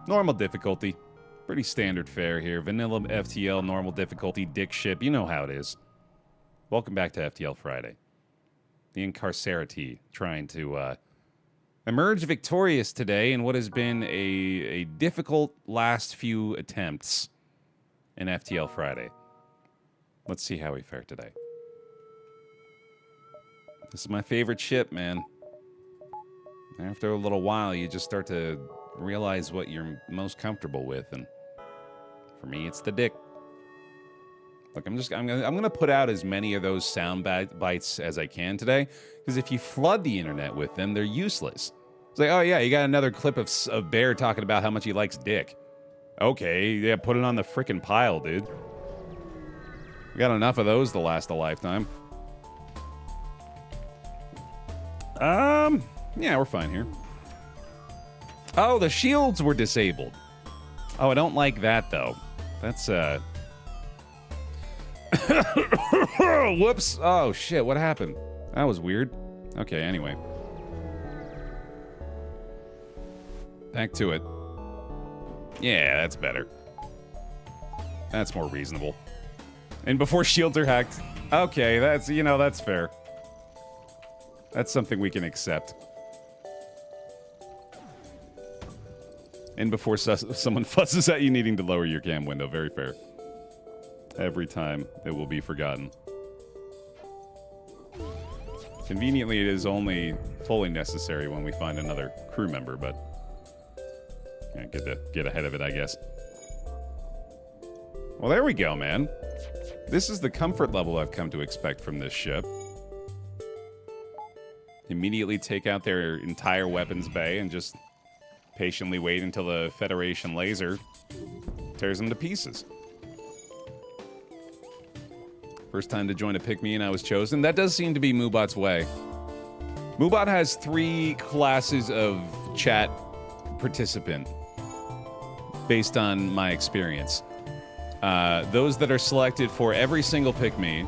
Normal difficulty. Pretty standard fare here. Vanilla FTL, normal difficulty, dick ship. You know how it is. Welcome back to FTL Friday. The Incarcerity trying to emerge victorious today in what has been a difficult last few attempts in FTL Friday. Let's see how we fare today. This is my favorite ship, man. After a little while, you just start to realize what you're most comfortable with, and for me, it's the dick. Look, I'm gonna put out as many of those sound bites as I can today, because if you flood the internet with them, they're useless. It's like, oh yeah, you got another clip of Baer talking about how much he likes dick. Okay, yeah, put it on the frickin' pile, dude. We got enough of those to last a lifetime. Yeah, we're fine here. Oh, the shields were disabled. Oh, I don't like that, though. That's, whoops. Oh, shit, what happened? That was weird. Okay, anyway. Back to it. Yeah, that's better. That's more reasonable. And before shields are hacked. Okay, that's, you know, that's fair. That's something we can accept. And before someone fusses at you needing to lower your cam window. Very fair. Every time it will be forgotten. Conveniently, it is only fully necessary when we find another crew member, but yeah, get ahead of it, I guess. Well, there we go, man. This is the comfort level I've come to expect from this ship. Immediately take out their entire weapons bay and just patiently wait until the Federation laser tears them to pieces. First time to join a pick-me and I was chosen. That does seem to be Moobot's way. Moobot has 3 classes of chat participant based on my experience. Those that are selected for every single pick-me.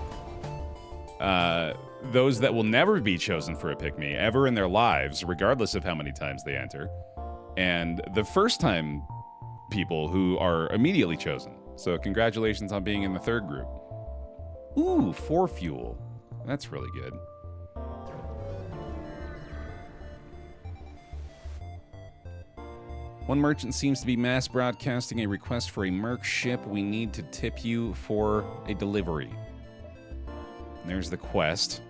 Those that will never be chosen for a pick-me ever in their lives, regardless of how many times they enter. And the first-time people who are immediately chosen. So congratulations on being in the 3rd group. Ooh, 4 fuel. That's really good. One merchant seems to be mass broadcasting a request for a merc ship. We need to tip you for a delivery. And there's the quest.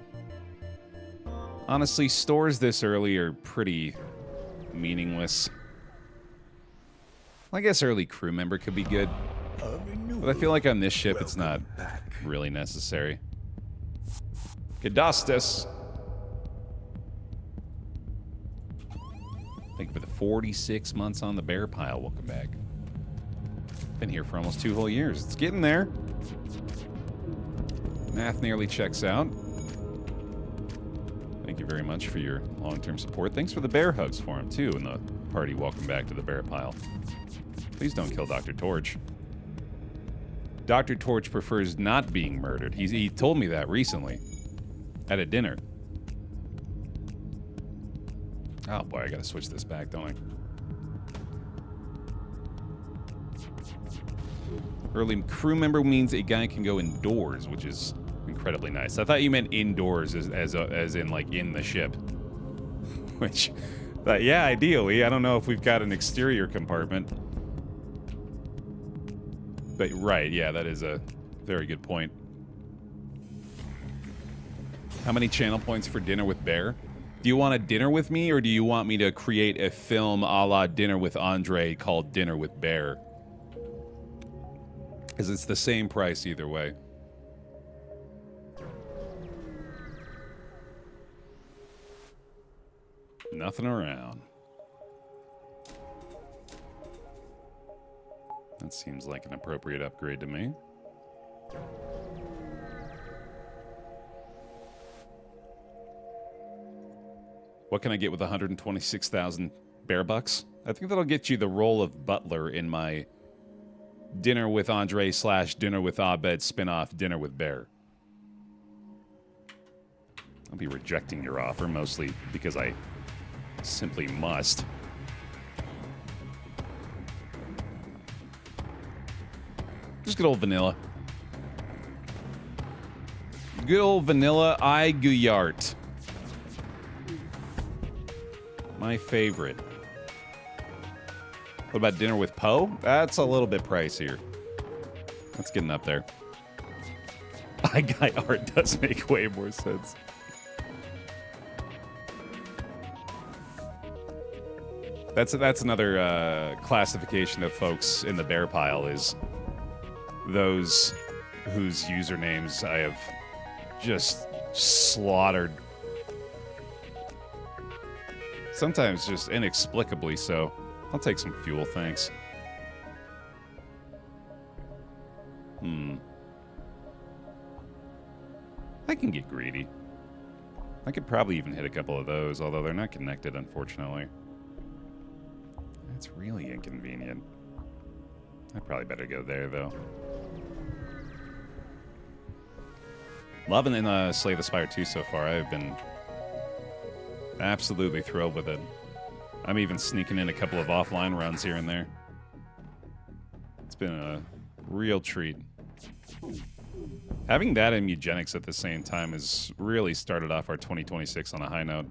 Honestly, stores this early are pretty meaningless. Well, I guess early crew member could be good. But I feel like on this ship, it's not really necessary. Cadastus. Thank you for the 46 months on the Baer pile. Welcome back. Been here for almost 2 whole years. It's getting there. Math nearly checks out. Thank you very much for your long-term support. Thanks for the bear hugs for him, too, in the party. Welcome back to the Baer pile. Please don't kill Dr. Torch. Dr. Torch prefers not being murdered. He told me that recently at a dinner. Oh boy, I gotta switch this back, don't I? Early crew member means a guy can go indoors, which is incredibly nice. I thought you meant indoors as in like in the ship. Which, yeah, ideally. I don't know if we've got an exterior compartment. But right, yeah, that is a very good point. How many channel points for dinner with Baer? Do you want a dinner with me, or do you want me to create a film a la Dinner with Andre called Dinner with Baer? Because it's the same price either way. Nothing around. That seems like an appropriate upgrade to me. What can I get with 126,000 Baer bucks? I think that'll get you the role of butler in my Dinner with Andre / Dinner with Abed spin-off Dinner with Baer. I'll be rejecting your offer, mostly because I simply must. Just good old vanilla. Good old vanilla Aiguillart. My favorite. What about dinner with Poe? That's a little bit pricier. That's getting up there. Aiguillart does make way more sense. That's another classification of folks in the bear pile is those whose usernames I have just slaughtered. Sometimes just inexplicably so. I'll take some fuel, thanks. I can get greedy. I could probably even hit a couple of those, although they're not connected, unfortunately. That's really inconvenient. I probably better go there, though. Loving in Slay the Spire 2 so far. I've been absolutely thrilled with it. I'm even sneaking in a couple of offline runs here and there. It's been a real treat. Having that and eugenics at the same time has really started off our 2026 on a high note.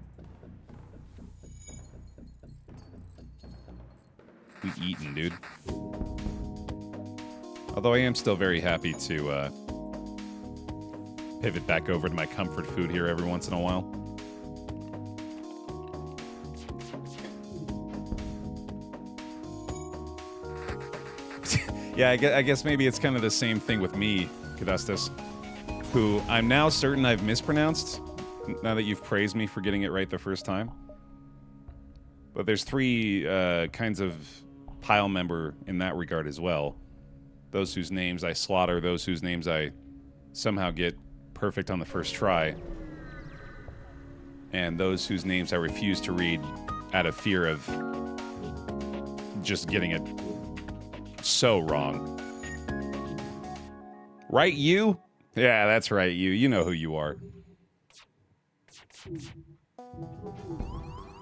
We eatin', dude. Although I am still very happy to pivot back over to my comfort food here every once in a while. Yeah, I guess maybe it's kind of the same thing with me, Cadustus, who I'm now certain I've mispronounced, now that you've praised me for getting it right the first time. But there's three kinds of pile member in that regard as well. Those whose names I slaughter, those whose names I somehow get perfect on the first try, and those whose names I refuse to read out of fear of just getting it so wrong. Right, you? Yeah, that's right, you. You know who you are.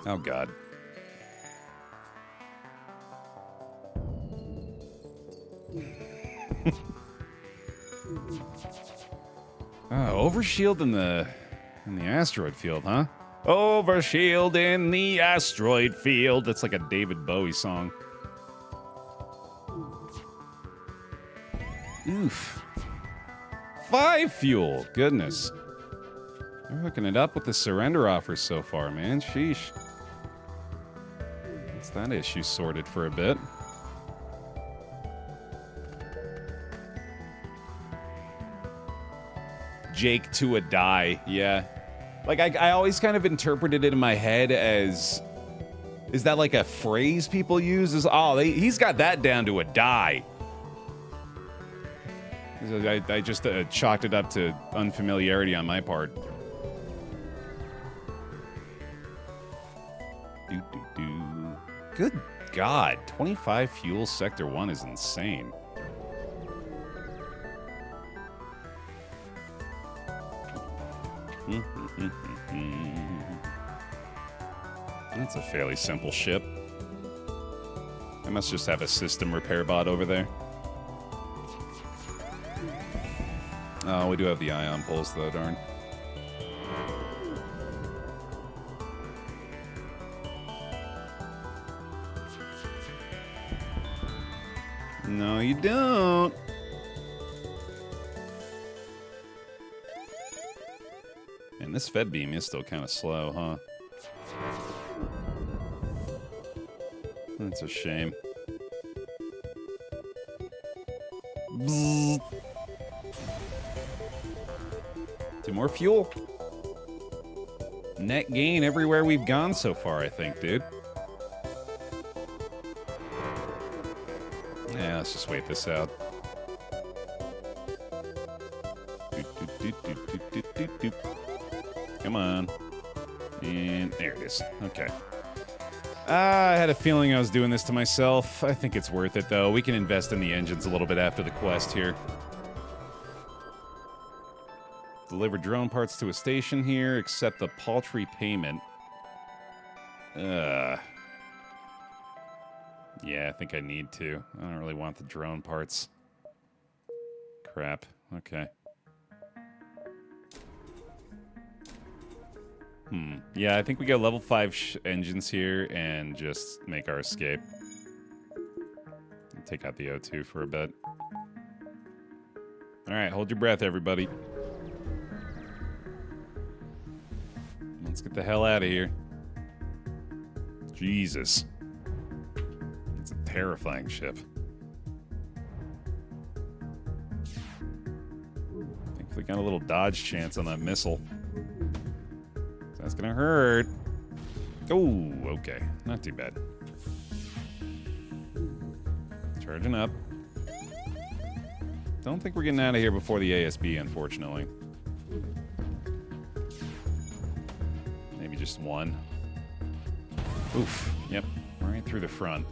Oh, God. Overshield in the asteroid field, huh? Overshield in the asteroid field. That's like a David Bowie song. Oof. 5 fuel. Goodness. They're hooking it up with the surrender offers so far, man. Sheesh. That's that issue sorted for a bit. Jake to a die, yeah. Like, I always kind of interpreted it in my head as... Is that like a phrase people use? He's got that down to a die. I just chalked it up to unfamiliarity on my part. Good God, 25 fuel sector 1 is insane. That's a fairly simple ship. I must just have a system repair bot over there. Oh, we do have the ion pulse though, darn. No, you don't. And this Fed beam is still kind of slow, huh? That's a shame. Bzzz. 2 more fuel. Net gain everywhere we've gone so far, I think, dude. Yeah, let's just wait this out. Come on. And there it is. Okay. I had a feeling I was doing this to myself. I think it's worth it, though. We can invest in the engines a little bit after the quest here. Deliver drone parts to a station here, accept a paltry payment. Yeah, I think I need to. I don't really want the drone parts. Crap. Okay. Yeah, I think we got level 5 engines here and just make our escape. Take out the O2 for a bit. Alright, hold your breath, everybody. Let's get the hell out of here. Jesus. It's a terrifying ship. Thankfully got a little dodge chance on that missile. That's gonna hurt. Oh, okay. Not too bad. Charging up. Don't think we're getting out of here before the ASB, unfortunately. Maybe just one. Oof. Yep. Right through the front.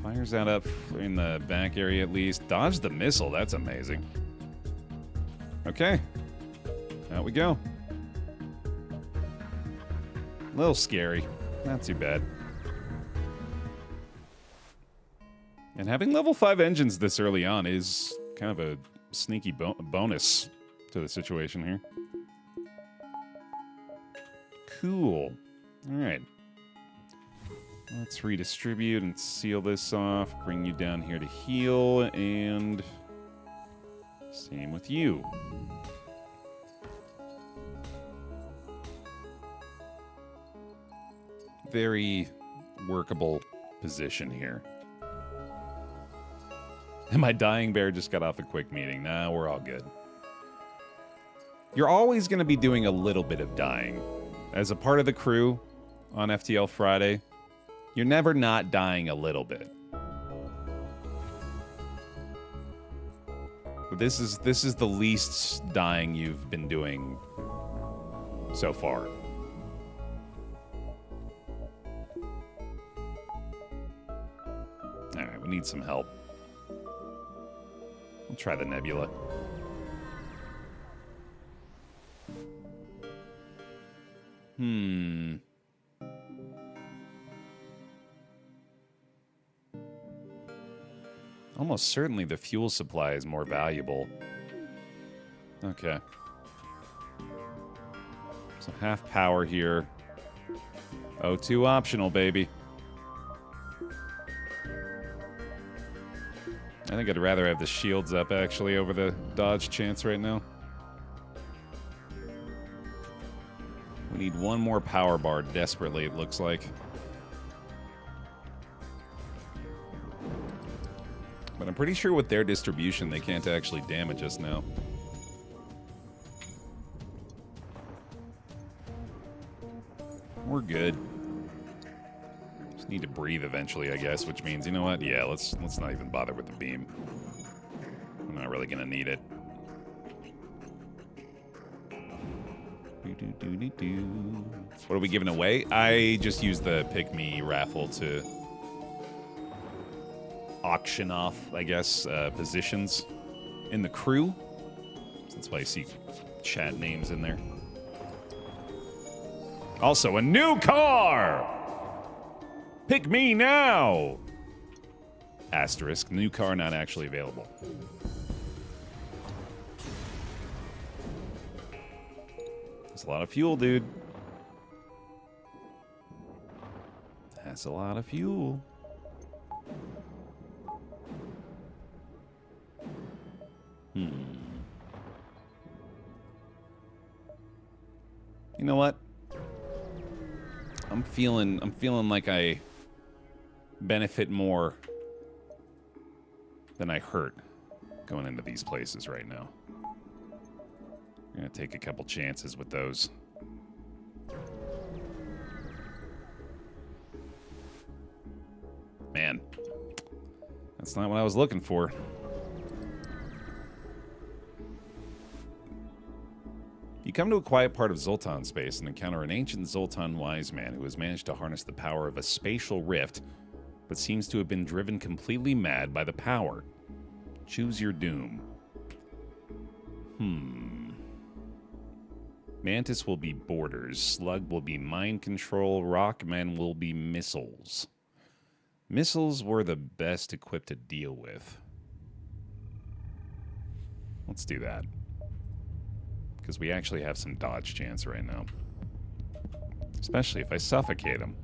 Fires that up in the back area at least. Dodge the missile. That's amazing. Okay. Out we go. A little scary. Not too bad. And having level 5 engines this early on is kind of a sneaky bonus to the situation here. Cool. All right. Let's redistribute and seal this off. Bring you down here to heal, and same with you. Very workable position here. And my dying bear just got off a quick meeting. Nah, we're all good. You're always going to be doing a little bit of dying. As a part of the crew on FTL Friday, you're never not dying a little bit. But this is the least dying you've been doing so far. Alright, we need some help. We'll try the nebula. Almost certainly the fuel supply is more valuable. Okay. So half power here. O2 optional, baby. I think I'd rather have the shields up, actually, over the dodge chance right now. We need one more power bar desperately, it looks like. But I'm pretty sure with their distribution, they can't actually damage us now. We're good. Just need to breathe eventually, I guess, which means, you know what? Yeah, let's not even bother with the beam. I'm not really gonna need it. What are we giving away? I just used the Pick Me raffle to auction off, I guess, positions in the crew. That's why I see chat names in there. Also, a new car! Pick me now! Asterisk, new car not actually available. That's a lot of fuel, dude. That's a lot of fuel. You know what? I'm feeling like I benefit more than I hurt going into these places right now. I'm gonna take a couple chances with those. Man, that's not what I was looking for. You come to a quiet part of Zoltan space and encounter an ancient Zoltan wise man who has managed to harness the power of a spatial rift, but seems to have been driven completely mad by the power. Choose your doom. Mantis will be borders. Slug will be mind control. Rockmen will be missiles. Missiles were the best equipped to deal with. Let's do that. Because we actually have some dodge chance right now. Especially if I suffocate him.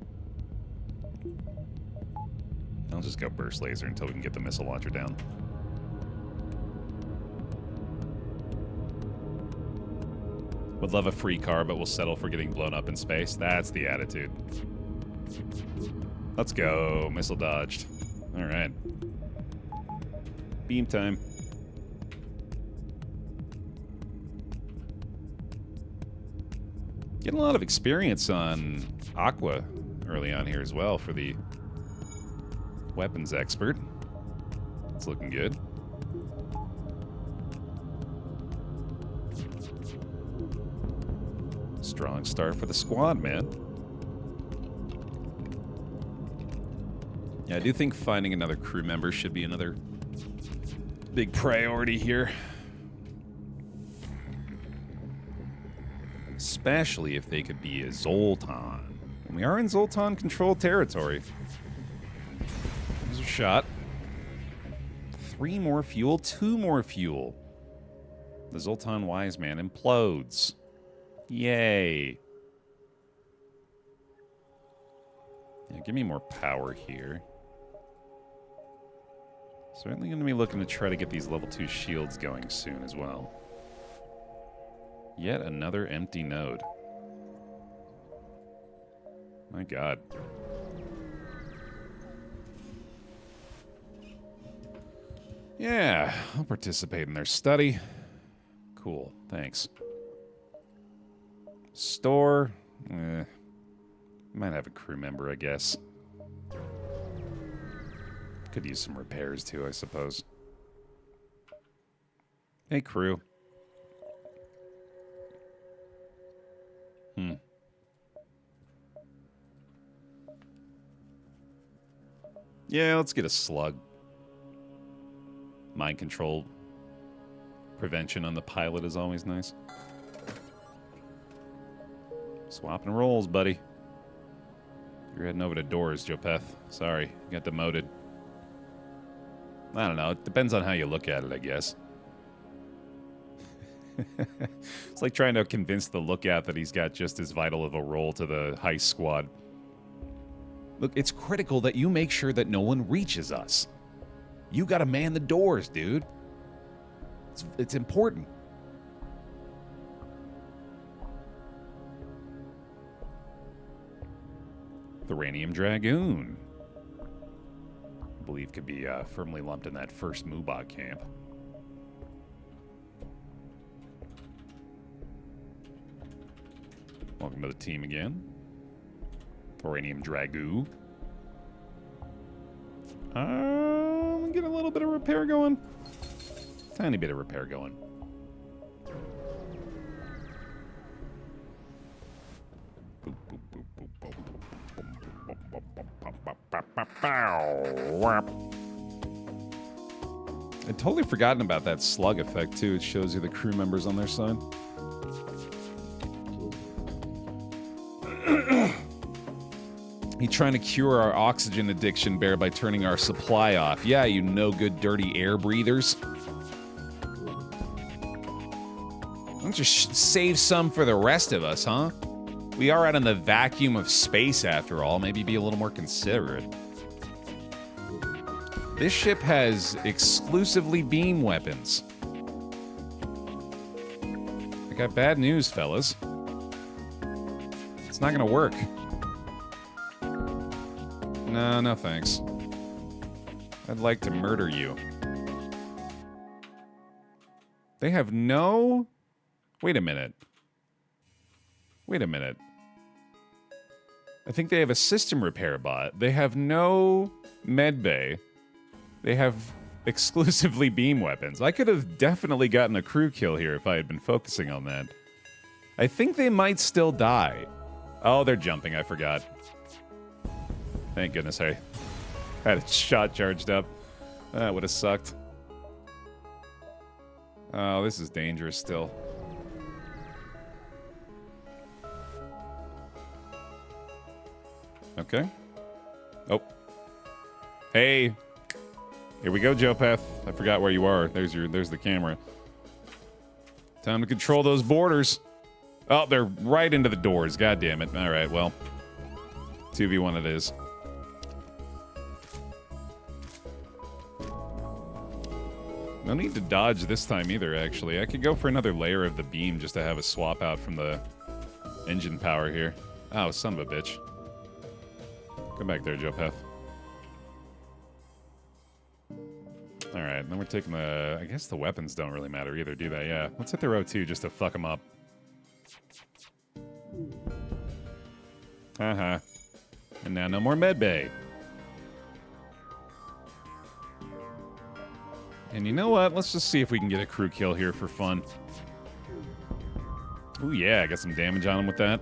I'll just go burst laser until we can get the missile launcher down. Would love a free car, but we'll settle for getting blown up in space. That's the attitude. Let's go. Missile dodged. All right. Beam time. Getting a lot of experience on Aqua early on here as well for the weapons expert. It's looking good. Strong start for the squad, man. Yeah, I do think finding another crew member should be another big priority here. Especially if they could be a Zoltan. We are in Zoltan-controlled territory. There's a shot. 3 more fuel, 2 more fuel. The Zoltan Wise Man implodes. Yay. Yeah, give me more power here. Certainly going to be looking to try to get these level 2 shields going soon as well. Yet another empty node. My God. Yeah, I'll participate in their study. Cool, thanks. Store. Might have a crew member, I guess. Could use some repairs too, I suppose. Hey, crew. Yeah, let's get a slug. Mind control prevention on the pilot is always nice. Swapping rolls, buddy. You're heading over to doors, Jopeth. Sorry, you got demoted. I don't know. It depends on how you look at it, I guess. It's like trying to convince the lookout that he's got just as vital of a role to the heist squad. Look, it's critical that you make sure that no one reaches us. You gotta man the doors, dude. It's important. Thoranium Dragoon. I believe could be firmly lumped in that first Mubog camp. Welcome to the team again. Thoranium Dragoo. Get a little bit of repair going. Tiny bit of repair going. I'd totally forgotten about that slug effect too. It shows you the crew members on their side. He trying to cure our oxygen addiction, Baer, by turning our supply off. Yeah, you no good dirty air breathers. Why don't you save some for the rest of us, huh? We are out in the vacuum of space after all. Maybe be a little more considerate. This ship has exclusively beam weapons. I got bad news, fellas. It's not gonna work. No, no thanks. I'd like to murder you. They have no... Wait a minute. Wait a minute. I think they have a system repair bot. They have no med bay. They have exclusively beam weapons. I could have definitely gotten a crew kill here if I had been focusing on that. I think they might still die. Oh, they're jumping. I forgot. Thank goodness I had a shot charged up. That would have sucked. Oh, this is dangerous still. Okay. Oh. Hey. Here we go, Jopeth. I forgot where you are. There's the camera. Time to control those borders. Oh, they're right into the doors. God damn it. All right, well. 2v1 it is. No need to dodge this time either, actually. I could go for another layer of the beam just to have a swap out from the engine power here. Oh, son of a bitch. Come back there, Joe Peth. Alright, then we're taking the... I guess the weapons don't really matter either, do they? Yeah. Let's hit the row 2 just to fuck them up. Haha. And now no more medbay. And you know what? Let's just see if we can get a crew kill here for fun. Ooh, yeah, I got some damage on him with that.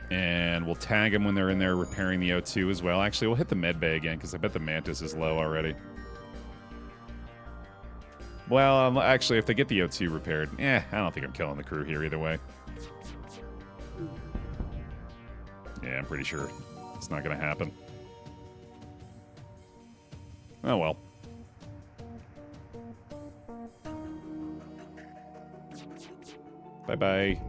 And we'll tag him when they're in there repairing the O2 as well. Actually, we'll hit the medbay again, because I bet the Mantis is low already. Well, actually, if they get the O2 repaired, I don't think I'm killing the crew here either way. Yeah, I'm pretty sure it's not going to happen. Oh, well. Bye-bye.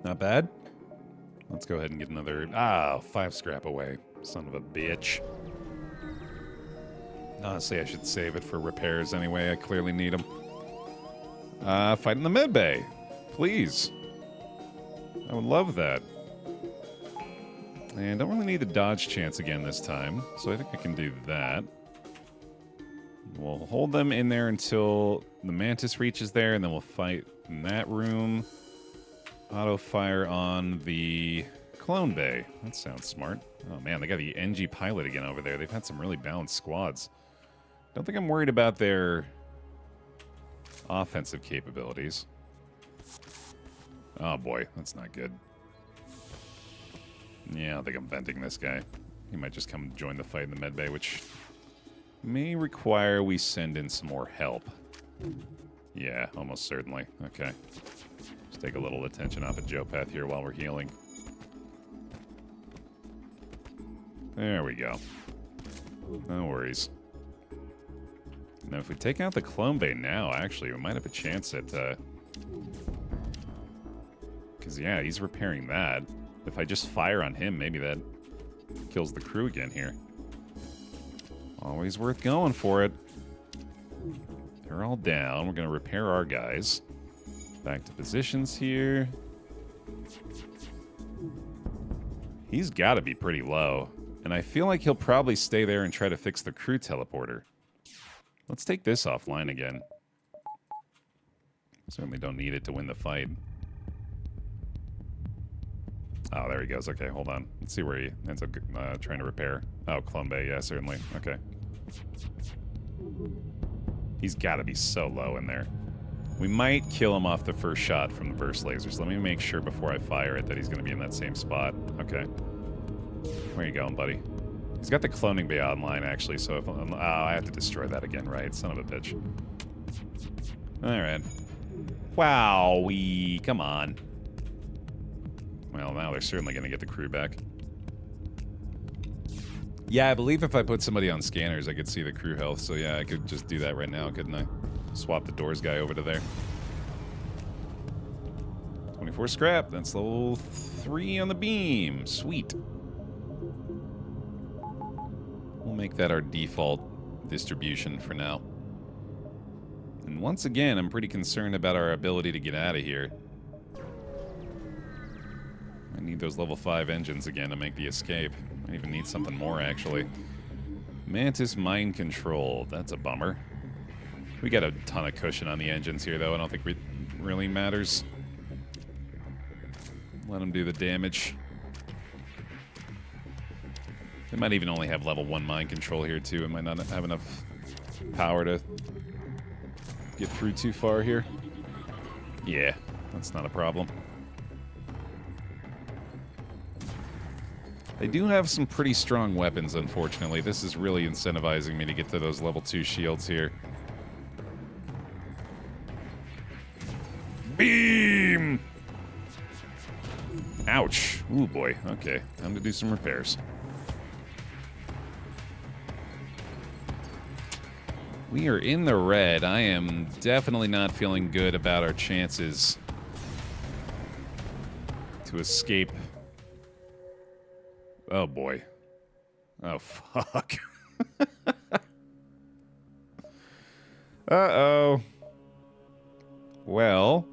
Not bad. Let's go ahead and get another... 5 scrap away. Son of a bitch. Honestly, I should save it for repairs anyway. I clearly need them. Fighting the medbay. Please. I would love that. And don't really need the dodge chance again this time, so I think I can do that. We'll hold them in there until the Mantis reaches there, and then we'll fight in that room. Auto fire on the clone bay. That sounds smart. Oh man, they got the Engi pilot again over there. They've had some really balanced squads. Don't think I'm worried about their offensive capabilities. Oh boy, that's not good. Yeah, I don't think I'm venting this guy. He might just come join the fight in the medbay, which may require we send in some more help. Yeah, almost certainly. Okay. Just take a little attention off of Joe Path here while we're healing. There we go. No worries. Now, if we take out the clone bay now, actually, we might have a chance at... Because, yeah, he's repairing that. If I just fire on him, maybe that kills the crew again here. Always worth going for it. They're all down. We're going to repair our guys. Back to positions here. He's got to be pretty low. And I feel like he'll probably stay there and try to fix the crew teleporter. Let's take this offline again. Certainly don't need it to win the fight. Oh, there he goes. Okay, hold on. Let's see where he ends up trying to repair. Oh, clone bay. Yeah, certainly. Okay. He's got to be so low in there. We might kill him off the first shot from the burst lasers. Let me make sure before I fire it that he's going to be in that same spot. Okay. Where are you going, buddy? He's got the cloning bay online, actually, so if I have to destroy that again, right? Son of a bitch. Alright. Wowee. Come on. Well, now they're certainly going to get the crew back. Yeah, I believe if I put somebody on scanners, I could see the crew health. So yeah, I could just do that right now, couldn't I? Swap the doors guy over to there. 24 scrap. That's level 3 on the beam. Sweet. We'll make that our default distribution for now. And once again, I'm pretty concerned about our ability to get out of here. I need those level 5 engines again to make the escape. I even need something more, actually. Mantis mind control. That's a bummer. We got a ton of cushion on the engines here, though. I don't think it really matters. Let them do the damage. They might even only have level 1 mind control here, too. It might not have enough power to get through too far here. Yeah, that's not a problem. They do have some pretty strong weapons, unfortunately. This is really incentivizing me to get to those level 2 shields here. Beam! Ouch. Ooh, boy. Okay, time to do some repairs. We are in the red. I am definitely not feeling good about our chances to escape. Oh, boy. Oh, fuck. Uh-oh. Well,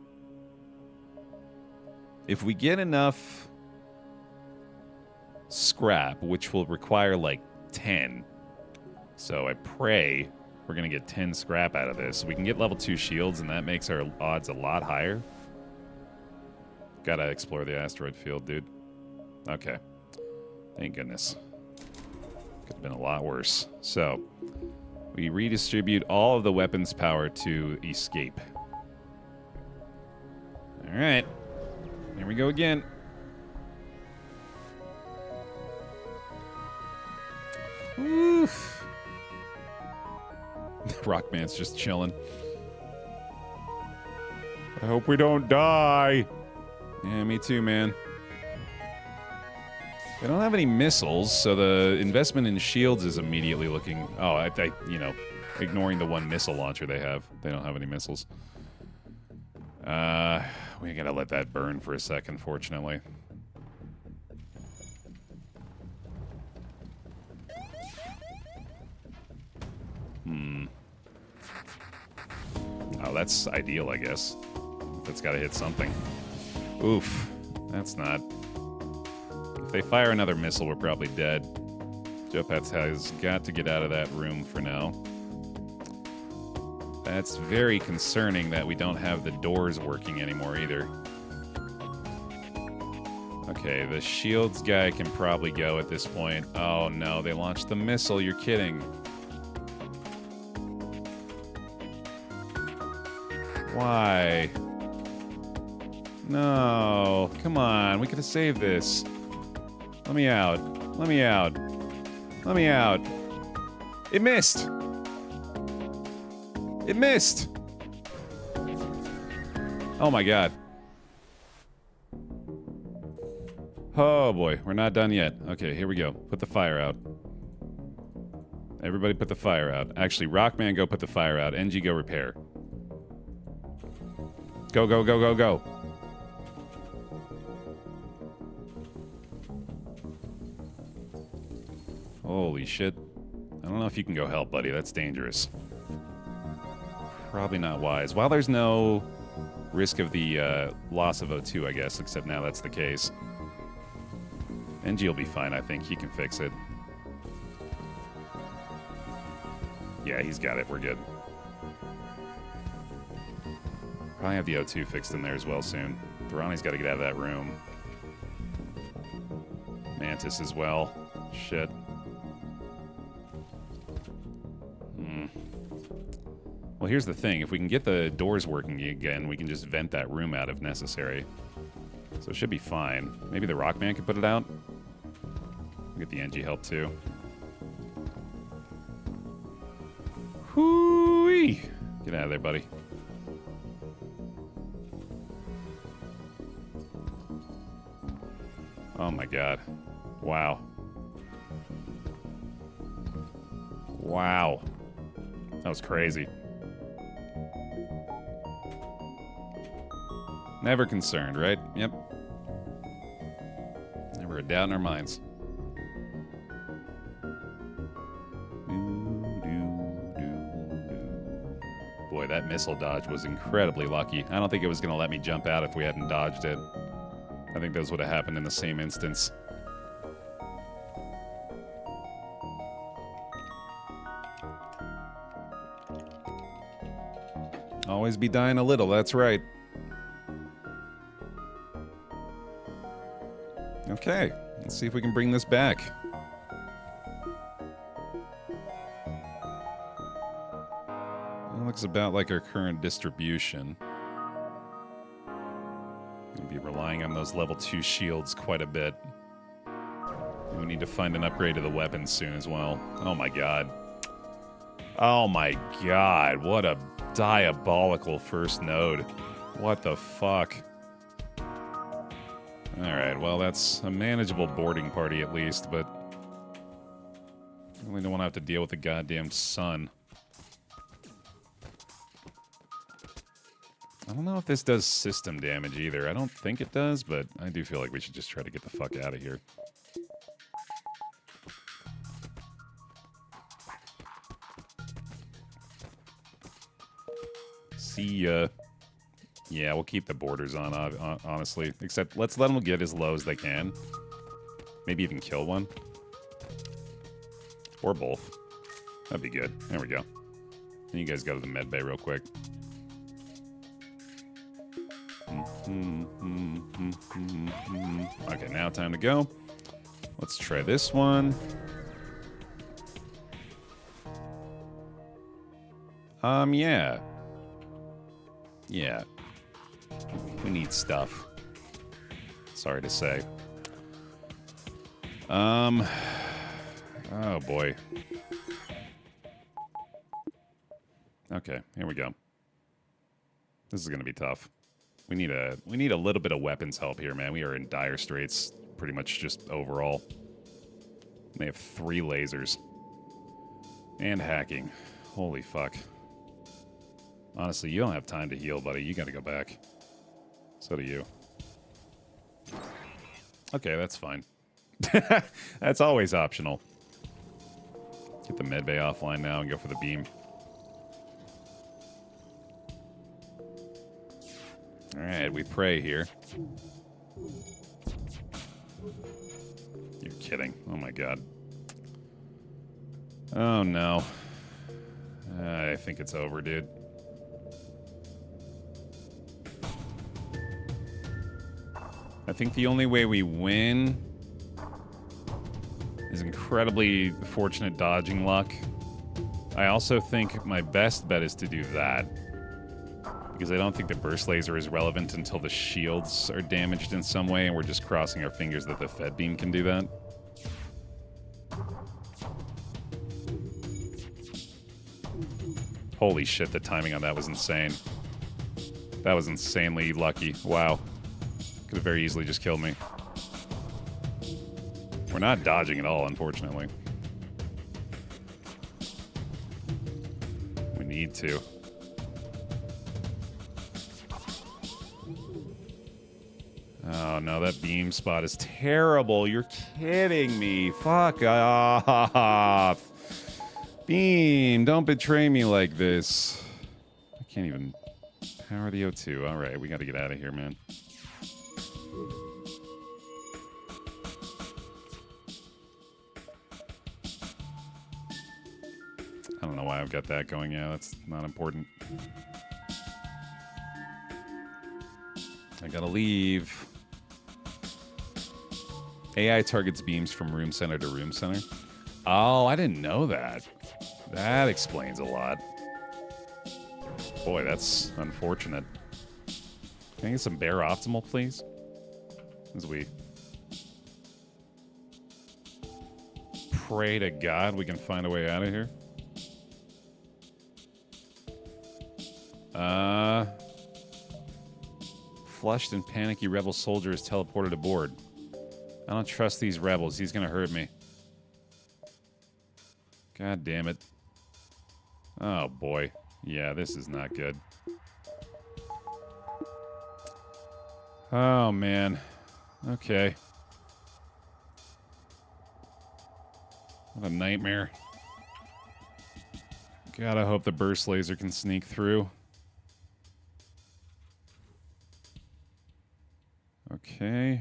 if we get enough scrap, which will require like 10, so I pray we're going to get 10 scrap out of this. We can get level 2 shields, and that makes our odds a lot higher. Gotta explore the asteroid field, dude. Okay. Thank goodness. Could have been a lot worse. So, we redistribute all of the weapons power to escape. Alright. Here we go again. Oof. Rockman's just chilling. I hope we don't die. Yeah, me too, man. They don't have any missiles, so the investment in shields is immediately looking... Oh, you know, ignoring the one missile launcher they have. They don't have any missiles. We gotta let that burn for a second, fortunately. Oh, that's ideal, I guess. That's gotta hit something. Oof. That's not... If they fire another missile, we're probably dead. Jopats has got to get out of that room for now. That's very concerning that we don't have the doors working anymore either. Okay, the shields guy can probably go at this point. Oh no, they launched the missile, you're kidding. Why? No, come on, we could have saved this. Let me out. Let me out. Let me out. It missed. It missed. Oh my god. Oh boy, we're not done yet. Okay, here we go. Put the fire out. Everybody put the fire out. Actually, Rockman, go put the fire out. Engi, go repair. Go, go, go, go, go. Holy shit. I don't know if you can go help, buddy. That's dangerous. Probably not wise. While there's no risk of the loss of O2, I guess, except now that's the case. Engi will be fine, I think. He can fix it. Yeah, he's got it. We're good. Probably have the O2 fixed in there as well soon. Durrani's got to get out of that room. Mantis as well. Shit. Well, here's the thing. If we can get the doors working again, we can just vent that room out if necessary. So it should be fine. Maybe the Rockman can put it out? We'll get the Engi help, too. Hoo-wee! Get out of there, buddy. Oh, my God. Wow. Wow. That was crazy. Never concerned, right? Yep. Never a doubt in our minds. Boy, that missile dodge was incredibly lucky. I don't think it was going to let me jump out if we hadn't dodged it. I think those would have happened in the same instance. Always be dying a little, that's right. Okay, let's see if we can bring this back. It looks about like our current distribution. Gonna be relying on those level 2 shields quite a bit. We need to find an upgrade to the weapons soon as well. Oh my god. Oh my god, what a diabolical first node. What the fuck? Alright, well that's a manageable boarding party at least, but I really don't want to have to deal with the goddamn sun. I don't know if this does system damage either. I don't think it does, but I do feel like we should just try to get the fuck out of here. See ya. Yeah, we'll keep the borders on, honestly. Except, let's let them get as low as they can. Maybe even kill one. Or both. That'd be good. There we go. And you guys go to the med bay real quick. Okay, now time to go. Let's try this one. Yeah. Yeah. We need stuff. Sorry to say. Oh boy. Okay, here we go. This is gonna be tough. We need a little bit of weapons help here, man. We are in dire straits, pretty much just overall. They have 3 lasers. And hacking. Holy fuck. Honestly, you don't have time to heal, buddy. You gotta go back. So do you. Okay, that's fine. That's always optional. Get the medbay offline now and go for the beam. Alright, we pray here. You're kidding. Oh my god. Oh no. I think it's over, dude. I think the only way we win is incredibly fortunate dodging luck. I also think my best bet is to do that. Because I don't think the burst laser is relevant until the shields are damaged in some way, and we're just crossing our fingers that the Fed beam can do that. Holy shit, the timing on that was insane. That was insanely lucky. Wow. Could have very easily just killed me. We're not dodging at all, unfortunately. We need to. Oh no, that beam spot is terrible. You're kidding me. Fuck off. Beam, don't betray me like this. I can't even power the O2. Alright, we gotta get out of here, man. I don't know why I've got that going. Yeah, that's not important. I gotta leave. AI targets beams from room center to room center. Oh, I didn't know that. That explains a lot. Boy, that's unfortunate. Can I get some Baer optimal, please? As we pray to God we can find a way out of here. Flushed and panicky rebel soldier is teleported aboard. I don't trust these rebels. He's gonna hurt me. God damn it. Oh boy. Yeah, this is not good. Oh man. Okay. What a nightmare. God, I hope the burst laser can sneak through. Okay.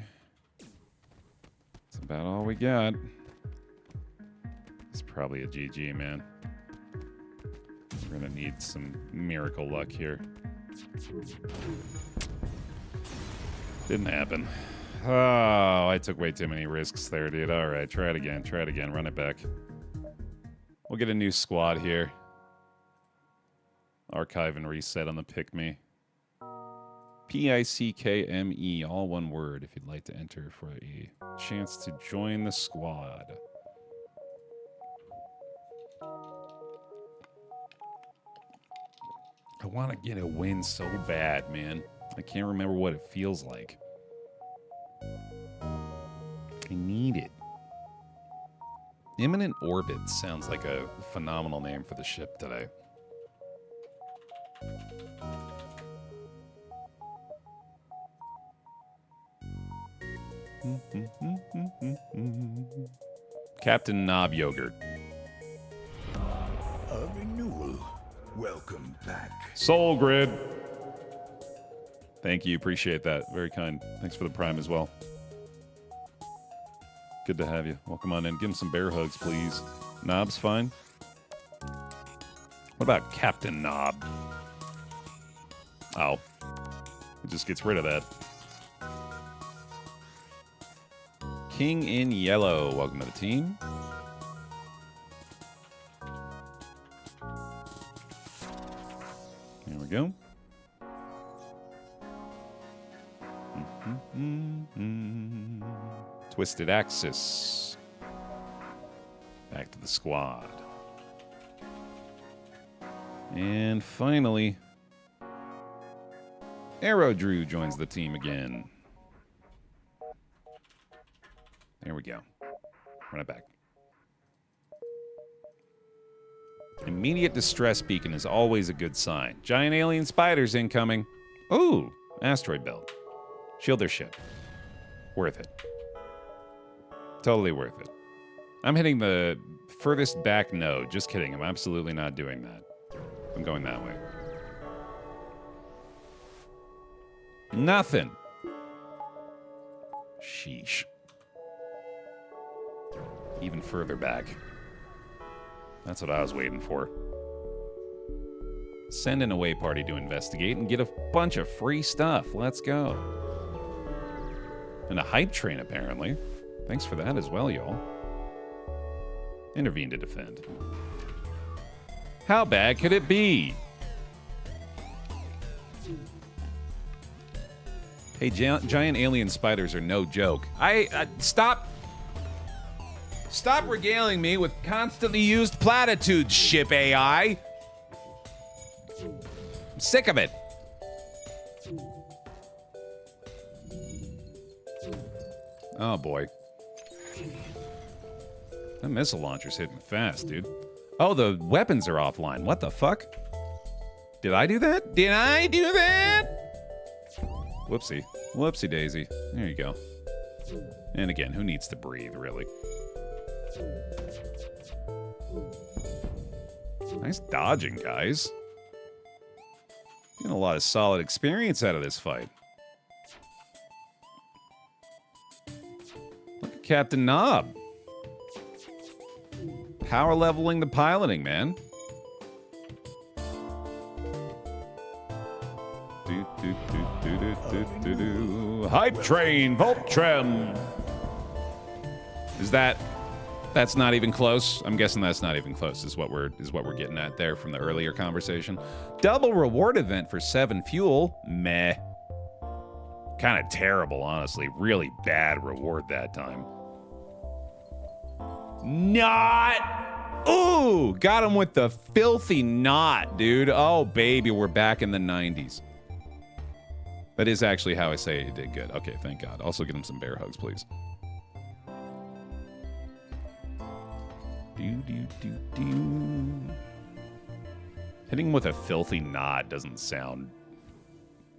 That's about all we got. It's probably a GG, man. We're gonna need some miracle luck here. Didn't happen. Oh, I took way too many risks there, dude. Alright, try it again, try it again. Run it back. We'll get a new squad here. Archive and reset on the pick me. PICKME, all one word, if you'd like to enter for a chance to join the squad. I want to get a win so bad, man. I can't remember what it feels like. I need it. Imminent Orbit sounds like a phenomenal name for the ship today. Captain Knob Yogurt. A renewal. Welcome back. Soul Grid. Thank you. Appreciate that. Very kind. Thanks for the prime as well. Good to have you. Welcome on in. Give him some bear hugs, please. Knob's fine. What about Captain Knob? Oh. It just gets rid of that. King in Yellow. Welcome to the team. Here we go. Twisted Axis. Back to the squad. And finally, Arrow Drew joins the team again. There we go. Run it back. Immediate distress beacon is always a good sign. Giant alien spiders incoming. Ooh, asteroid belt. Shield their ship. Worth it. Totally worth it. I'm hitting the furthest back node. Just kidding. I'm absolutely not doing that. I'm going that way. Nothing. Sheesh. Even further back. That's what I was waiting for. Send an away party to investigate and get a bunch of free stuff. Let's go. And a hype train, apparently. Thanks for that as well, y'all. Intervene to defend. How bad could it be? Hey, giant alien spiders are no joke. Stop regaling me with constantly used platitudes, ship AI. I'm sick of it. Oh, boy. That missile launcher's hitting fast, dude. Oh, the weapons are offline. What the fuck? Did I do that? Did I do that? Whoopsie. Whoopsie daisy. There you go. And again, who needs to breathe, really? Nice dodging, guys. Getting a lot of solid experience out of this fight. Look at Captain Knob. Power leveling the piloting, man. Hype train, Voltram. Is that's not even close? I'm guessing that's not even close, is what we're getting at there from the earlier conversation. Double reward event for 7 fuel. Meh. Kind of terrible, honestly. Really bad reward that time. Knot! Ooh! Got him with the filthy knot, dude. Oh, baby, we're back in the 90s. That is actually how I say it did good. Okay, thank God. Also get him some bear hugs, please. Hitting him with a filthy knot doesn't sound...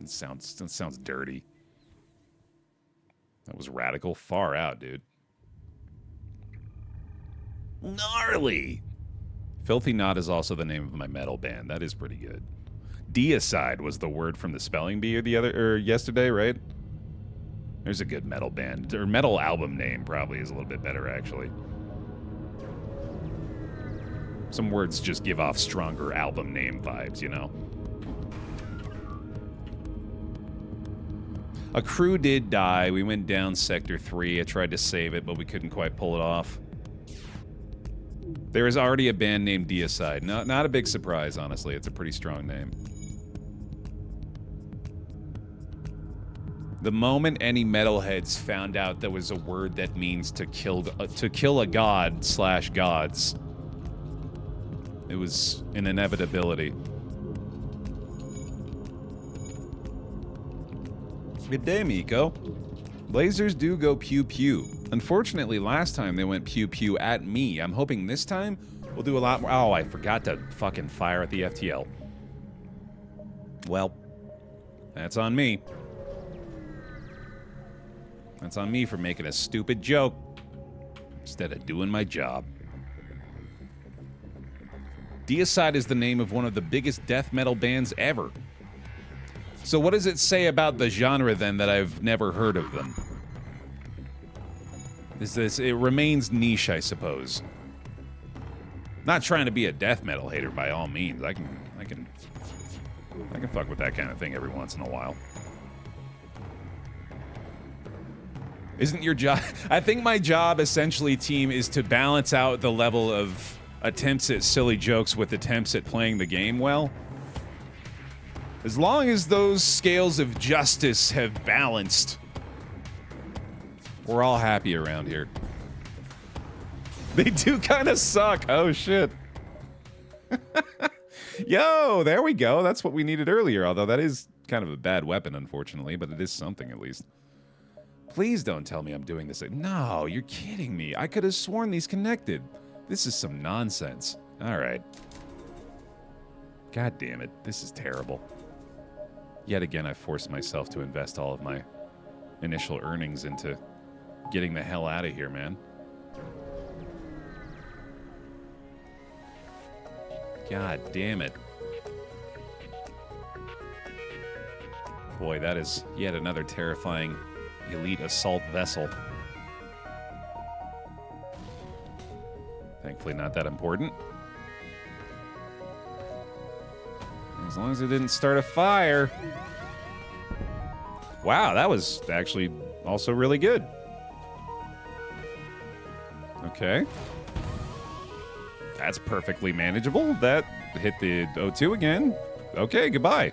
It sounds dirty. That was radical. Far out, dude. Gnarly! Filthy Knot is also the name of my metal band. That is pretty good. Deicide was the word from the spelling bee yesterday, right? There's a good metal band. Or metal album name probably is a little bit better, actually. Some words just give off stronger album name vibes, you know? A crew did die. We went down Sector 3. I tried to save it, but we couldn't quite pull it off. There is already a band named Deicide. Not a big surprise, honestly. It's a pretty strong name. The moment any metalheads found out there was a word that means to kill a god / gods, it was an inevitability. Good day, Miko. Lasers do go pew-pew. Unfortunately, last time they went pew-pew at me. I'm hoping this time we'll do a lot more. Oh, I forgot to fucking fire at the FTL. Well, that's on me. That's on me for making a stupid joke instead of doing my job. Deicide is the name of one of the biggest death metal bands ever. So what does it say about the genre, then, that I've never heard of them? It remains niche, I suppose. Not trying to be a death metal hater by all means. I can fuck with that kind of thing every once in a while. Isn't your job... I think my job, essentially, team, is to balance out the level of attempts at silly jokes with attempts at playing the game well. As long as those scales of justice have balanced, we're all happy around here. They do kind of suck. Oh, shit. Yo, there we go. That's what we needed earlier, although that is kind of a bad weapon, unfortunately, but it is something at least. Please don't tell me I'm doing this. No, you're kidding me. I could have sworn these connected. This is some nonsense. All right. God damn it. This is terrible. Yet again, I forced myself to invest all of my initial earnings into getting the hell out of here, man. God damn it. Boy, that is yet another terrifying elite assault vessel. Thankfully not that important. As long as it didn't start a fire. Wow, that was actually also really good. Okay. That's perfectly manageable. That hit the O2 again. Okay, goodbye.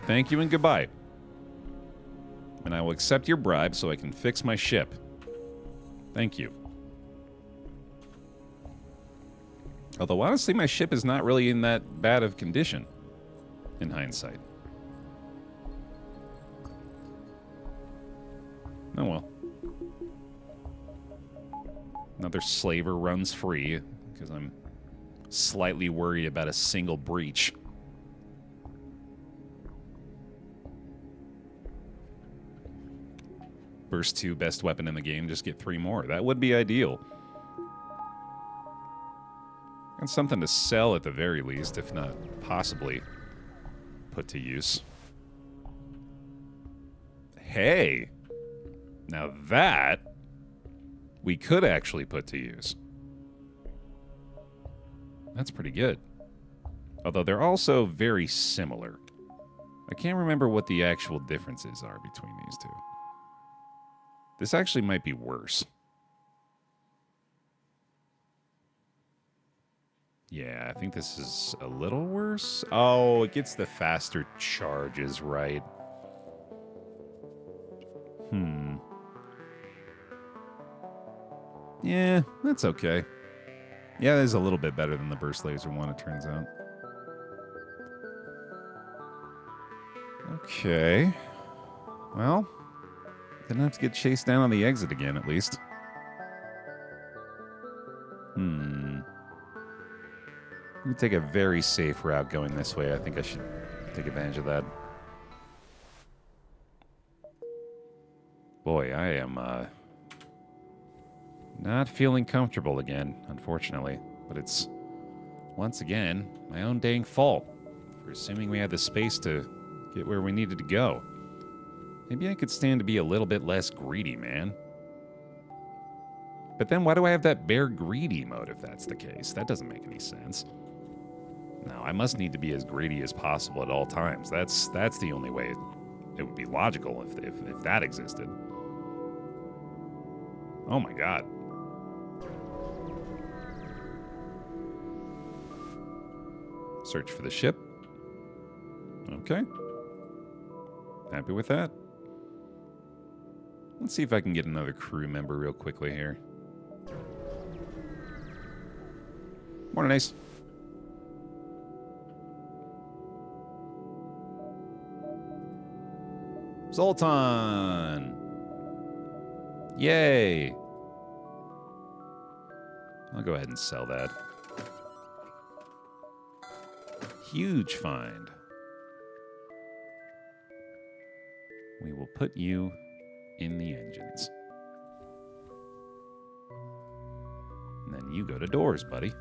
Thank you and goodbye. And I will accept your bribe so I can fix my ship. Thank you. Although, honestly, my ship is not really in that bad of condition, in hindsight. Oh well. Another slaver runs free, because I'm slightly worried about a single breach. Burst 2, best weapon in the game, just get 3 more. That would be ideal. And something to sell at the very least, if not possibly put to use. Hey! Now that we could actually put to use. That's pretty good. Although they're also very similar. I can't remember what the actual differences are between these two. This actually might be worse. Yeah, I think this is a little worse. Oh, it gets the faster charges, right? Yeah, that's okay. Yeah, that is a little bit better than the burst laser one, it turns out. Okay. Well, didn't have to get chased down on the exit again, at least. We take a very safe route going this way. I think I should take advantage of that. Boy, I am not feeling comfortable again, unfortunately. But it's, once again, my own dang fault for assuming we had the space to get where we needed to go. Maybe I could stand to be a little bit less greedy, man. But then why do I have that Baer greedy mode if that's the case? That doesn't make any sense. No, I must need to be as greedy as possible at all times. That's the only way it would be logical if that existed. Oh my god. Search for the ship. Okay. Happy with that. Let's see if I can get another crew member real quickly here. Morning, Ace. Zoltan! Yay! I'll go ahead and sell that. Huge find. We will put you in the engines. And then you go to doors, buddy.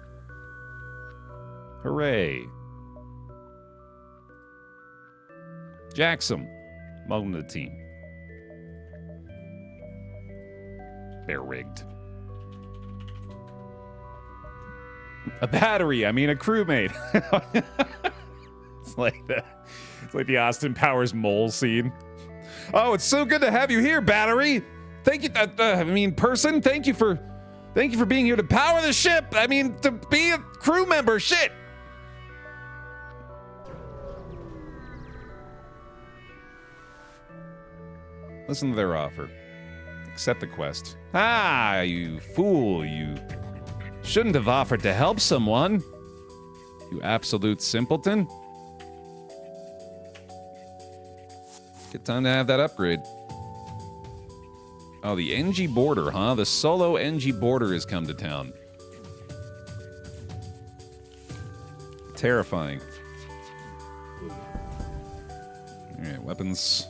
Hooray. Jackson, welcome to the team. They're rigged. A battery, I mean a crewmate. It's like the Austin Powers mole scene. Oh, it's so good to have you here, battery. Thank you, person. Thank you for being here to power the ship. I mean, to be a crew member. Shit. Listen to their offer. Accept the quest. Ah, you fool. You shouldn't have offered to help someone. You absolute simpleton. Good time to have that upgrade. Oh, the Engi boarder, huh? The solo Engi boarder has come to town. Terrifying. Alright, weapons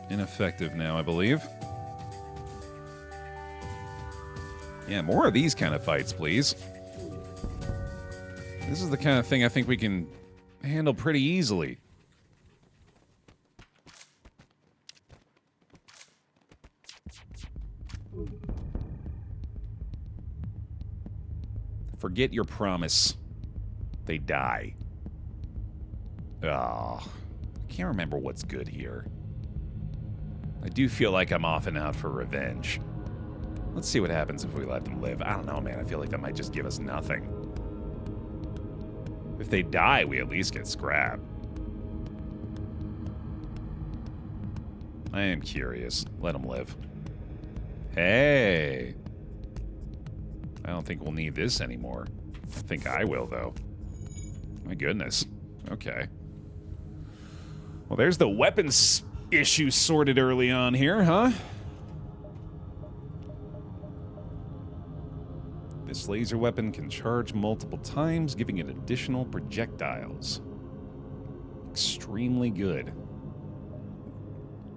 ineffective now, I believe. Yeah, more of these kind of fights, please. This is the kind of thing I think we can handle pretty easily. Forget your promise. They die. Oh, I can't remember what's good here. I do feel like I'm off and out for revenge. Let's see what happens if we let them live. I don't know, man. I feel like that might just give us nothing. If they die, we at least get scrap. I am curious. Let them live. Hey. I don't think we'll need this anymore. I think I will, though. My goodness. Okay. Well, there's the weapons issue sorted early on here, huh? This laser weapon can charge multiple times, giving it additional projectiles. Extremely good.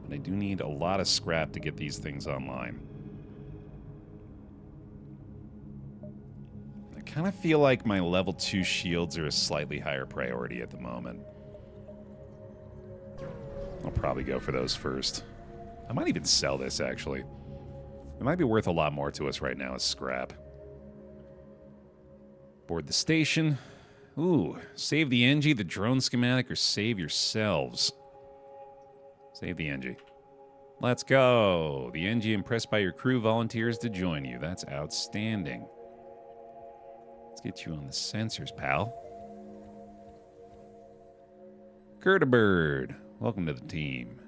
But I do need a lot of scrap to get these things online. I kind of feel like my level 2 shields are a slightly higher priority at the moment. I'll probably go for those first. I might even sell this, actually. It might be worth a lot more to us right now as scrap. Board the station. Ooh, save the Engi, the drone schematic, or save yourselves. Save the Engi. Let's go. The Engi, impressed by your crew, volunteers to join you. That's outstanding. Let's get you on the sensors, pal. Bird, welcome to the team.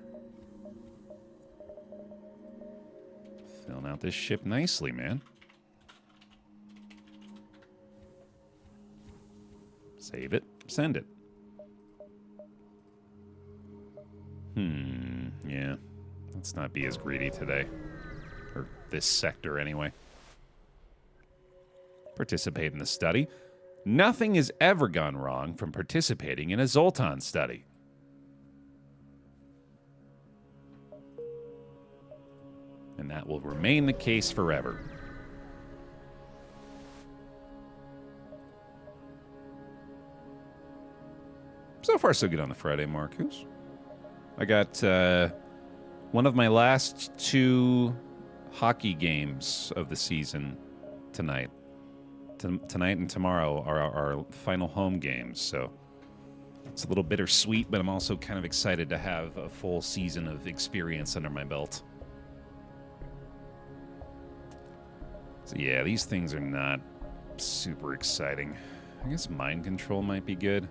Filling out this ship nicely, man. Save it, send it. Yeah. Let's not be as greedy today. Or this sector, anyway. Participate in the study. Nothing has ever gone wrong from participating in a Zoltan study. And that will remain the case forever. So far, so good on the Friday, Marcus. I got one of my last 2 hockey games of the season tonight. Tonight and tomorrow are our final home games, so it's a little bittersweet, but I'm also kind of excited to have a full season of experience under my belt. So yeah, these things are not super exciting. I guess mind control might be good.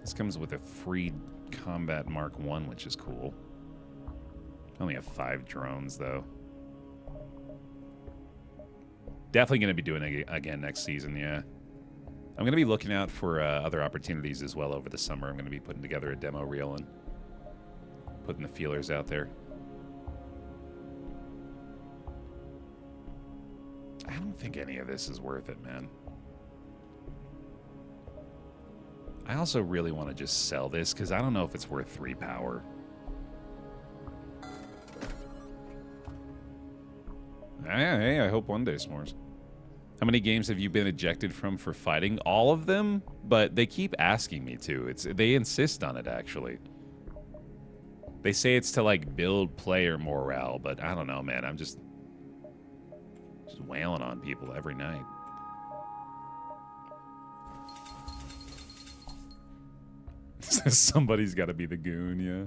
This comes with a free combat Mark 1, which is cool. I only have 5 drones, though. Definitely going to be doing it again next season, yeah. I'm going to be looking out for other opportunities as well over the summer. I'm going to be putting together a demo reel and putting the feelers out there. I don't think any of this is worth it, man. I also really want to just sell this because I don't know if it's worth 3 power. Hey, I hope one day, S'mores. How many games have you been ejected from for fighting? All of them, but they keep asking me to. They insist on it, actually. They say it's to, like, build player morale, but I don't know, man. I'm just wailing on people every night. Somebody's got to be the goon, yeah.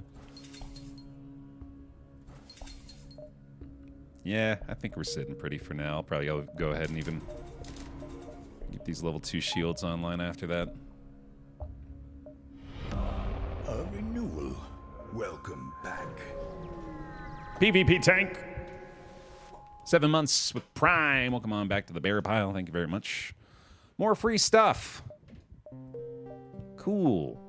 Yeah, I think we're sitting pretty for now. I'll probably go ahead and even get these level 2 shields online after that. A renewal. Welcome back. PvP tank. 7 months with Prime. Welcome on back to the Baer pile. Thank you very much. More free stuff. Cool.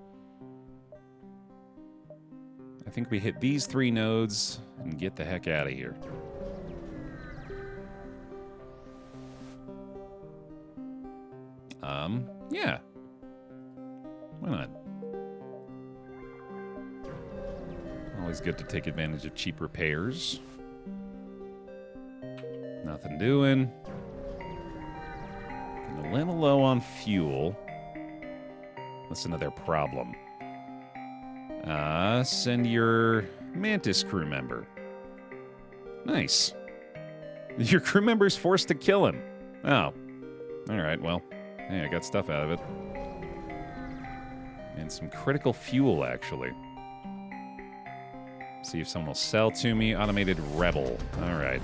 I think we hit these 3 nodes and get the heck out of here. Yeah. Why not? Always good to take advantage of cheap repairs. Nothing doing. Getting a little low on fuel. Listen to their problem. Send your Mantis crew member. Nice. Your crew member's forced to kill him. Oh. Alright, well. Hey, I got stuff out of it. And some critical fuel, actually. See if someone will sell to me. Automated Rebel. Alright.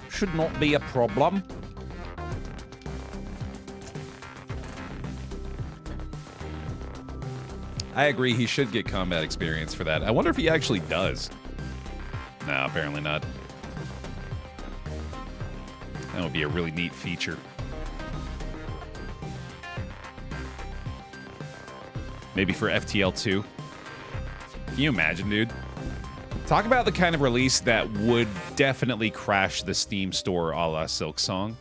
Should not be a problem. I agree, he should get combat experience for that. I wonder if he actually does. No, apparently not. That would be a really neat feature. Maybe for FTL 2. Can you imagine, dude? Talk about the kind of release that would definitely crash the Steam store a la Silksong.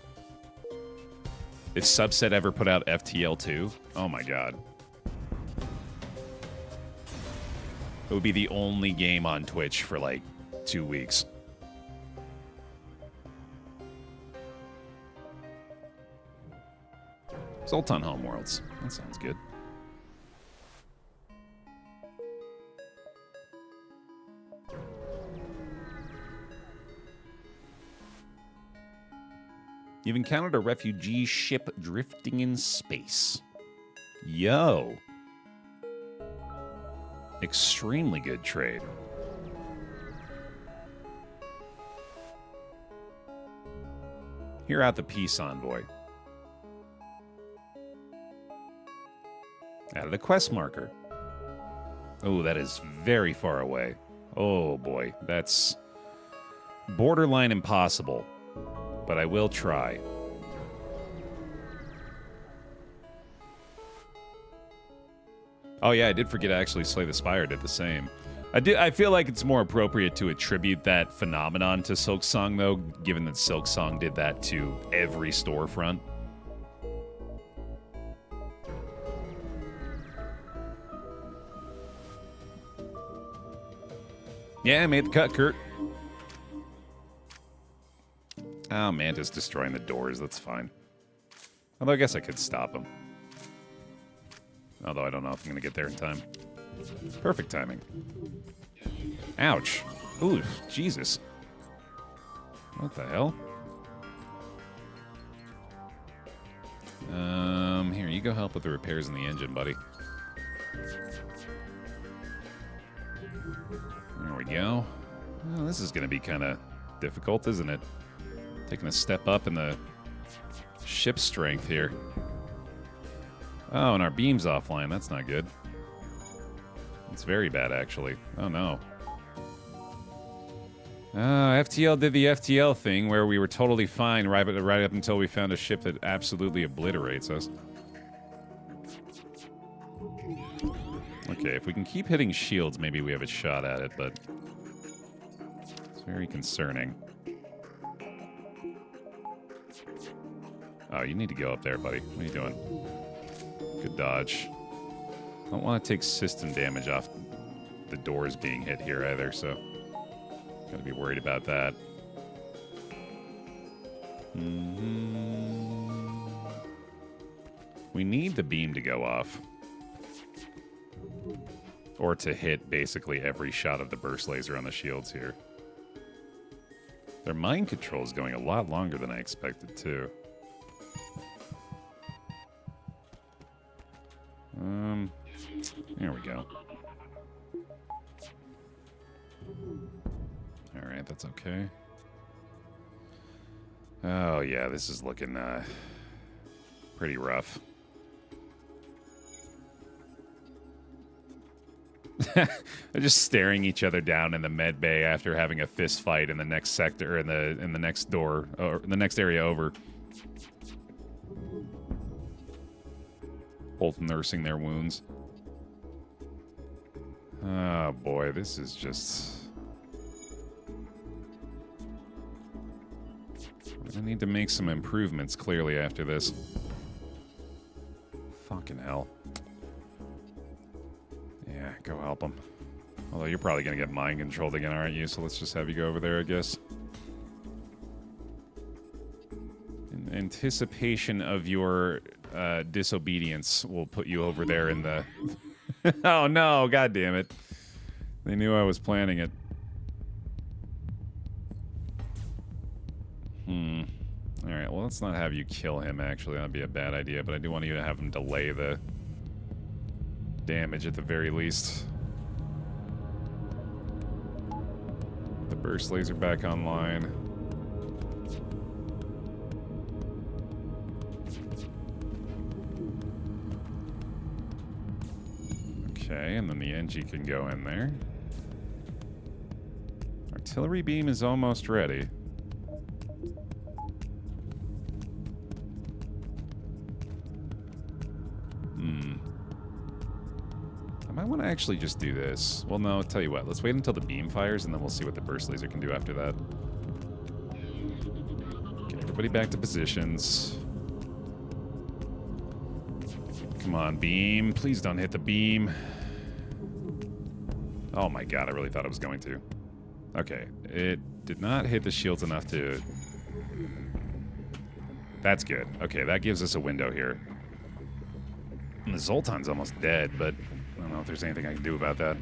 If Subset ever put out FTL 2, oh my god. It would be the only game on Twitch for like 2 weeks. Zoltan Homeworlds. That sounds good. You've encountered a refugee ship drifting in space. Yo. Extremely good trade. Hear out the peace envoy. Added a quest marker. Oh, that is very far away. Oh boy, that's borderline impossible. But I will try. Oh yeah, I did forget to actually Slay the Spire did the same. I feel like it's more appropriate to attribute that phenomenon to Silksong, though, given that Silksong did that to every storefront. Yeah, I made the cut, Kurt. Oh, Mantis destroying the doors. That's fine. Although I guess I could stop him. Although I don't know if I'm going to get there in time. Perfect timing. Ouch. Ooh, Jesus. What the hell? Here, you go help with the repairs in the engine, buddy. There we go. Well, this is going to be kind of difficult, isn't it? Taking a step up in the ship strength here. Oh, and our beam's offline. That's not good. It's very bad, actually. Oh, no. FTL did the FTL thing where we were totally fine right up until we found a ship that absolutely obliterates us. Okay, if we can keep hitting shields, maybe we have a shot at it, but it's very concerning. Oh, you need to go up there, buddy. What are you doing? Good dodge. Don't want to take system damage off the doors being hit here either, so gotta be worried about that. We need the beam to go off. Or to hit basically every shot of the burst laser on the shields here. Their mind control is going a lot longer than I expected, too. There we go. Alright, that's okay. Oh, yeah, this is looking pretty rough. They're just staring each other down in the med bay after having a fist fight in the next sector, in the next door, or the next area over. Both nursing their wounds. Oh boy, this is just... I need to make some improvements clearly after this. Fucking hell. Yeah, go help them. Although you're probably going to get mind controlled again, aren't you? So let's just have you go over there, I guess. In anticipation of your disobedience, we'll put you over there in the... Oh no, god damn it. They knew I was planning it. Alright, well, let's not have you kill him, actually. That'd be a bad idea, but I do want you to have him delay the damage at the very least. The burst laser back online. Okay, and then the Engi can go in there. Artillery beam is almost ready. I might want to actually just do this. Well, no, I'll tell you what. Let's wait until the beam fires, and then we'll see what the burst laser can do after that. Get everybody back to positions. Come on, beam. Please don't hit the beam. Oh my god, I really thought it was going to. Okay, it did not hit the shields enough to... That's good. Okay, that gives us a window here. And the Zoltan's almost dead, but I don't know if there's anything I can do about that.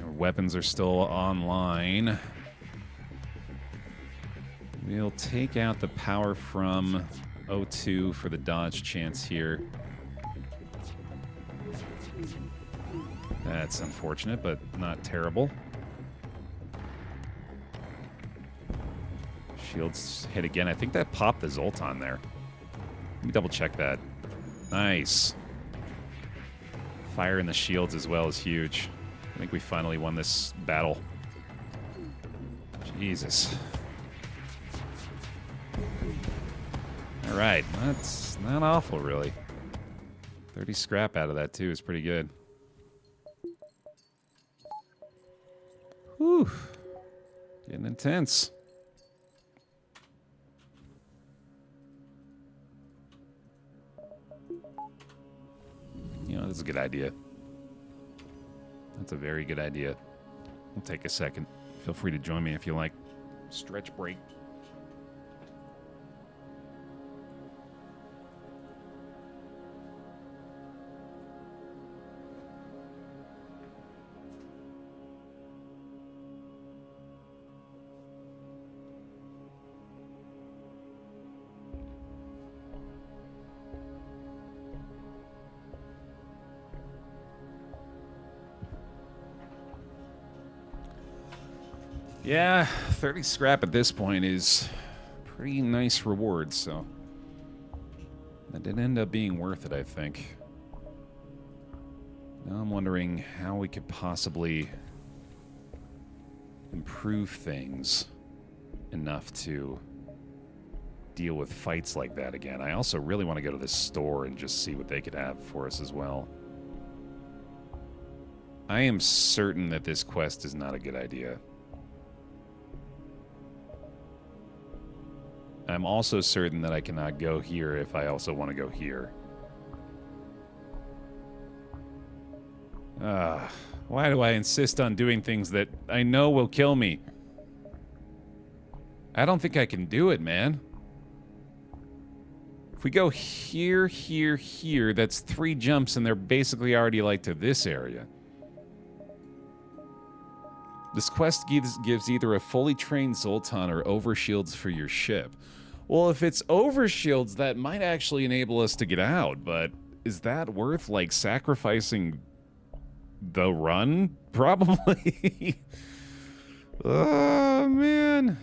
Our weapons are still online. We'll take out the power from O2 for the dodge chance here. That's unfortunate, but not terrible. Shields hit again. I think that popped the Zoltan there. Let me double check that. Nice. Fire in the shields as well is huge. I think we finally won this battle. Jesus. Alright, that's not awful, really. 30 scrap out of that, too, is pretty good. Whew. Getting intense. You know, that's a good idea. That's a very good idea. We'll take a second. Feel free to join me if you like. Stretch break. Yeah, 30 scrap at this point is pretty nice reward, so that did end up being worth it, I think. Now I'm wondering how we could possibly improve things enough to deal with fights like that again. I also really want to go to this store and just see what they could have for us as well. I am certain that this quest is not a good idea. I'm also certain that I cannot go here if I also want to go here. Why do I insist on doing things that I know will kill me? I don't think I can do it, man. If we go here, here, here, that's 3 jumps and they're basically already like to this area. This quest gives either a fully trained Zoltan or overshields for your ship. Well, if it's overshields, that might actually enable us to get out, but is that worth, like, sacrificing the run? Probably. Oh, man.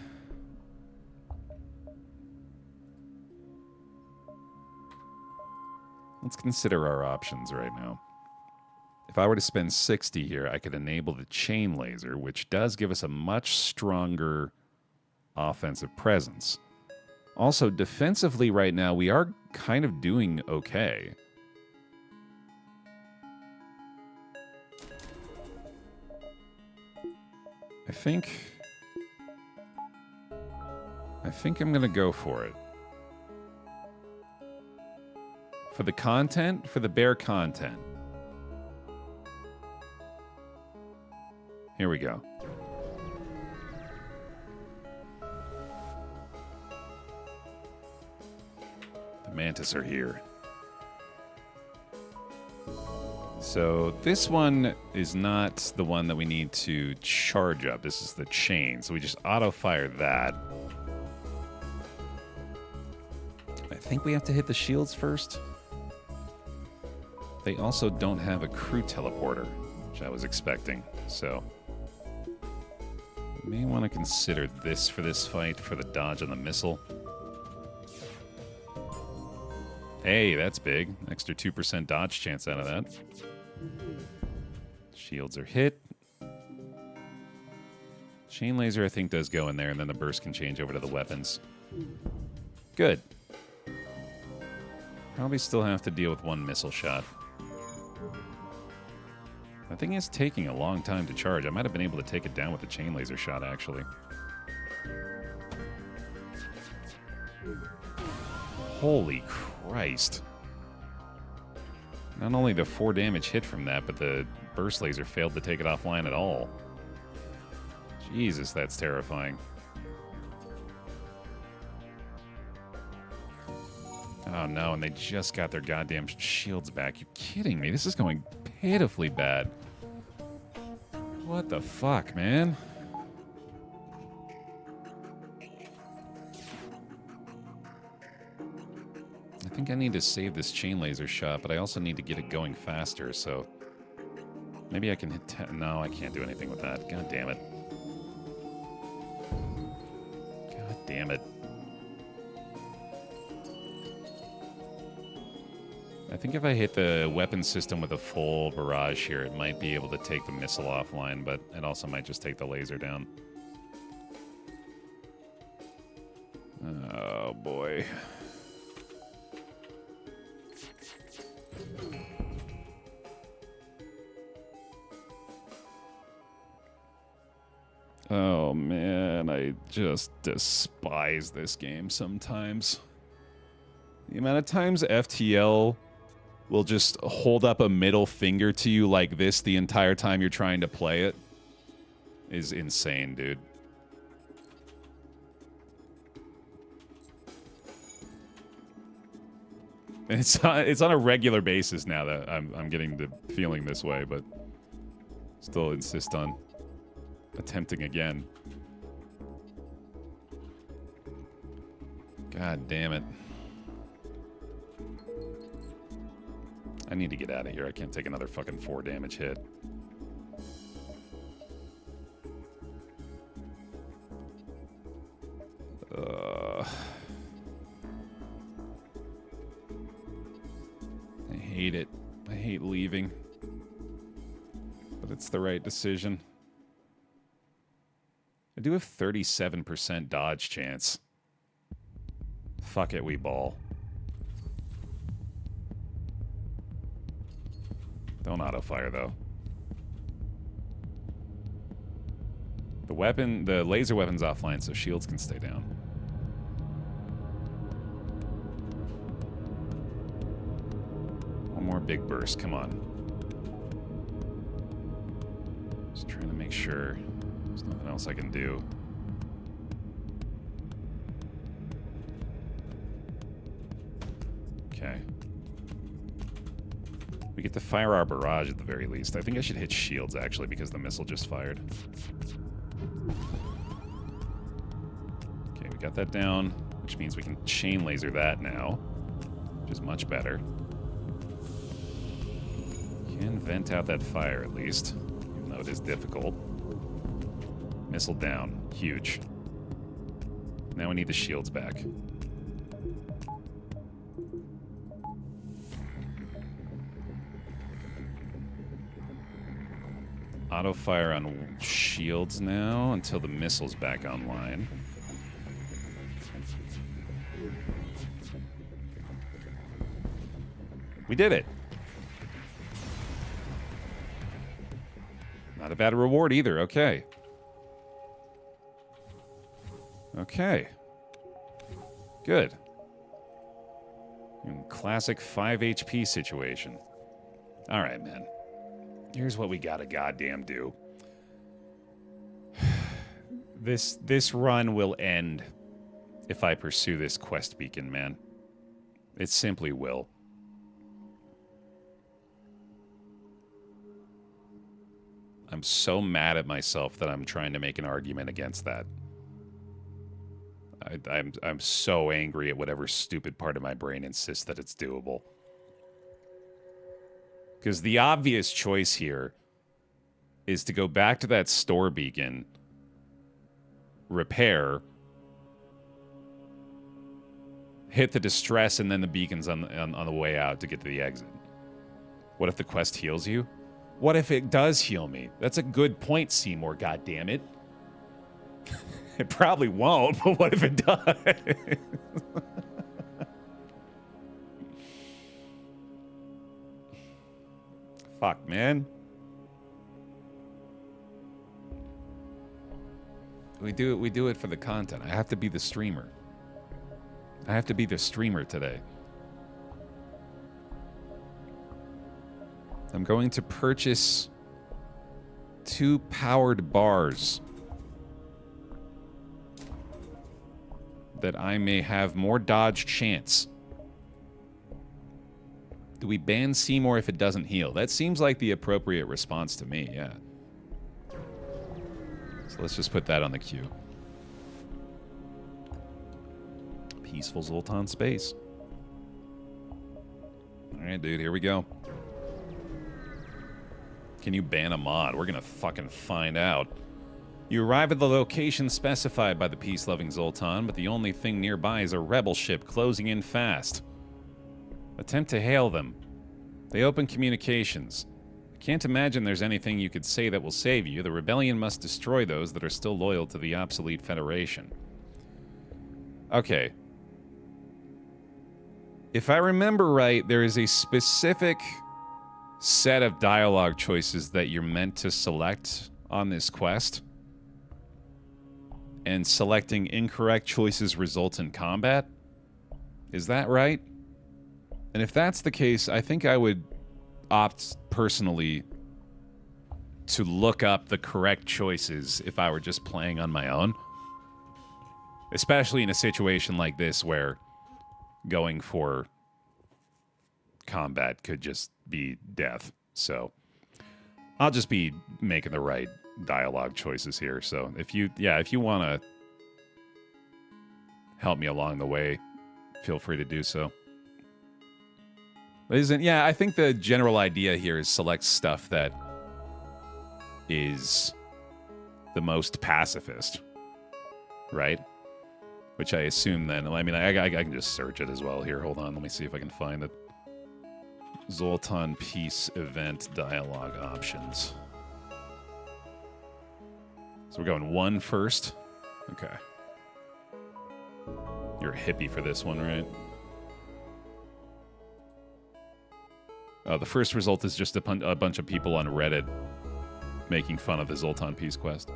Let's consider our options right now. If I were to spend 60 here, I could enable the chain laser, which does give us a much stronger offensive presence. Also, defensively right now, we are kind of doing okay. I think I'm going to go for it. For the content, for the Baer content. Here we go. The Mantis are here. So this one is not the one that we need to charge up. This is the chain. So we just auto-fire that. I think we have to hit the shields first. They also don't have a crew teleporter, which I was expecting. So may want to consider this for this fight, for the dodge on the missile. Hey, that's big. Extra 2% dodge chance out of that. Shields are hit. Chain laser, I think, does go in there, and then the burst can change over to the weapons. Good. Probably still have to deal with 1 missile shot. That thing is taking a long time to charge. I might have been able to take it down with the chain laser shot, actually. Holy Christ. Not only the 4 damage hit from that, but the burst laser failed to take it offline at all. Jesus, that's terrifying. Oh no, and they just got their goddamn shields back. You kidding me? This is going pitifully bad. What the fuck, man? I think I need to save this chain laser shot, but I also need to get it going faster, so maybe I can hit no, I can't do anything with that. God damn it. God damn it. I think if I hit the weapon system with a full barrage here, it might be able to take the missile offline, but it also might just take the laser down. Oh, boy. Oh, man, I just despise this game sometimes. The amount of times FTL will just hold up a middle finger to you like this the entire time you're trying to play it is insane, dude. And it's on a regular basis now that I'm getting the feeling this way, but still insist on attempting again. God damn it. I need to get out of here. I can't take another fucking 4 damage hit. I hate it. I hate leaving. But it's the right decision. I do have 37% dodge chance. Fuck it, we ball. Don't auto-fire, though. The laser weapon's offline, so shields can stay down. One more big burst, come on. Just trying to make sure there's nothing else I can do. Okay. We get to fire our barrage at the very least. I think I should hit shields, actually, because the missile just fired. Okay, we got that down, which means we can chain laser that now, which is much better. Can vent out that fire, at least, even though it is difficult. Missile down. Huge. Now we need the shields back. Auto fire on shields now until the missile's back online. We did it. Not a bad reward either. Okay. Okay. Good. Classic 5 HP situation. All right, man. Here's what we gotta goddamn do. This run will end if I pursue this quest beacon, man. It simply will. I'm so mad at myself that I'm trying to make an argument against that. I'm so angry at whatever stupid part of my brain insists that it's doable. Because the obvious choice here is to go back to that store beacon, repair, hit the distress, and then the beacon's on the way out to get to the exit. What if the quest heals you? What if it does heal me? That's a good point, Seymour, goddammit. It probably won't, but what if it does? Fuck, man. We do it for the content. I have to be the streamer. I have to be the streamer today. I'm going to purchase 2 powered bars that I may have more dodge chance. Do we ban Seymour if it doesn't heal? That seems like the appropriate response to me, yeah. So let's just put that on the queue. Peaceful Zoltan space. Alright, dude, here we go. Can you ban a mod? We're gonna fucking find out. You arrive at the location specified by the peace-loving Zoltan, but the only thing nearby is a rebel ship closing in fast. Attempt to hail them. They open communications. I can't imagine there's anything you could say that will save you. The rebellion must destroy those that are still loyal to the obsolete Federation. Okay. If I remember right, there is a specific set of dialogue choices that you're meant to select on this quest. And selecting incorrect choices result in combat. Is that right? And if that's the case, I think I would opt personally to look up the correct choices if I were just playing on my own. Especially in a situation like this where going for combat could just be death. So I'll just be making the right dialogue choices here. So if you want to help me along the way, feel free to do so. But I think the general idea here is select stuff that is the most pacifist, right? Which I assume then, I mean, I can just search it as well here. Hold on, let me see if I can find it. Zoltan Peace Event Dialogue Options. So we're going 1 first. Okay. You're a hippie for this one, right? Oh, the first result is just a bunch of people on Reddit making fun of the Zoltan Peace Quest.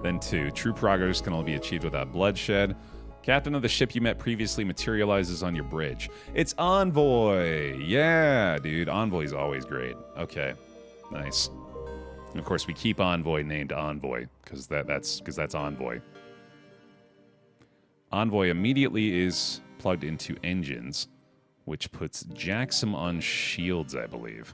Then 2, true progress can only be achieved without bloodshed. Captain of the ship you met previously materializes on your bridge. It's Envoy. Yeah, dude. Envoy's always great. Okay. Nice. And of course, we keep Envoy named Envoy because that's Envoy. Envoy immediately is plugged into engines, which puts Jaxum on shields, I believe.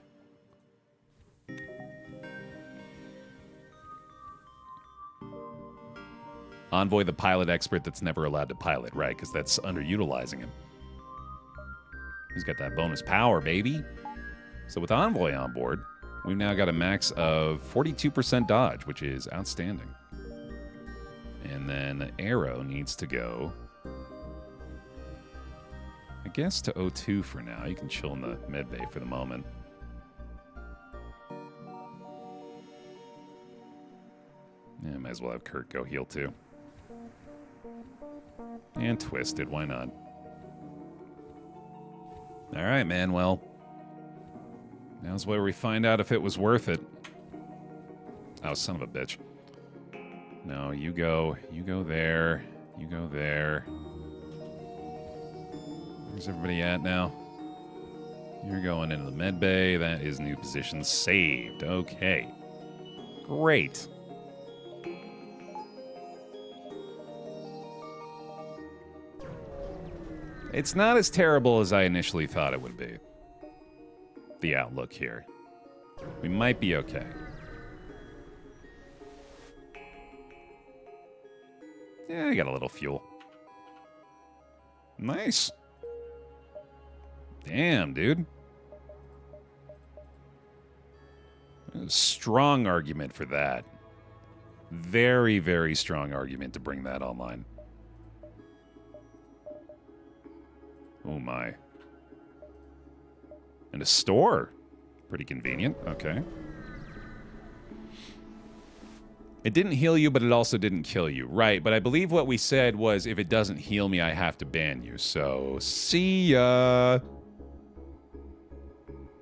Envoy, the pilot expert that's never allowed to pilot, right? Because that's underutilizing him. He's got that bonus power, baby. So with Envoy on board, we've now got a max of 42% dodge, which is outstanding. And then Arrow needs to go, I guess, to O2 for now. You can chill in the med bay for the moment. Yeah, might as well have Kurt go heal too. And Twisted, why not? Alright, man, well, now's where we find out if it was worth it. Oh, son of a bitch. No, you go there, you go there. Where's everybody at now? You're going into the med bay. That is new position saved. Okay. Great. It's not as terrible as I initially thought it would be. The outlook here. We might be okay. Yeah, I got a little fuel. Nice. Damn, dude. A strong argument for that. Very, very strong argument to bring that online. Oh my. And a store. Pretty convenient. Okay. It didn't heal you, but it also didn't kill you. Right, but I believe what we said was if it doesn't heal me, I have to ban you. So, see ya.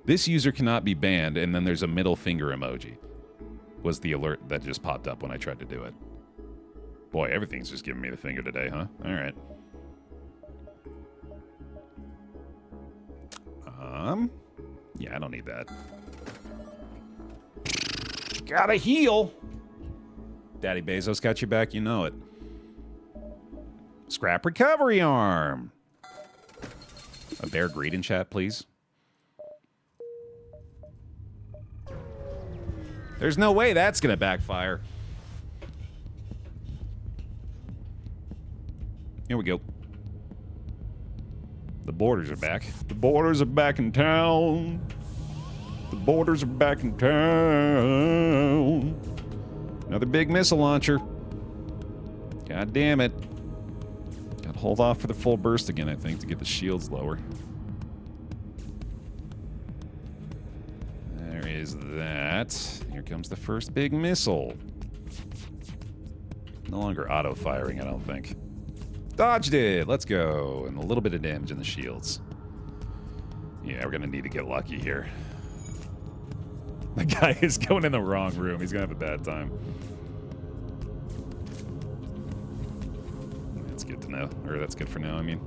This user cannot be banned, and then there's a middle finger emoji. Was the alert that just popped up when I tried to do it. Boy, everything's just giving me the finger today, huh? All right. Yeah, I don't need that. Gotta heal. Daddy Bezos got your back, you know it. Scrap recovery arm. A Baer greet in chat, please. There's no way that's gonna backfire. Here we go. The boarders are back. The boarders are back in town. The boarders are back in town. Another big missile launcher. God damn it. Gotta hold off for the full burst again, I think, to get the shields lower. There is that. Here comes the first big missile. No longer auto-firing, I don't think. Dodged it! Let's go. And a little bit of damage in the shields. Yeah, we're gonna need to get lucky here. The guy is going in the wrong room. He's gonna have a bad time. That's good to know. Or that's good for now, I mean.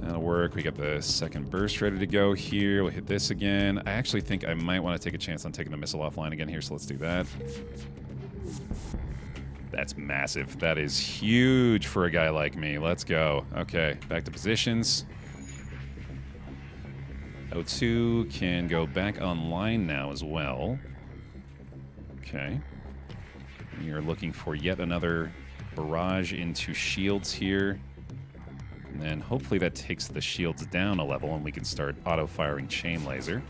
That'll work. We got the second burst ready to go here. We'll hit this again. I actually think I might want to take a chance on taking the missile offline again here, so let's do that. That's massive. That is huge for a guy like me. Let's go. Okay, back to positions. O2 can go back online now as well. Okay. We are looking for yet another barrage into shields here. And then hopefully that takes the shields down a level and we can start auto-firing chain laser.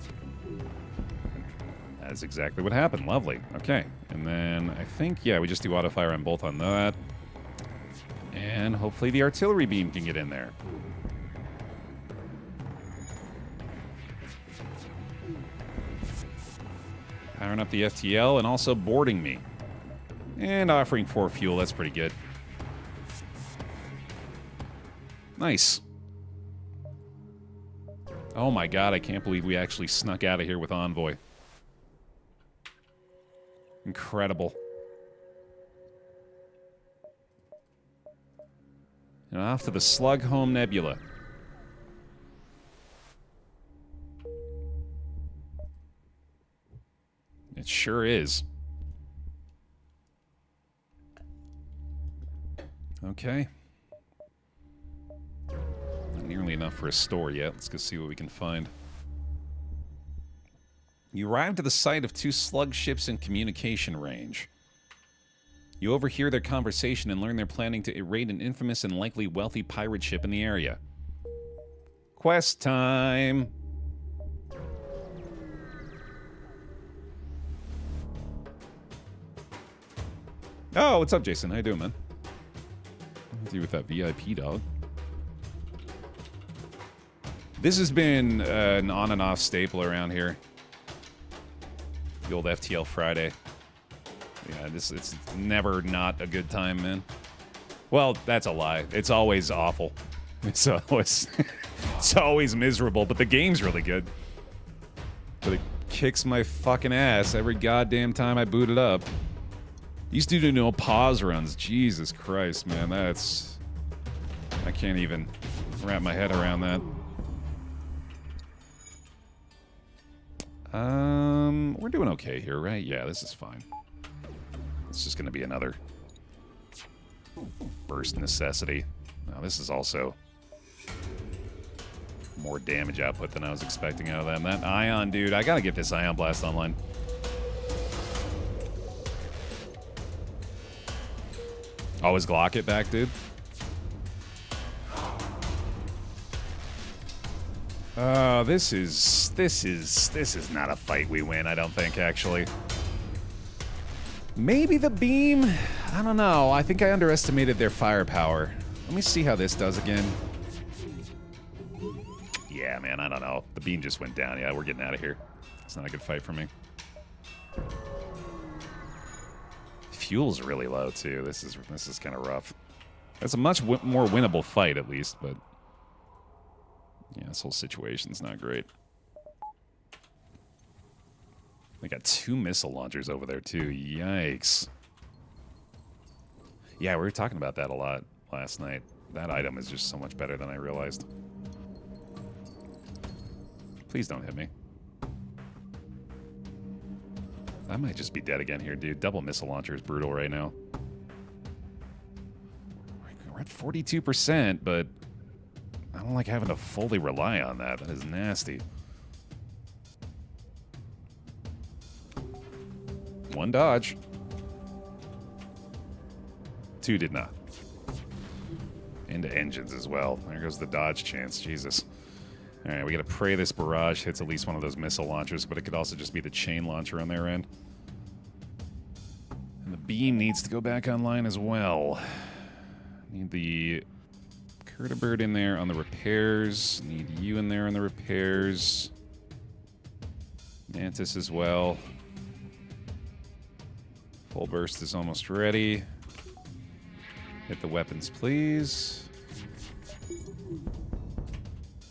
That is exactly what happened. Lovely. Okay. And then I think, yeah, we just do auto-fire on both on that. And hopefully the artillery beam can get in there. Powering up the FTL and also boarding me. And offering 4 fuel. That's pretty good. Nice. Oh my god, I can't believe we actually snuck out of here with Envoy. Incredible. And off to the Slug Home Nebula. It sure is. Okay. Not nearly enough for a store yet. Let's go see what we can find. You arrive at the site of 2 slug ships in communication range. You overhear their conversation and learn they're planning to raid an infamous and likely wealthy pirate ship in the area. Quest time! Oh, what's up, Jason? How you doing, man? What do you with that VIP, dog? This has been an on and off staple around here. The old FTL Friday. Yeah, it's never not a good time, man. Well, that's a lie. It's always awful. It's always miserable, but the game's really good. But it kicks my fucking ass every goddamn time I boot it up. Used to do no pause runs. Jesus Christ, man. I can't even wrap my head around that. We're doing okay here, right? Yeah, this is fine. It's just going to be another burst necessity. Now, this is also more damage output than I was expecting out of them. That Ion, dude, I got to get this Ion Blast online. Always Glock it back, dude. This is not a fight we win, I don't think, actually. Maybe the beam? I don't know. I think I underestimated their firepower. Let me see how this does again. Yeah, man, I don't know. The beam just went down. Yeah, we're getting out of here. It's not a good fight for me. Fuel's really low, too. This is kind of rough. It's a much more winnable fight, at least, but... yeah, this whole situation's not great. They got 2 missile launchers over there, too. Yikes. Yeah, we were talking about that a lot last night. That item is just so much better than I realized. Please don't hit me. I might just be dead again here, dude. Double missile launcher is brutal right now. We're at 42%, but I don't like having to fully rely on that. That is nasty. 1 dodge. 2 did not. Into engines as well. There goes the dodge chance. Jesus. All right, we got to pray this barrage hits at least one of those missile launchers, but it could also just be the chain launcher on their end. And the beam needs to go back online as well. Need the Curtibird in there on the repairs. Need you in there on the repairs. Mantis as well. Full burst is almost ready. Hit the weapons, please.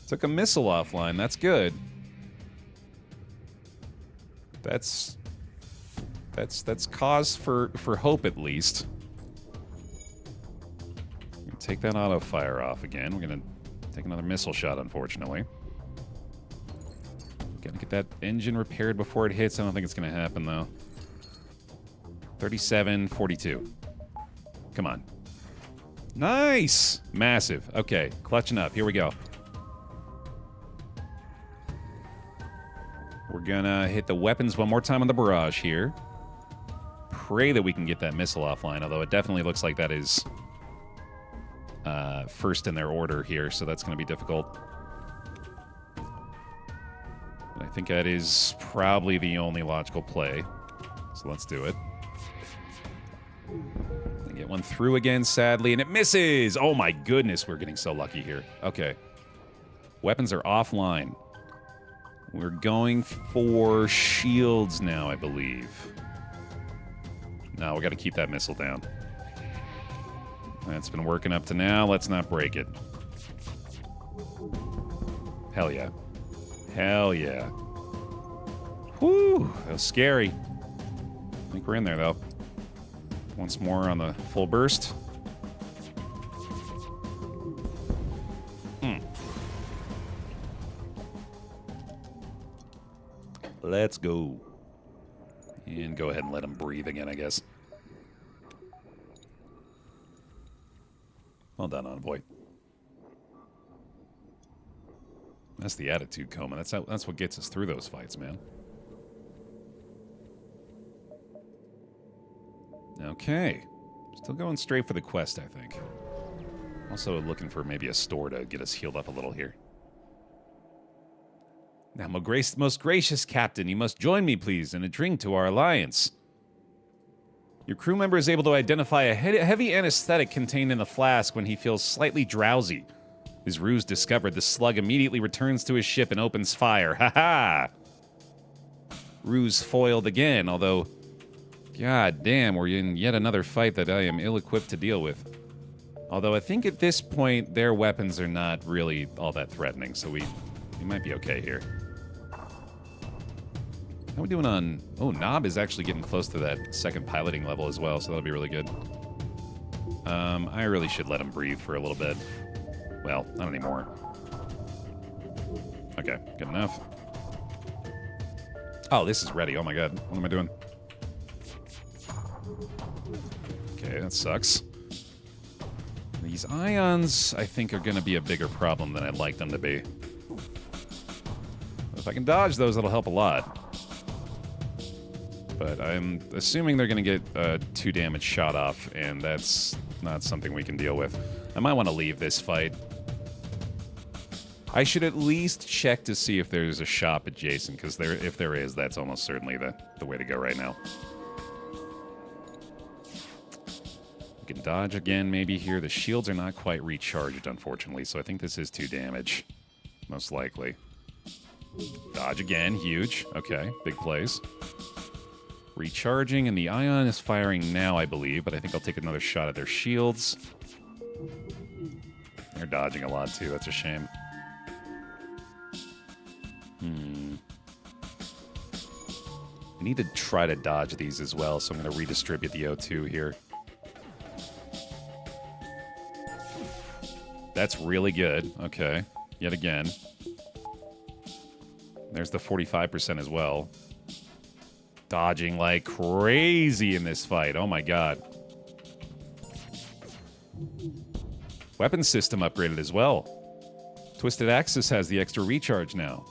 Took a missile offline. That's good. That's cause for hope, at least. Take that auto fire off again. We're gonna take another missile shot, unfortunately. Gotta get that engine repaired before it hits. I don't think it's gonna happen, though. 37, 42. Come on. Nice! Massive. Okay, clutching up. Here we go. We're gonna hit the weapons one more time on the barrage here. Pray that we can get that missile offline, although it definitely looks like that is first in their order here, so that's gonna be difficult. But I think that is probably the only logical play. So let's do it. I get one through again, sadly, and it misses! Oh my goodness, we're getting so lucky here. Okay. Weapons are offline. We're going for shields now, I believe. No, we got to keep that missile down. That's been working up to now. Let's not break it. Hell yeah. Hell yeah. Whew, that was scary. I think we're in there, though. Once more on the full burst. Let's go. And go ahead and let him breathe again, I guess. Well done, Envoy. That's the attitude, Coma. That's what gets us through those fights, man. Okay. Still going straight for the quest, I think. Also looking for maybe a store to get us healed up a little here. Now, most gracious captain, you must join me, please, in a drink to our alliance. Your crew member is able to identify a heavy anesthetic contained in the flask when he feels slightly drowsy. His ruse discovered, the Slug immediately returns to his ship and opens fire. Ha-ha! Ruse foiled again, although... God damn, we're in yet another fight that I am ill-equipped to deal with. Although I think at this point, their weapons are not really all that threatening, so we might be okay here. How are we doing on... Oh, Knob is actually getting close to that second piloting level as well, so that'll be really good. I really should let him breathe for a little bit. Well, not anymore. Okay, good enough. Oh, this is ready. Oh my god, what am I doing? Okay, that sucks. These ions, I think, are going to be a bigger problem than I'd like them to be. If I can dodge those, that'll help a lot. But I'm assuming they're going to get 2 damage shot off, and that's not something we can deal with. I might want to leave this fight. I should at least check to see if there's a shop adjacent, because if there is, that's almost certainly the way to go right now. We can dodge again maybe here. The shields are not quite recharged, unfortunately, so I think this is 2 damage. Most likely. Dodge again, huge. Okay, big plays. Recharging, and the ion is firing now, I believe, but I think I'll take another shot at their shields. They're dodging a lot, too. That's a shame. I need to try to dodge these as well, so I'm going to redistribute the O2 here. That's really good. Okay. Yet again. There's the 45% as well. Dodging like crazy in this fight. Oh my god. Weapon system upgraded as well. Twisted Axis has the extra recharge now.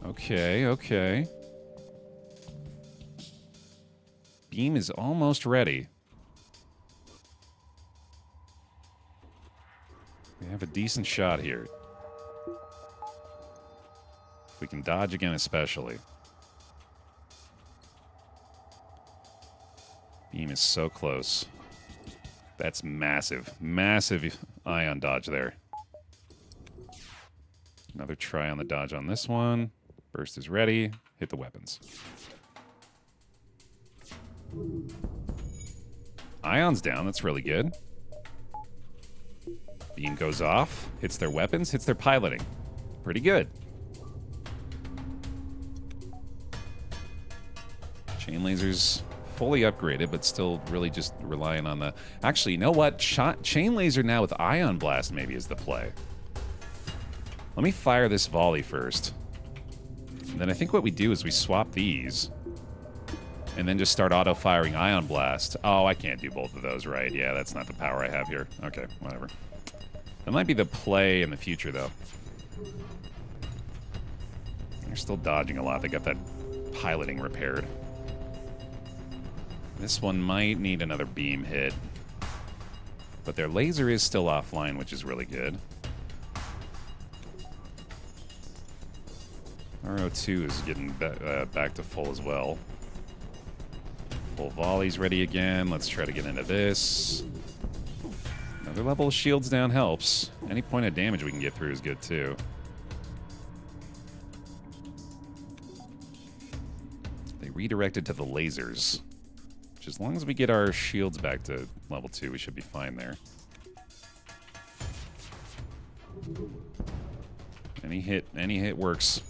Okay, okay. Beam is almost ready. We have a decent shot here. If we can dodge again especially. Beam is so close. That's massive. Massive ion dodge there. Another try on the dodge on this one. Burst is ready. Hit the weapons. Ion's down. That's really good. Beam goes off. Hits their weapons. Hits their piloting. Pretty good. Chain lasers fully upgraded, but still really just relying on the... Actually, you know what? Chain laser now with ion blast maybe is the play. Let me fire this volley first. And then I think what we do is we swap these. And then just start auto-firing ion blast. Oh, I can't do both of those, right? Yeah, that's not the power I have here. Okay, whatever. That might be the play in the future, though. They're still dodging a lot. They got that piloting repaired. This one might need another beam hit. But their laser is still offline, which is really good. RO2 is getting back to full as well. Full volley's ready again. Let's try to get into this. Another level of shields down helps. Any point of damage we can get through is good, too. They redirected to the lasers. Which, as long as we get our shields back to level 2, we should be fine there. Any hit works.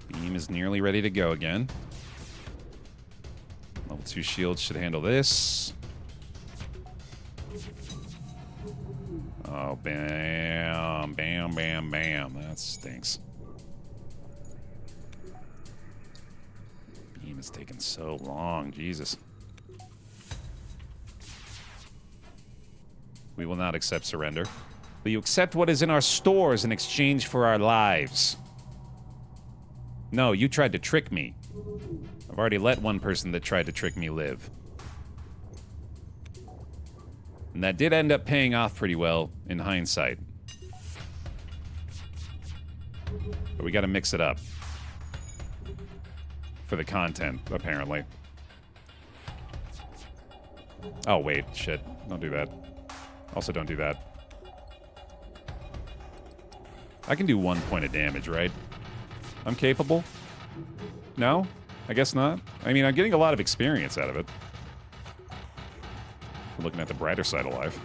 Beam is nearly ready to go again. Level 2 shields should handle this. Oh, bam, bam, bam, bam. That stinks. Beam is taking so long. Jesus. We will not accept surrender. Will you accept what is in our stores in exchange for our lives? No, you tried to trick me. I've already let one person that tried to trick me live. And that did end up paying off pretty well in hindsight. But we gotta mix it up. For the content, apparently. Oh, wait. Shit. Don't do that. Also, don't do that. I can do 1 point of damage, right? I'm capable? No? I guess not. I mean, I'm getting a lot of experience out of it. We're looking at the brighter side of life.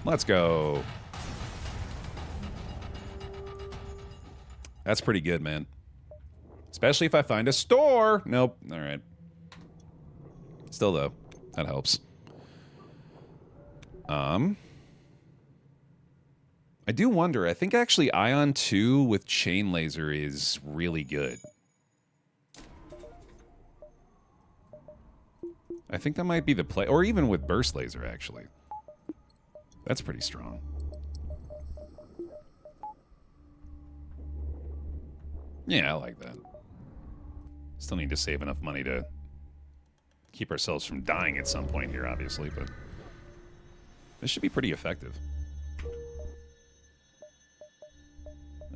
Let's go. That's pretty good, man. Especially if I find a store. Nope. All right. Still, though, that helps. I do wonder. I think actually Ion 2 with chain laser is really good. I think that might be the play, or even with burst laser, actually. That's pretty strong. Yeah, I like that. Still need to save enough money to keep ourselves from dying at some point here, obviously, but this should be pretty effective.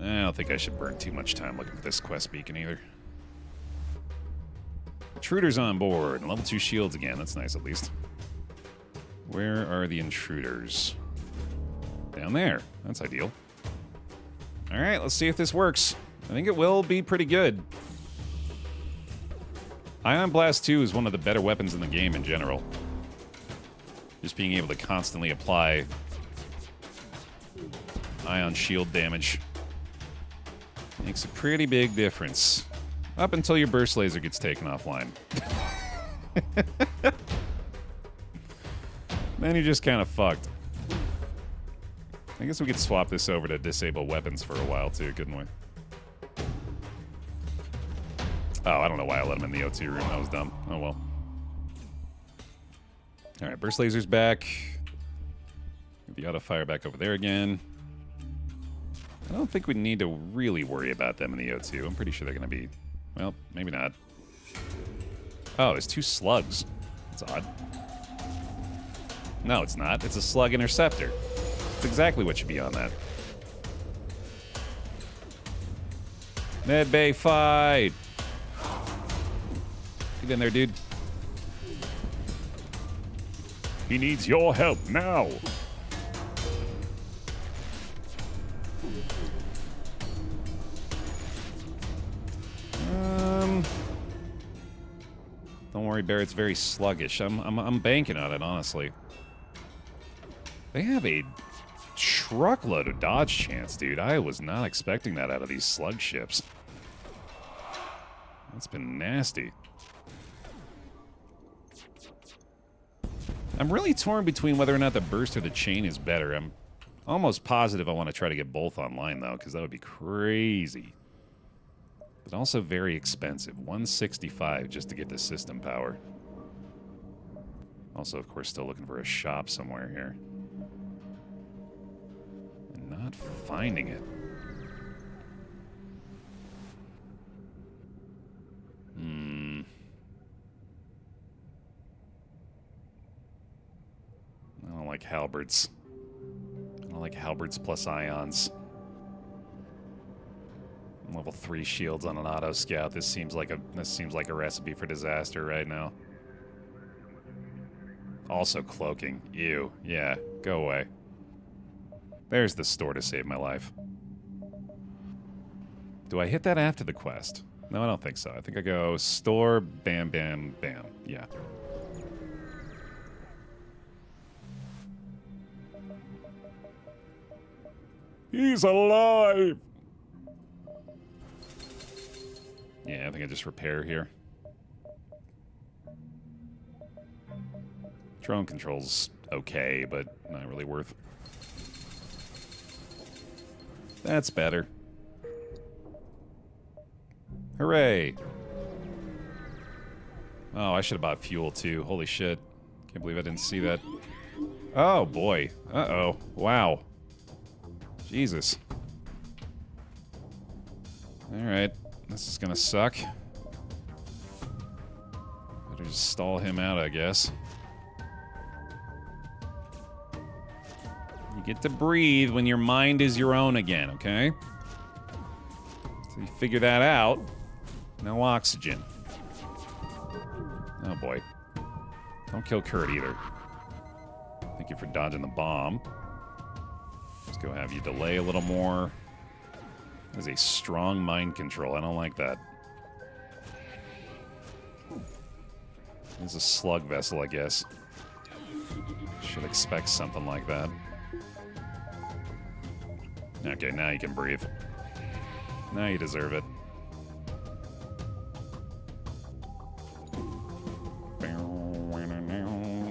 I don't think I should burn too much time looking for this quest beacon either. Intruders on board. Level 2 shields again. That's nice, at least. Where are the intruders? Down there. That's ideal. Alright, let's see if this works. I think it will be pretty good. Ion Blast 2 is one of the better weapons in the game in general. Just being able to constantly apply ion shield damage makes a pretty big difference. Up until your burst laser gets taken offline. Then you're just kind of fucked. I guess we could swap this over to disable weapons for a while too, couldn't we? Oh, I don't know why I let him in the OT room. That was dumb. Oh well. Alright, burst laser's back. Get the auto fire back over there again. I don't think we need to really worry about them in the O2. I'm pretty sure they're going to be... Well, maybe not. Oh, there's 2 slugs. That's odd. No, it's not. It's a slug interceptor. That's exactly what should be on that. Medbay fight! Get in there, dude. He needs your help now! Don't worry, Baer, it's very sluggish. I'm banking on it, honestly. They have a truckload of dodge chance, dude. I was not expecting that out of these slug ships. That's been nasty. I'm really torn between whether or not the burst or the chain is better. I'm almost positive I want to try to get both online, though, because that would be crazy. But also very expensive. $165 just to get the system power. Also, of course, still looking for a shop somewhere here. And not finding it. I don't like halberds. I don't like halberds plus ions. Level 3 shields on an auto scout. This seems like a recipe for disaster right now. Also cloaking. Ew. Yeah, go away. There's the store to save my life. Do I hit that after the quest? No, I don't think so. I think I go store, bam, bam, bam. Yeah. He's alive! Yeah, I think I just repair here. Drone control's okay, but not really worth. That's better. Hooray! Oh, I should have bought fuel too. Holy shit. Can't believe I didn't see that. Oh boy. Uh-oh. Wow. Jesus. Alright. This is gonna suck. Better just stall him out, I guess. You get to breathe when your mind is your own again, okay? So you figure that out. No oxygen. Oh boy. Don't kill Kurt either. Thank you for dodging the bomb. Let's go have you delay a little more. That is a strong mind control. I don't like that. This is a slug vessel, I guess. Should expect something like that. Okay, now you can breathe. Now you deserve it.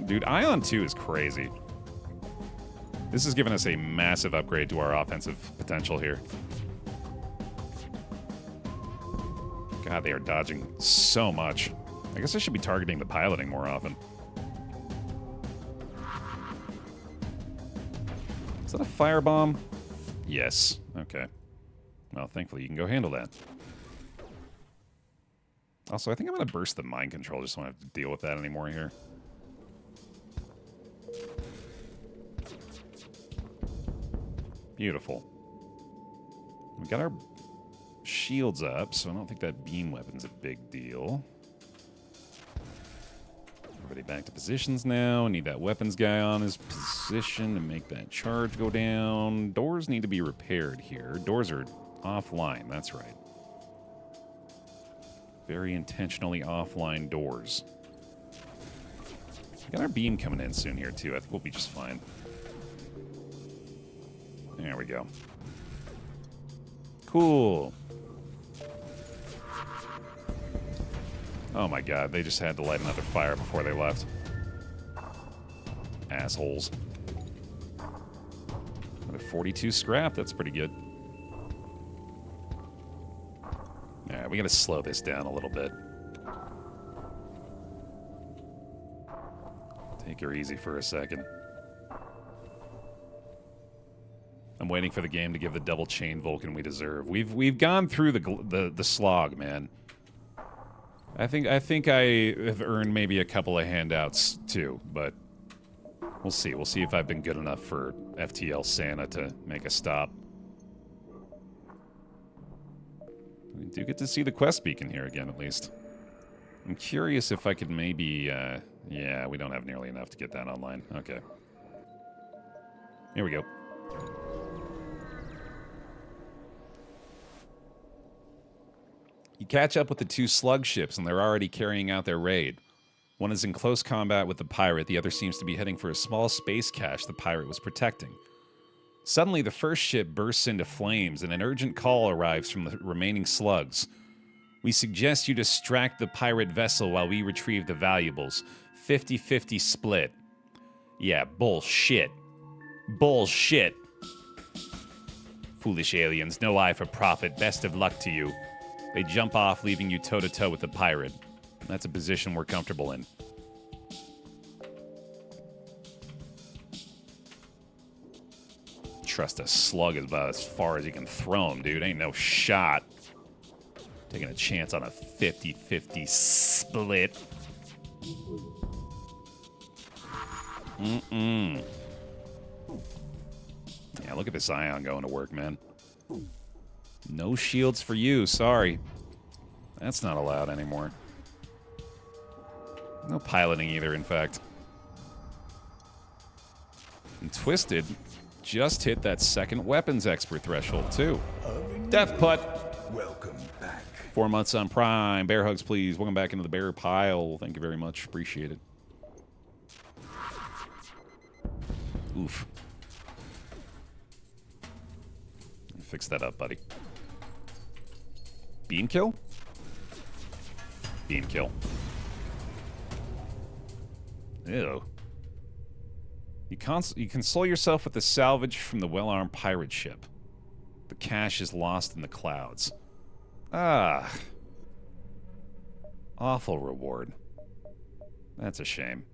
Dude, Ion 2 is crazy. This has given us a massive upgrade to our offensive potential here. God, they are dodging so much. I guess I should be targeting the piloting more often. Is that a firebomb? Yes. Okay. Well, thankfully you can go handle that. Also, I think I'm going to burst the mind control. Just don't have to deal with that anymore here. Beautiful. We got our shields up, so I don't think that beam weapon's a big deal. Everybody back to positions now. Need that weapons guy on his position to make that charge go down. Doors need to be repaired here. Doors are offline, that's right. Very intentionally offline doors. We got our beam coming in soon here, too. I think we'll be just fine. There we go. Cool. Oh my god, they just had to light another fire before they left. Assholes. Another 42 scrap, that's pretty good. Alright, we gotta slow this down a little bit. Take her easy for a second. I'm waiting for the game to give the double chain Vulcan we deserve. We've gone through the slog, man. I think I have earned maybe a couple of handouts too, but we'll see. We'll see if I've been good enough for FTL Santa to make a stop. We do get to see the quest beacon here again, at least. I'm curious if I could maybe, yeah, we don't have nearly enough to get that online. Okay. Here we go. You catch up with the two slug ships, and they're already carrying out their raid. One is in close combat with the pirate, the other seems to be heading for a small space cache the pirate was protecting. Suddenly, the first ship bursts into flames, and an urgent call arrives from the remaining slugs. We suggest you distract the pirate vessel while we retrieve the valuables. 50-50 split. Yeah, bullshit. Bullshit. Foolish aliens, no eye for profit. Best of luck to you. They jump off, leaving you toe-to-toe with the pirate. That's a position we're comfortable in. Trust a slug is about as far as you can throw him, dude. Ain't no shot. Taking a chance on a 50-50 split. Mm-mm. Yeah, look at this Ion going to work, man. No shields for you, sorry. That's not allowed anymore. No piloting either, in fact. And Twisted just hit that second weapons expert threshold, too. Death Putt. Welcome back. 4 months on Prime. Bear hugs, please. Welcome back into the Baer pile. Thank you very much. Appreciate it. Oof. Fix that up, buddy. Beam kill? Beam kill. Ew. You console yourself with the salvage from the well-armed pirate ship. The cash is lost in the clouds. Ah. Awful reward. That's a shame.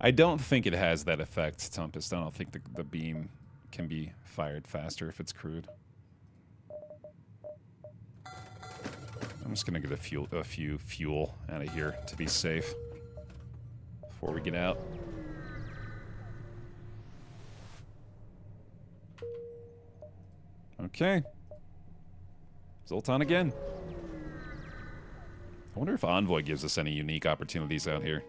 I don't think it has that effect, Tempest. I don't think the beam can be fired faster if it's crude. I'm just gonna get a few fuel out of here to be safe before we get out. Okay. Zoltan again. I wonder if Envoy gives us any unique opportunities out here.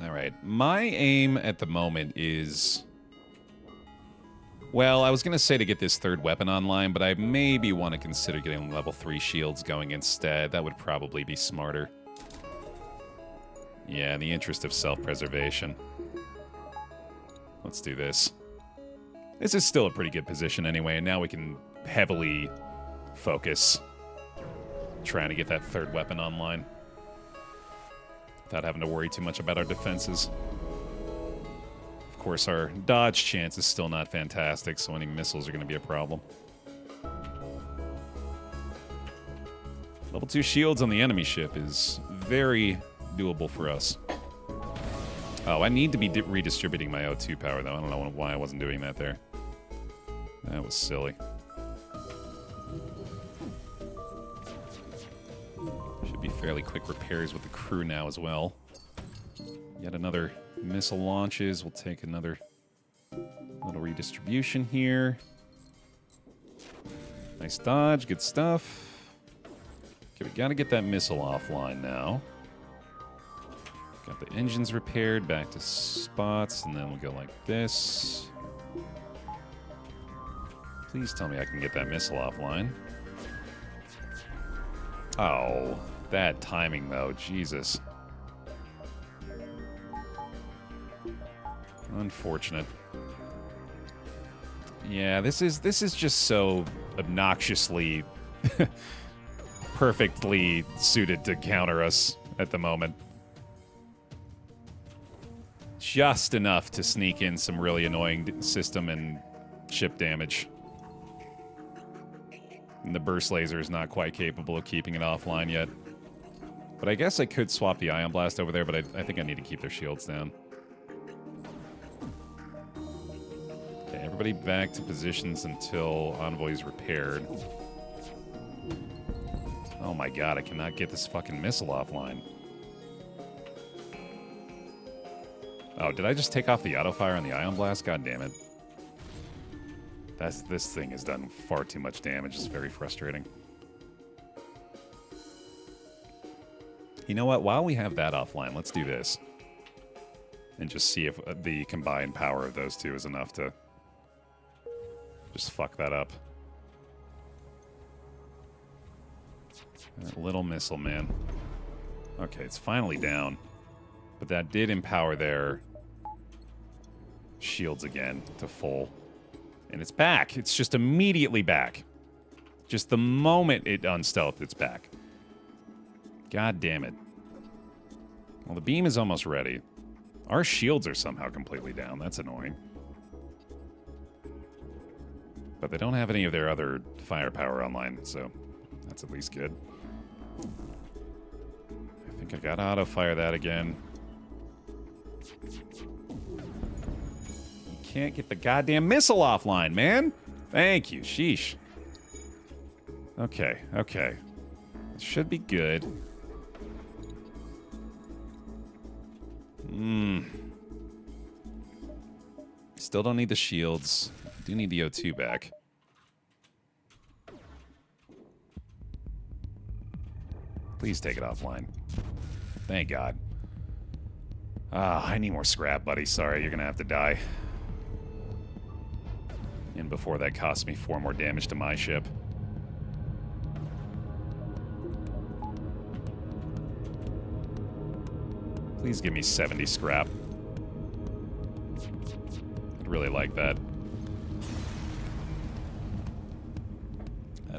Alright, my aim at the moment is... Well, I was going to say to get this third weapon online, but I maybe want to consider getting level 3 shields going instead. That would probably be smarter. Yeah, in the interest of self-preservation. Let's do this. This is still a pretty good position anyway, and now we can heavily focus trying to get that third weapon online without having to worry too much about our defenses. Of course, our dodge chance is still not fantastic, so any missiles are going to be a problem. Level 2 shields on the enemy ship is very doable for us. Oh, I need to be redistributing my O2 power, though. I don't know why I wasn't doing that there. That was silly. Should be fairly quick repairs with the crew now as well. Yet another missile launches. We'll take another little redistribution here. Nice dodge. Good stuff. Okay, we gotta get that missile offline now. Got the engines repaired, back to spots, and then we'll go like this. Please tell me I can get that missile offline. Oh, that timing though, Jesus. Unfortunate. Yeah, this is just so obnoxiously perfectly suited to counter us at the moment. Just enough to sneak in some really annoying system and ship damage. And the burst laser is not quite capable of keeping it offline yet. But I guess I could swap the Ion Blast over there, but I think I need to keep their shields down. Okay, everybody back to positions until Envoy's repaired. Oh my god, I cannot get this fucking missile offline. Oh, did I just take off the auto-fire on the Ion Blast? God damn it. This thing has done far too much damage. It's very frustrating. You know what? While we have that offline, let's do this. And just see if the combined power of those two is enough to just fuck that up. That little missile, man. Okay, it's finally down. But that did empower their shields again to full. And it's back. It's just immediately back. Just the moment it unstealthed, it's back. God damn it. Well, the beam is almost ready. Our shields are somehow completely down. That's annoying. But they don't have any of their other firepower online, so that's at least good. I think I gotta auto-fire that again. Can't get the goddamn missile offline, man. Thank you. Sheesh. Okay, okay. It should be good. Still don't need the shields. Do need the O2 back. Please take it offline. Thank God. Ah, I need more scrap, buddy. Sorry, you're gonna have to die. And before that costs me 4 more damage to my ship. Please give me 70 scrap. I'd really like that.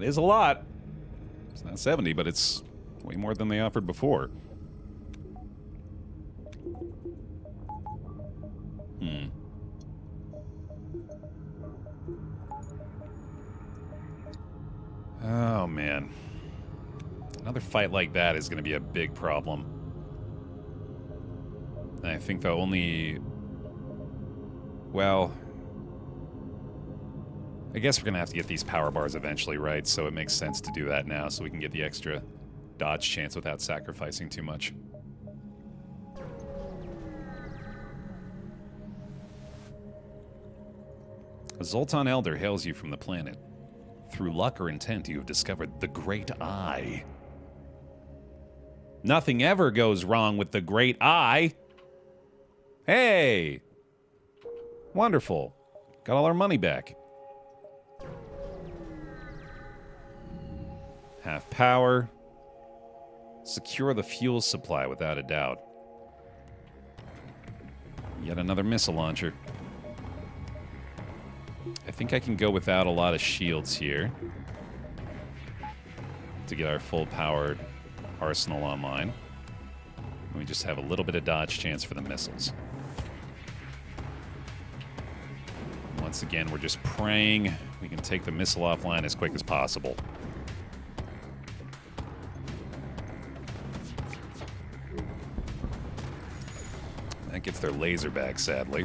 That is a lot. It's not 70, but it's way more than they offered before. Oh, man. Another fight like that is going to be a big problem. And I think the only... Well... I guess we're going to have to get these power bars eventually, right? So it makes sense to do that now so we can get the extra dodge chance without sacrificing too much. A Zoltan Elder hails you from the planet. Through luck or intent, you have discovered the Great Eye. Nothing ever goes wrong with the Great Eye. Hey! Wonderful. Got all our money back. Half power. Secure the fuel supply without a doubt. Yet another missile launcher. I think I can go without a lot of shields here to get our full powered arsenal online. And we just have a little bit of dodge chance for the missiles. Once again, we're just praying we can take the missile offline as quick as possible. That gets their laser back, sadly.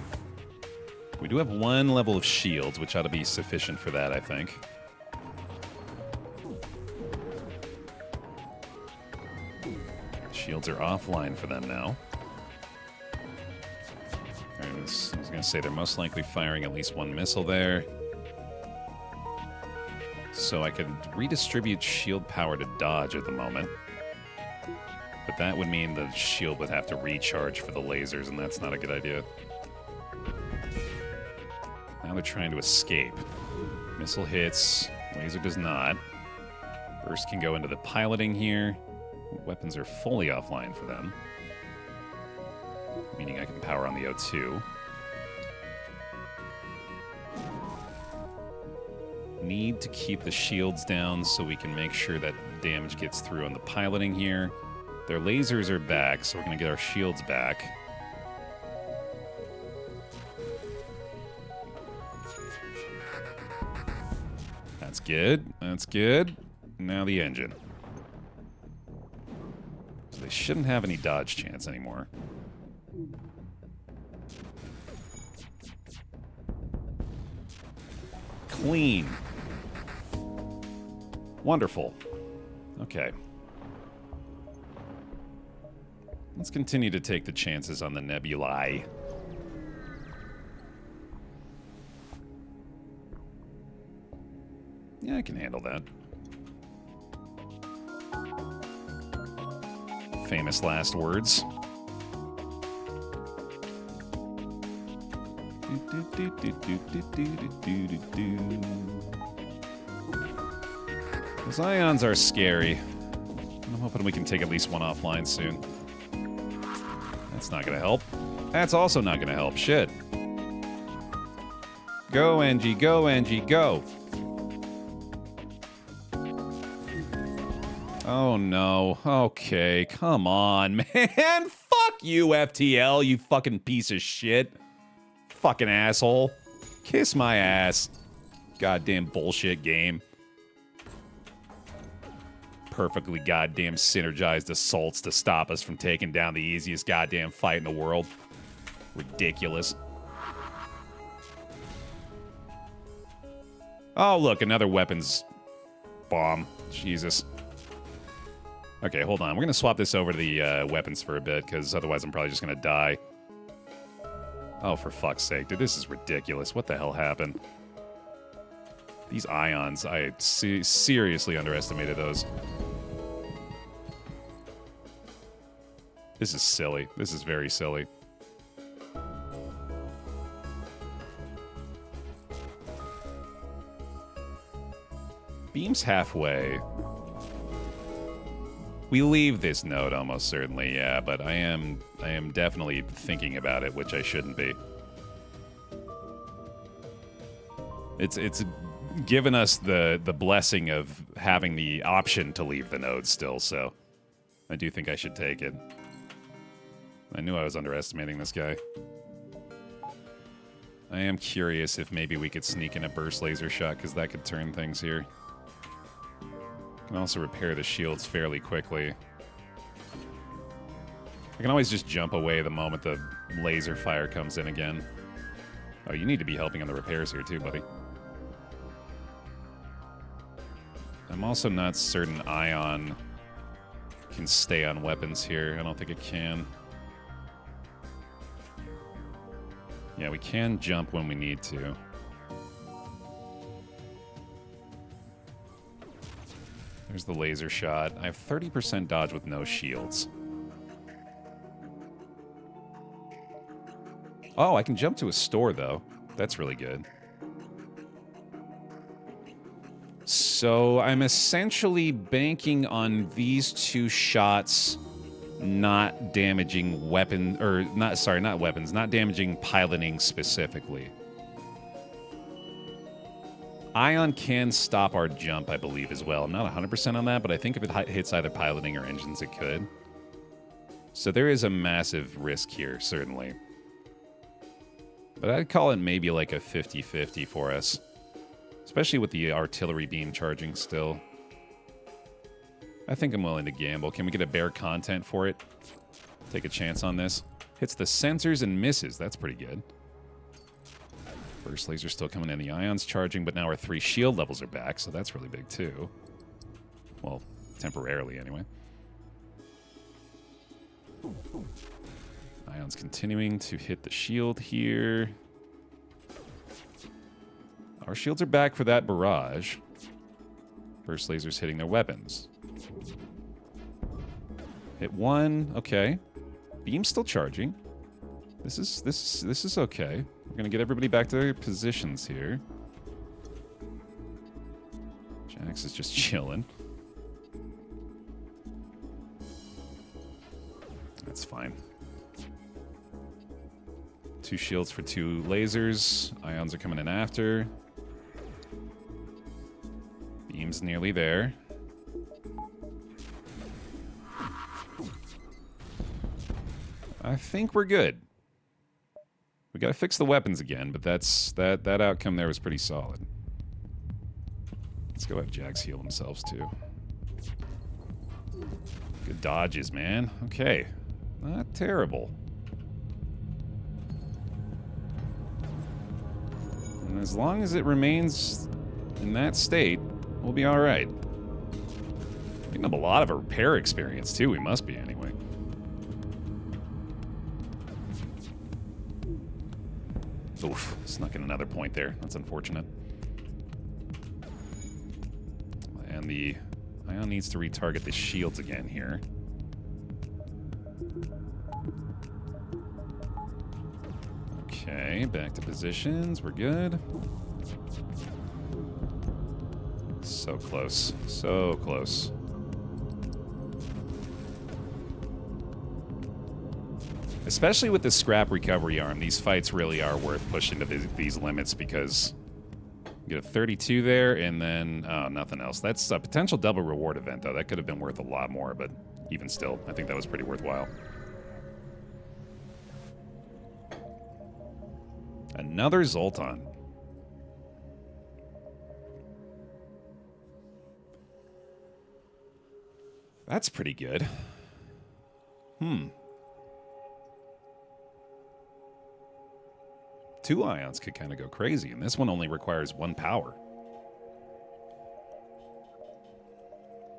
We do have one level of shields, which ought to be sufficient for that, I think. Shields are offline for them now. I was going to say they're most likely firing at least one missile there. So I could redistribute shield power to dodge at the moment. But that would mean the shield would have to recharge for the lasers, and that's not a good idea. Now they're trying to escape. Missile hits. Laser does not. Burst can go into the piloting here. Weapons are fully offline for them. Meaning I can power on the O2. Need to keep the shields down so we can make sure that damage gets through on the piloting here. Their lasers are back, so we're going to get our shields back. That's good. That's good. Now the engine. So they shouldn't have any dodge chance anymore. Clean. Wonderful. Okay. Let's continue to take the chances on the nebulae. Yeah, I can handle that. Famous last words. Those ions are scary. I'm hoping we can take at least one offline soon. That's not gonna help. That's also not gonna help. Shit. Go, Engi. Go, Engi. Go. Oh, no. Okay. Come on, man. Fuck you, FTL, you fucking piece of shit. Fucking asshole. Kiss my ass. Goddamn bullshit game. Perfectly goddamn synergized assaults to stop us from taking down the easiest goddamn fight in the world. Ridiculous. Oh, look, another weapons bomb. Jesus. Okay, hold on. We're going to swap this over to the weapons for a bit, because otherwise I'm probably just going to die. Oh, for fuck's sake. Dude, this is ridiculous. What the hell happened? These ions, I seriously underestimated those. This is silly. This is very silly. Beam's halfway. We leave this node almost certainly, yeah, but I am definitely thinking about it, which I shouldn't be. It's given us the blessing of having the option to leave the node still, so I do think I should take it. I knew I was underestimating this guy. I am curious if maybe we could sneak in a burst laser shot, because that could turn things here. Can also repair the shields fairly quickly. I can always just jump away the moment the laser fire comes in again. Oh, you need to be helping on the repairs here too, buddy. I'm also not certain Ion can stay on weapons here. I don't think it can. Yeah, we can jump when we need to. There's the laser shot. I have 30% dodge with no shields. Oh, I can jump to a store, though. That's really good. So I'm essentially banking on these two shots not damaging weapon, or not, sorry, not weapons, not damaging piloting specifically. Ion can stop our jump, I believe, as well. I'm not 100% on that, but I think if it hits either piloting or engines, it could. So there is a massive risk here, certainly. But I'd call it maybe like a 50-50 for us. Especially with the artillery beam charging still. I think I'm willing to gamble. Can we get a Baer content for it? Take a chance on this. Hits the sensors and misses. That's pretty good. Burst laser still coming in. The Ion's charging, but now our 3 shield levels are back, so that's really big too. Well, temporarily anyway. Ion's continuing to hit the shield here. Our shields are back for that barrage. Burst lasers hitting their weapons. Hit 1. Okay. Beam's still charging. This is okay. We're gonna get everybody back to their positions here. Jax is just chilling. That's fine. 2 shields for 2 lasers. Ions are coming in after. Beam's nearly there. I think we're good. We gotta fix the weapons again, but that outcome there was pretty solid. Let's go have Jax heal themselves too. Good dodges, man. Okay. Not terrible. And as long as it remains in that state, we'll be all right. We're getting up a lot of repair experience, too. We must be, anyway. Oof. Snuck in another point there. That's unfortunate. And the Ion needs to retarget the shields again here. Okay, back to positions. We're good. So close. So close. Especially with the scrap recovery arm, these fights really are worth pushing to these limits because you get a 32 there and then nothing else. That's a potential double reward event, though. That could have been worth a lot more, but even still, I think that was pretty worthwhile. Another Zoltan. That's pretty good. Two Ions could kind of go crazy, and this one only requires 1 power.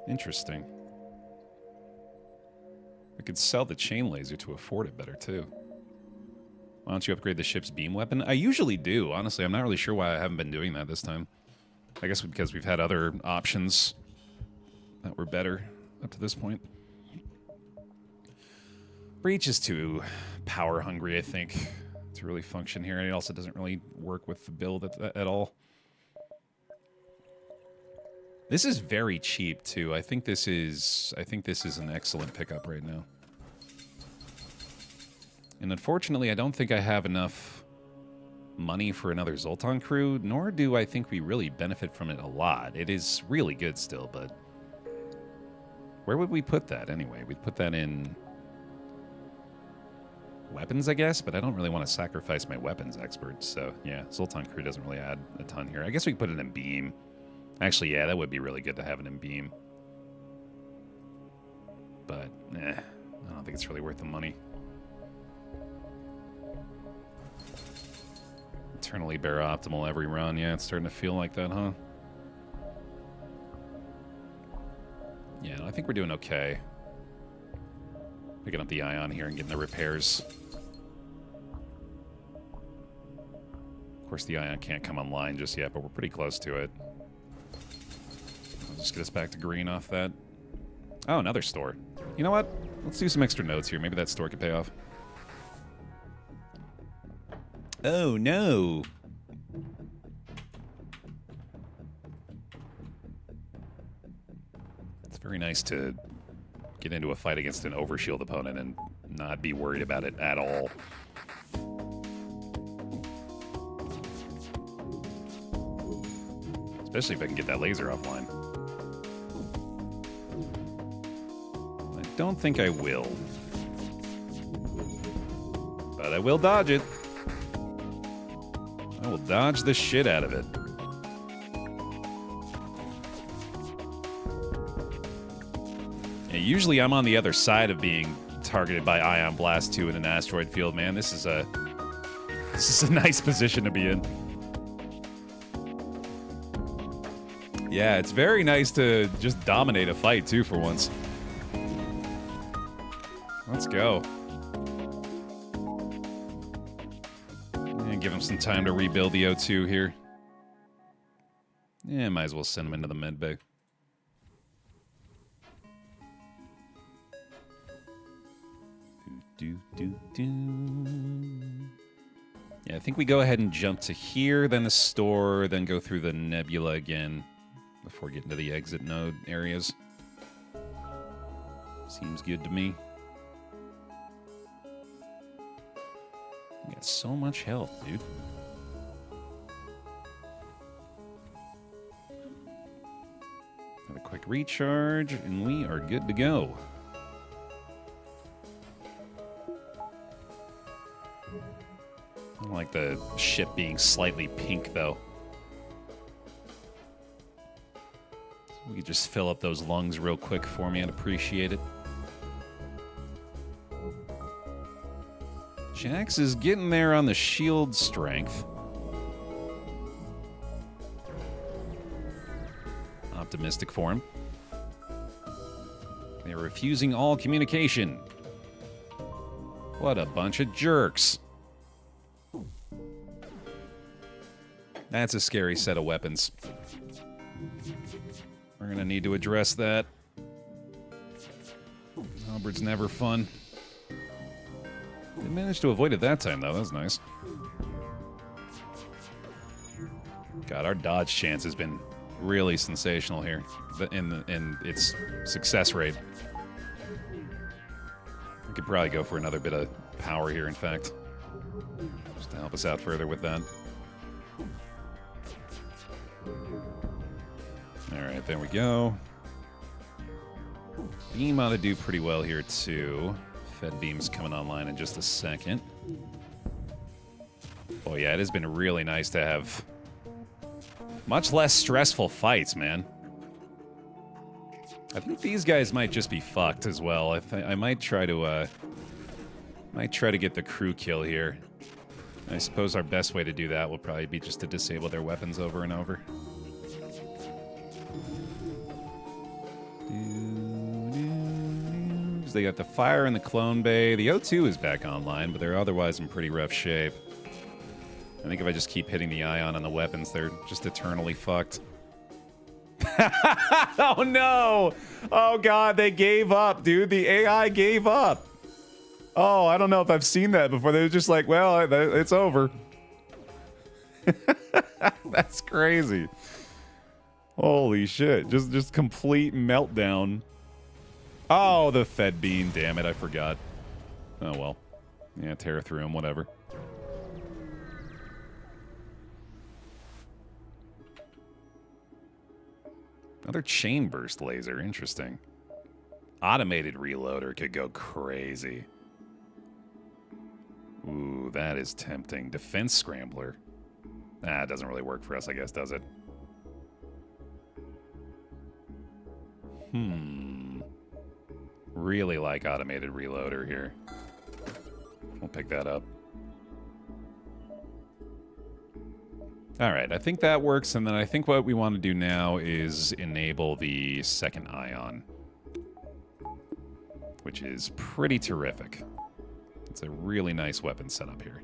Interesting. I could sell the chain laser to afford it better, too. Why don't you upgrade the ship's beam weapon? I usually do, honestly. I'm not really sure why I haven't been doing that this time. I guess because we've had other options that were better up to this point. Breach is too power hungry, I think, to really function here. And it also doesn't really work with the build at all. This is very cheap too. I think this is an excellent pickup right now. And unfortunately, I don't think I have enough money for another Zoltan crew, nor do I think we really benefit from it a lot. It is really good still, but where would we put that anyway? We'd put that in weapons, I guess, but I don't really want to sacrifice my weapons expert, so yeah, Zoltan crew doesn't really add a ton here. I guess we could put it in beam. Actually, yeah, that would be really good to have it in beam. But, I don't think it's really worth the money. Eternally Baer optimal every run. Yeah, it's starting to feel like that, huh? Yeah, I think we're doing okay. Picking up the Ion here and getting the repairs. Of course, the Ion can't come online just yet, but we're pretty close to it. I'll just get us back to green off that. Oh, another store. You know what? Let's do some extra notes here. Maybe that store could pay off. Oh, no. It's very nice to get into a fight against an overshield opponent and not be worried about it at all. Especially if I can get that laser offline. I don't think I will. But I will dodge it. I will dodge the shit out of it. Yeah, usually I'm on the other side of being targeted by Ion Blast 2 in an asteroid field, man. This is a nice position to be in. Yeah, it's very nice to just dominate a fight, too, for once. Let's go. And give him some time to rebuild the O2 here. Yeah, might as well send him into the med bay. Yeah, I think we go ahead and jump to here, then the store, then go through the nebula again before getting to the exit node areas. Seems good to me. You got so much health, dude. Have a quick recharge, and we are good to go. I don't like the ship being slightly pink, though. So we could just fill up those lungs real quick for me. I'd appreciate it. Jax is getting there on the shield strength. Optimistic for him. They're refusing all communication. What a bunch of jerks. That's a scary set of weapons. We're gonna need to address that. Halberd's never fun. They managed to avoid it that time, though. That was nice. God, our dodge chance has been really sensational here in its success rate. We could probably go for another bit of power here, in fact, just to help us out further with that. All right, there we go. Beam ought to do pretty well here, too. Fed beam's coming online in just a second. Oh, yeah, it has been really nice to have much less stressful fights, man. I think these guys might just be fucked as well. I might try to get the crew kill here. I suppose our best way to do that will probably be just to disable their weapons over and over. They got the fire in the clone bay. The O2 is back online, but they're otherwise in pretty rough shape. I think if I just keep hitting the ion on the weapons, they're just eternally fucked. Oh no! Oh god, they gave up, dude. The AI gave up. Oh, I don't know if I've seen that before. They were just like, well, it's over. That's crazy. Holy shit. Just complete meltdown. Oh, the Fed beam. Damn it, I forgot. Oh, well. Yeah, tear through him, whatever. Another chain burst laser. Interesting. Automated reloader could go crazy. Ooh, that is tempting. Defense scrambler. Nah, it doesn't really work for us, I guess, does it? Really like automated reloader here. We'll pick that up. All right, I think that works, and then I think what we want to do now is enable the second ion, which is pretty terrific. It's a really nice weapon setup here.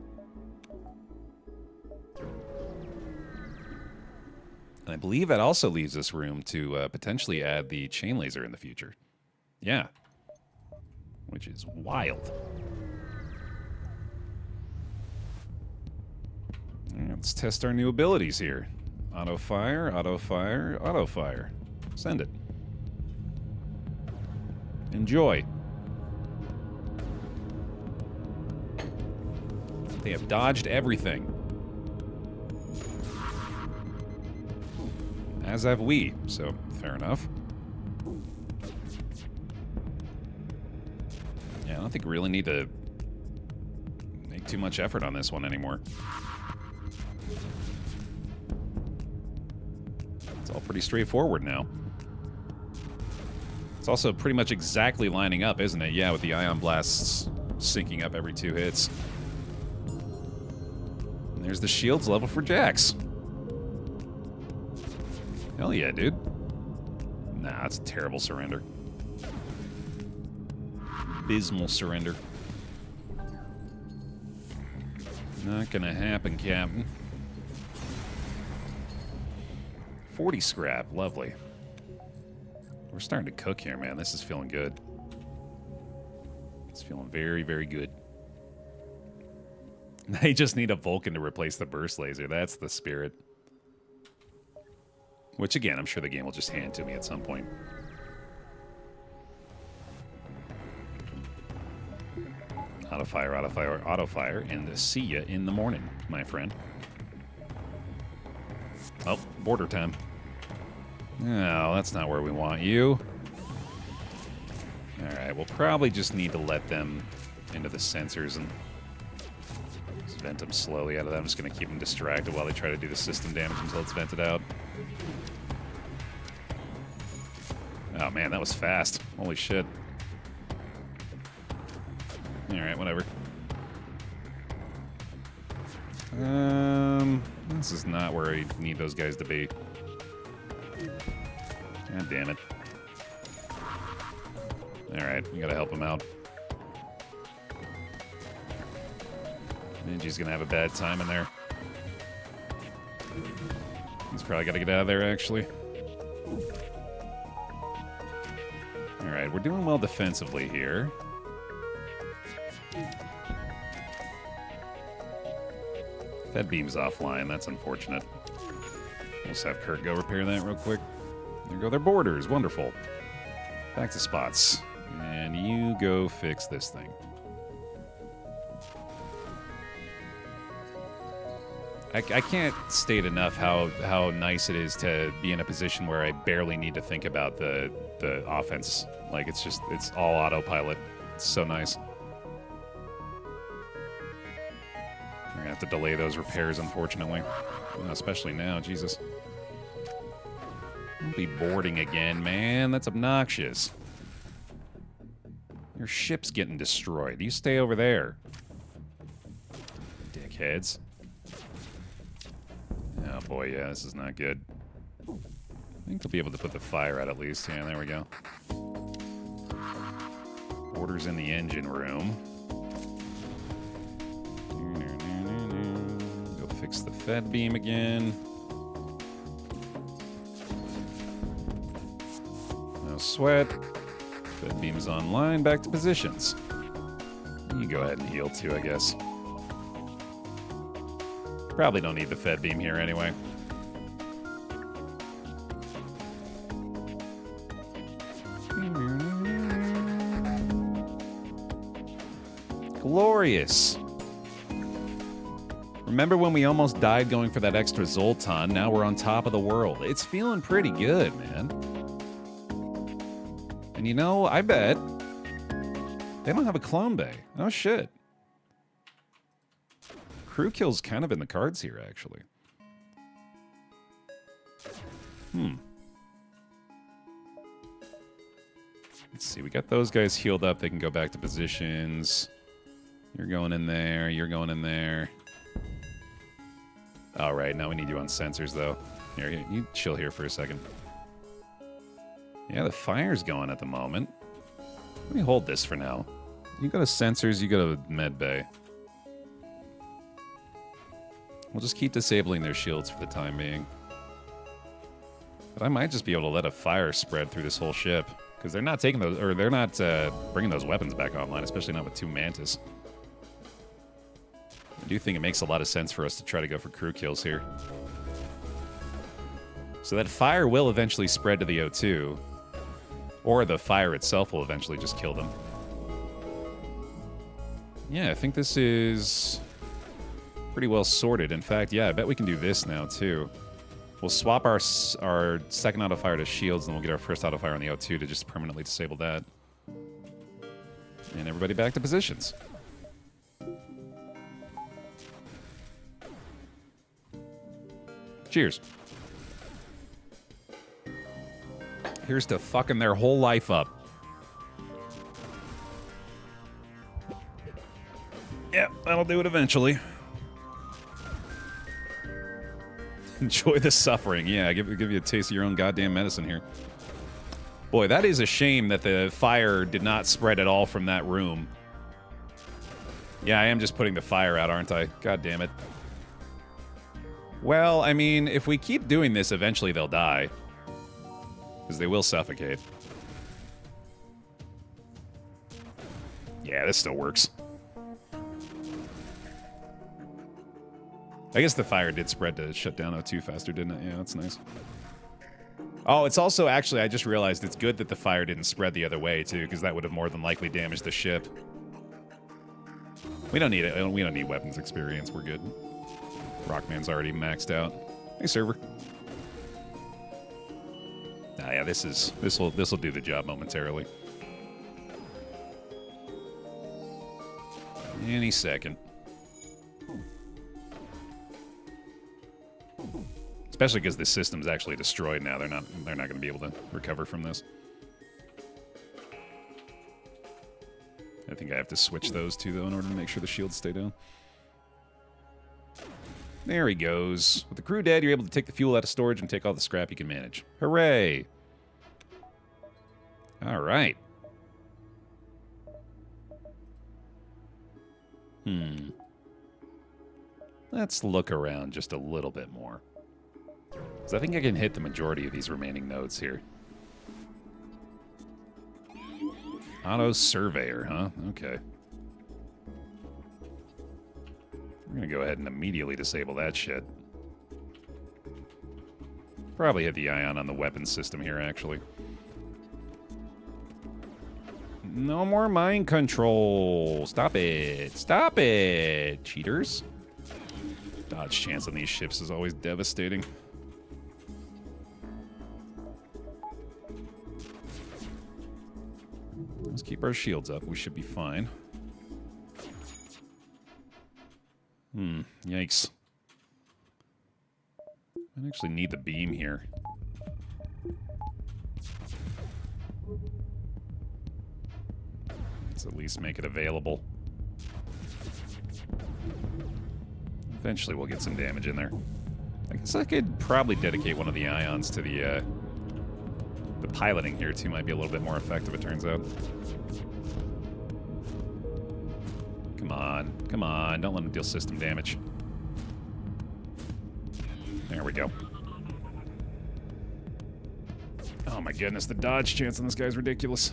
And I believe that also leaves us room to potentially add the chain laser in the future. Yeah. Which is wild. Let's test our new abilities here. Auto fire, auto fire, auto fire. Send it. Enjoy. They have dodged everything. As have we, so fair enough. Yeah, I don't think we really need to make too much effort on this one anymore. It's all pretty straightforward now. It's also pretty much exactly lining up, isn't it? Yeah, with the ion blasts syncing up every 2 hits. And there's the shields level for Jax. Hell yeah, dude. Nah, that's a terrible surrender. Abysmal surrender. Not gonna happen, Captain. 40 scrap, lovely. We're starting to cook here, man. This is feeling good. It's feeling very, very good. They just need a Vulcan to replace the burst laser. That's the spirit. Which, again, I'm sure the game will just hand to me at some point. Auto fire, auto fire, auto fire, and see ya in the morning, my friend. Oh, border time. No, that's not where we want you. Alright, we'll probably just need to let them into the sensors and just vent them slowly out of that. I'm just going to keep them distracted while they try to do the system damage until it's vented out. Oh man, that was fast. Holy shit. Alright, whatever. This is not where I need those guys to be. God damn it. Alright, we gotta help him out. Engi's gonna have a bad time in there. He's probably gotta get out of there, actually. Alright, we're doing well defensively here. That beam's offline. That's unfortunate. We'll just have Kurt go repair that real quick. There go their borders. Wonderful. Back to spots. And you go fix this thing. I can't state enough how nice it is to be in a position where I barely need to think about the offense. Like, it's all autopilot. It's so nice. We're gonna have to delay those repairs, unfortunately. Especially now, Jesus. Don't be boarding again, man. That's obnoxious. Your ship's getting destroyed. You stay over there. Dickheads. Oh boy, yeah, this is not good. I think they'll be able to put the fire out at least. Yeah, there we go. Orders in the engine room. Go fix the fed beam again. No sweat. Fed beam's online. Back to positions. You go ahead and heal too, I guess. Probably don't need the fed beam here anyway. Glorious. Remember when we almost died going for that extra Zoltan? Now we're on top of the world. It's feeling pretty good, man. And you know, I bet they don't have a clone bay. Oh, shit. Crew kill's kind of in the cards here, actually. Let's see, we got those guys healed up. They can go back to positions. You're going in there. You're going in there. All right, now we need you on sensors, though. Here, you chill here for a second. Yeah, the fire's going at the moment. Let me hold this for now. You go to sensors, you go to med bay. We'll just keep disabling their shields for the time being. But I might just be able to let a fire spread through this whole ship. Because they're not taking those, or they're not bringing those weapons back online, especially not with 2 Mantis. I do think it makes a lot of sense for us to try to go for crew kills here. So that fire will eventually spread to the O2. Or the fire itself will eventually just kill them. Yeah, I think this is pretty well sorted. In fact, yeah, I bet we can do this now, too. We'll swap our second auto-fire to shields, and we'll get our first auto-fire on the O2 to just permanently disable that. And everybody back to positions. Cheers. Here's to fucking their whole life up. Yep, that'll do it eventually. Enjoy the suffering. Yeah, give you a taste of your own goddamn medicine here. Boy, that is a shame that the fire did not spread at all from that room. Yeah, I am just putting the fire out, aren't I? God damn it. Well, I mean, if we keep doing this, eventually they'll die. Because they will suffocate. Yeah, this still works. I guess the fire did spread to shut down O2 faster, didn't it? Yeah, that's nice. Oh, it's also, actually, I just realized it's good that the fire didn't spread the other way, too, because that would have more than likely damaged the ship. We don't need it. We don't need weapons experience. We're good. Rockman's already maxed out. Hey, server. Ah, yeah, this will do the job momentarily. Any second. Especially because the system's actually destroyed now. They're not going to be able to recover from this. I think I have to switch those two, though, in order to make sure the shields stay down. There he goes. With the crew dead, you're able to take the fuel out of storage and take all the scrap you can manage. Hooray! All right. Let's look around just a little bit more. Because I think I can hit the majority of these remaining nodes here. Auto Surveyor, huh? Okay. We're going to go ahead and immediately disable that shit. Probably hit the ion on the weapons system here, actually. No more mind control. Stop it. Stop it, cheaters. Dodge chance on these ships is always devastating. Let's keep our shields up. We should be fine. Yikes. I actually need the beam here. Let's at least make it available. Eventually we'll get some damage in there. I guess I could probably dedicate one of the ions to the piloting here, too. Might be a little bit more effective, it turns out. Come on. Come on. Don't let him deal system damage. There we go. Oh my goodness, the dodge chance on this guy's ridiculous.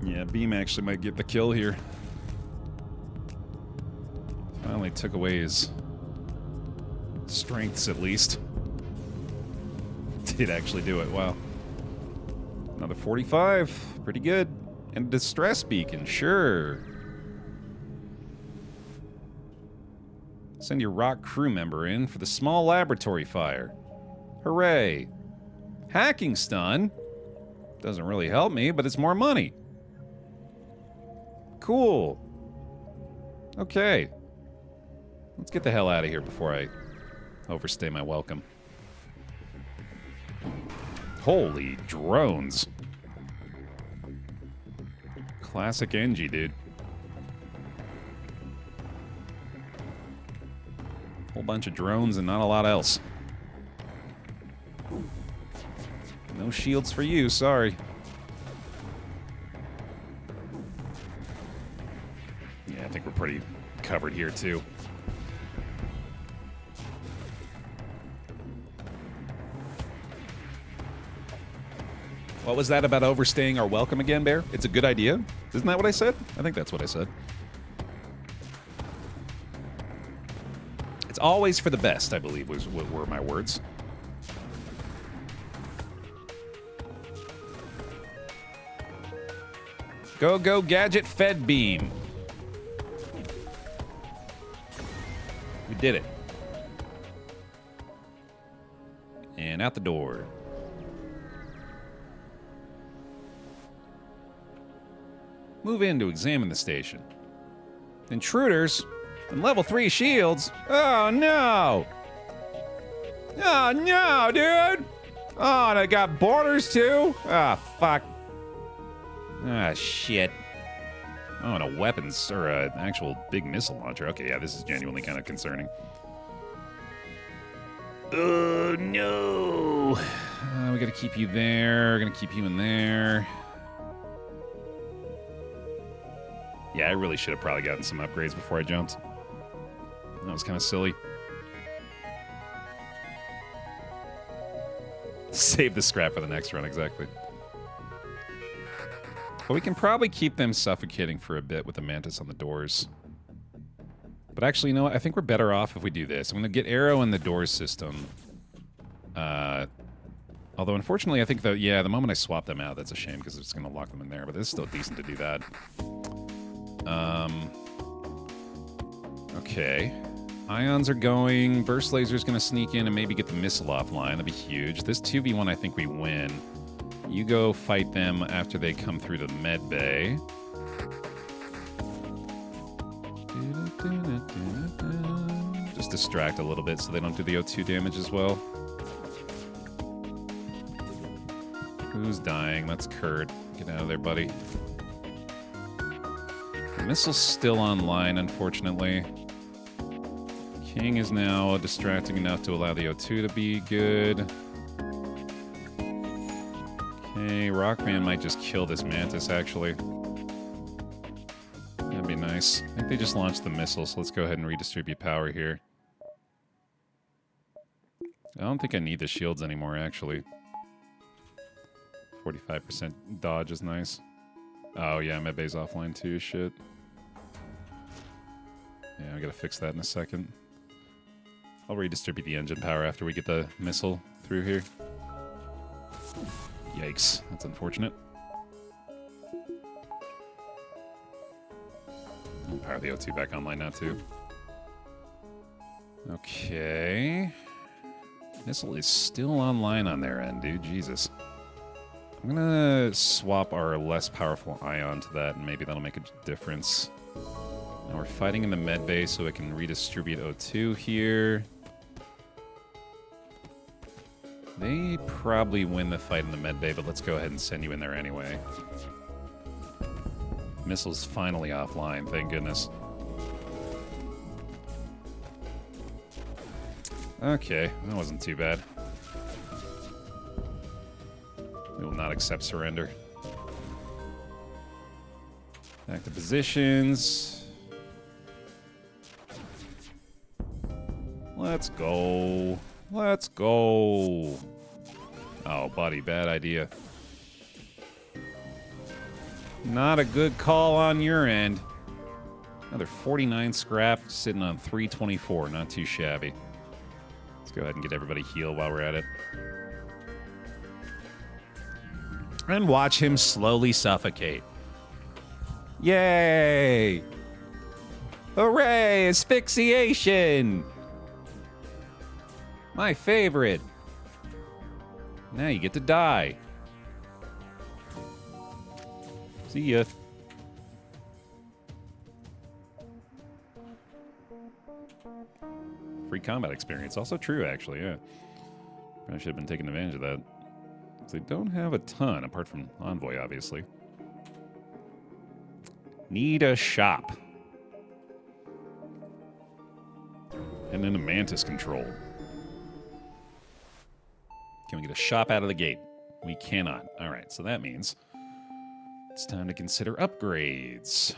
Yeah, beam actually might get the kill here. Finally took away his strengths, at least. Did actually do it, wow. Another 45, pretty good. And distress beacon, sure. Send your rock crew member in for the small laboratory fire. Hooray. Hacking stun? Doesn't really help me, but it's more money. Cool. Okay. Let's get the hell out of here before I overstay my welcome. Holy drones. Classic Engi, dude. Whole bunch of drones and not a lot else. No shields for you, sorry. Yeah, I think we're pretty covered here, too. What was that about overstaying our welcome again, Baer? It's a good idea? Isn't that what I said? I think that's what I said. It's always for the best, I believe, were my words. Go, go, gadget fed beam. We did it. And out the door. Move in to examine the station. Intruders and level 3 shields. Oh no! Oh no, dude! Oh, and I got borders too? Ah, fuck. Ah, shit. Oh, and a weapons, or an actual big missile launcher. Okay, yeah, this is genuinely kind of concerning. Oh, no. We gotta keep you there. We're gonna keep you in there. Yeah, I really should have probably gotten some upgrades before I jumped. That was kind of silly. Save the scrap for the next run, exactly. But we can probably keep them suffocating for a bit with the mantis on the doors. But actually, you know what? I think we're better off if we do this. I'm going to get arrow in the doors system. Although, unfortunately, I think that, yeah, the moment I swap them out, that's a shame because it's going to lock them in there. But it's still decent to do that. Okay. Ions are going. Burst laser's going to sneak in and maybe get the missile offline. That'd be huge. This 2v1, I think we win. You go fight them after they come through the med bay. Just distract a little bit so they don't do the O2 damage as well. Who's dying? That's Kurt. Get out of there, buddy. The missile's still online, unfortunately. King is now distracting enough to allow the O2 to be good. Okay, Rockman might just kill this mantis, actually. That'd be nice. I think they just launched the missile, so let's go ahead and redistribute power here. I don't think I need the shields anymore, actually. 45% dodge is nice. Oh, yeah, medbay's offline too, shit. Yeah, I gotta fix that in a second. I'll redistribute the engine power after we get the missile through here. Yikes, that's unfortunate. I'll power the O2 back online now, too. Okay. Missile is still online on their end, dude. Jesus. I'm gonna swap our less powerful ion to that, and maybe that'll make a difference. Now we're fighting in the med bay, so it can redistribute O2 here. They probably win the fight in the med bay, but let's go ahead and send you in there anyway. Missile's finally offline, thank goodness. Okay, that wasn't too bad. We will not accept surrender. Back to positions. Let's go. Let's go. Oh, buddy, bad idea. Not a good call on your end. Another 49 scrap, sitting on 324. Not too shabby. Let's go ahead and get everybody healed while we're at it. And watch him slowly suffocate. Yay! Hooray! Asphyxiation! My favorite. Now you get to die. See ya. Free combat experience. Also true, actually, yeah. I should have been taking advantage of that. They don't have a ton, apart from Envoy, obviously. Need a shop. And then a Mantis control. Can we get a shop out of the gate? We cannot. All right, so that means it's time to consider upgrades.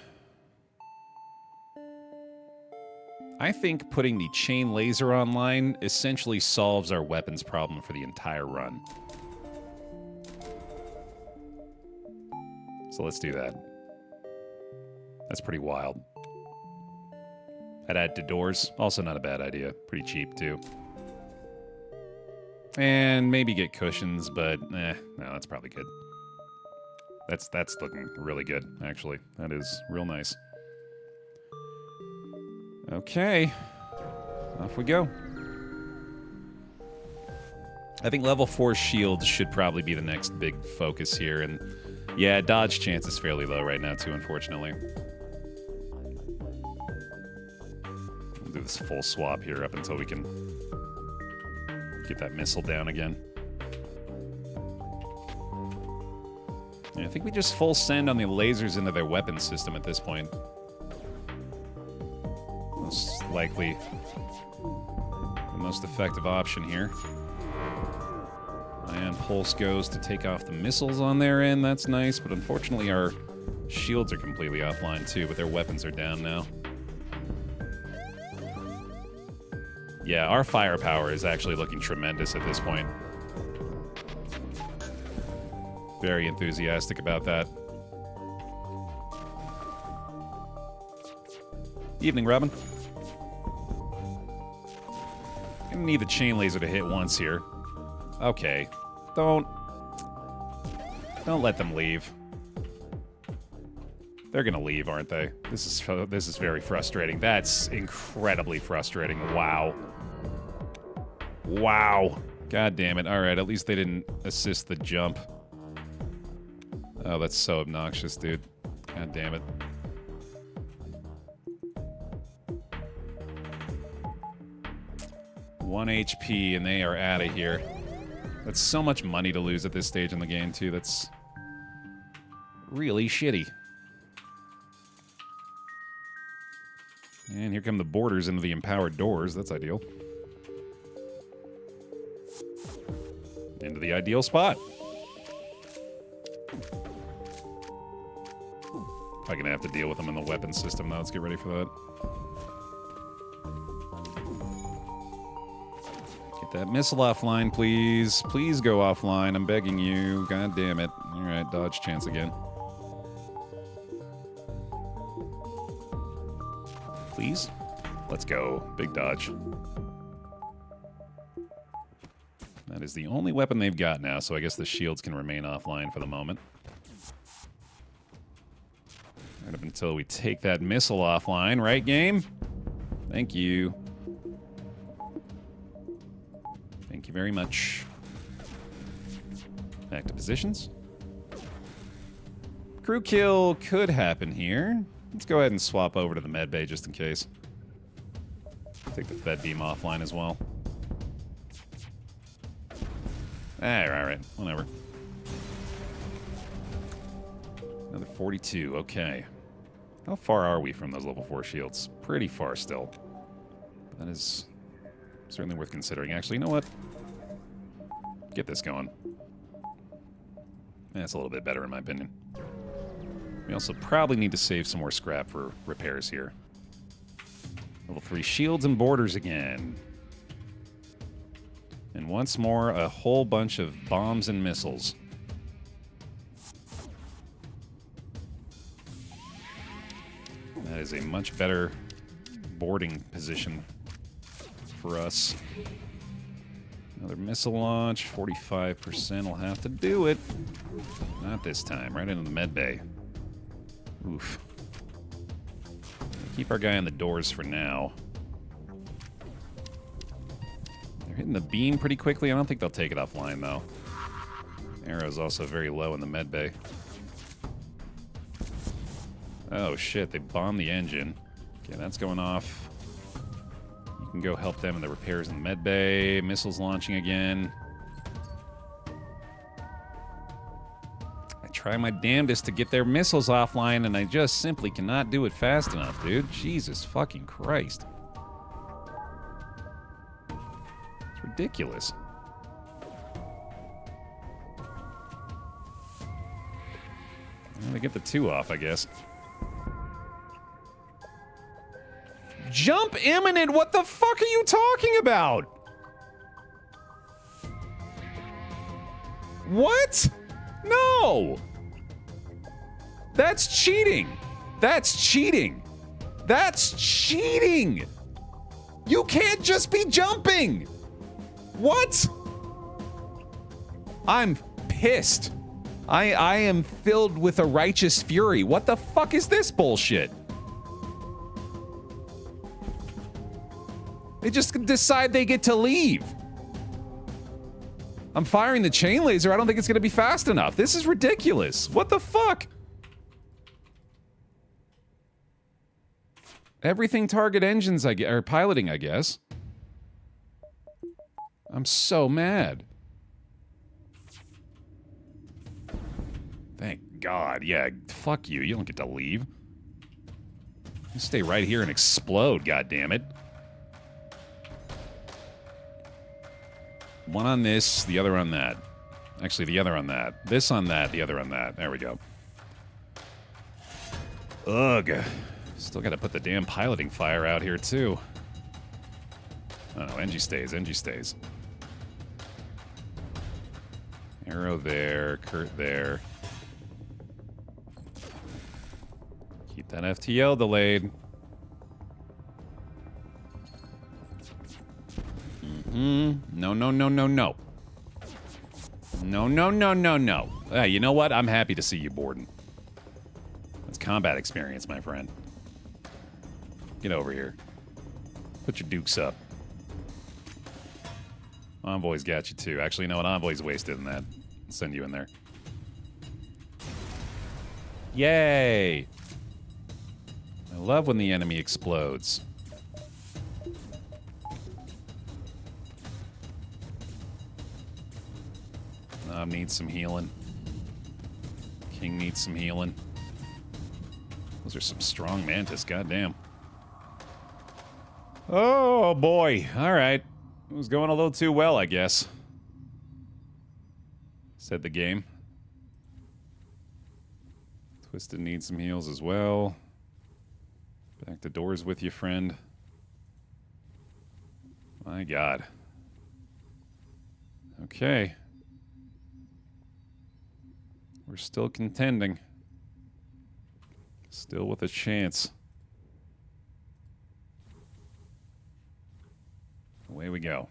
I think putting the chain laser online essentially solves our weapons problem for the entire run. So let's do that. That's pretty wild. I'd add to doors. Also not a bad idea. Pretty cheap, too. And maybe get cushions, but no, that's probably good. That's looking really good, actually. That is real nice. Okay. Off we go. I think level 4 shields should probably be the next big focus here, and yeah, dodge chance is fairly low right now, too, unfortunately. We'll do this full swap here up until we can get that missile down again. Yeah, I think we just full send on the lasers into their weapon system at this point. Most likely the most effective option here. And Pulse goes to take off the missiles on their end. That's nice, but unfortunately our shields are completely offline too, but their weapons are down now. Yeah, our firepower is actually looking tremendous at this point. Very enthusiastic about that. Evening, Robin. Gonna need the chain laser to hit once here. Okay. Don't let them leave. They're gonna leave, aren't they? This is very frustrating. That's incredibly frustrating. Wow. Wow. God damn it. All right, at least they didn't assist the jump. Oh, that's so obnoxious, dude. God damn it. One HP and they are out of here. That's so much money to lose at this stage in the game, too. That's really shitty. And here come the boarders into the empowered doors. That's ideal. Into the ideal spot. Probably gonna have to deal with them in the weapon system now. Let's get ready for that. Get that missile offline, please. Please go offline. I'm begging you. God damn it. All right, dodge chance again. Please? Let's go. Big dodge. That is the only weapon they've got now, so I guess the shields can remain offline for the moment. Right up until we take that missile offline, right, game? Thank you. Thank you very much. Back to positions. Crew kill could happen here. Let's go ahead and swap over to the med bay just in case. Take the Fed beam offline as well. Alright, whatever. Another 42, okay. How far are we from those level 4 shields? Pretty far still. That is certainly worth considering. Actually, you know what? Get this going. That's a little bit better in my opinion. We also probably need to save some more scrap for repairs here. Level 3 shields and borders again. And once more, a whole bunch of bombs and missiles. That is a much better boarding position for us. Another missile launch, 45% will have to do it. Not this time, right into the med bay. Oof. Keep our guy on the doors for now. They're hitting the beam pretty quickly. I don't think they'll take it offline, though. Arrow's also very low in the med bay. Oh, shit. They bombed the engine. Okay, that's going off. You can go help them in the repairs in the med bay. Missiles launching again. I try my damnedest to get their missiles offline, and I just simply cannot do it fast enough, dude. Jesus fucking Christ. It's ridiculous. Well, they get the 2 off, I guess. Jump imminent! What the fuck are you talking about? What? No! That's cheating! That's cheating! That's cheating! You can't just be jumping! What? I'm pissed. I am filled with a righteous fury. What the fuck is this bullshit? They just decide they get to leave. I'm firing the chain laser. I don't think it's going to be fast enough. This is ridiculous. What the fuck? Everything target engines, or piloting, I guess. I'm so mad. Thank God. Yeah, fuck you. You don't get to leave. You stay right here and explode, goddammit. One on this, the other on that. Actually, the other on that. This on that, the other on that. There we go. Ugh. Still gotta put the damn piloting fire out here, too. Oh, no, Engi stays, Engi stays. Arrow there, Kurt there. Keep that FTL delayed. No, no, no, no, no. No, no, no, no, no. Hey, you know what? I'm happy to see you, Borden. That's combat experience, my friend. Get over here. Put your dukes up. Envoy's got you, too. Actually, you know what? Envoy's wasted in that. I'll send you in there. Yay! I love when the enemy explodes. Needs some healing. King needs some healing. Those are some strong mantis, goddamn. Oh boy, alright. It was going a little too well, I guess. Said the game. Twisted needs some heals as well. Back to doors with you, friend. My God. Okay. We're still contending. Still with a chance. Away we go.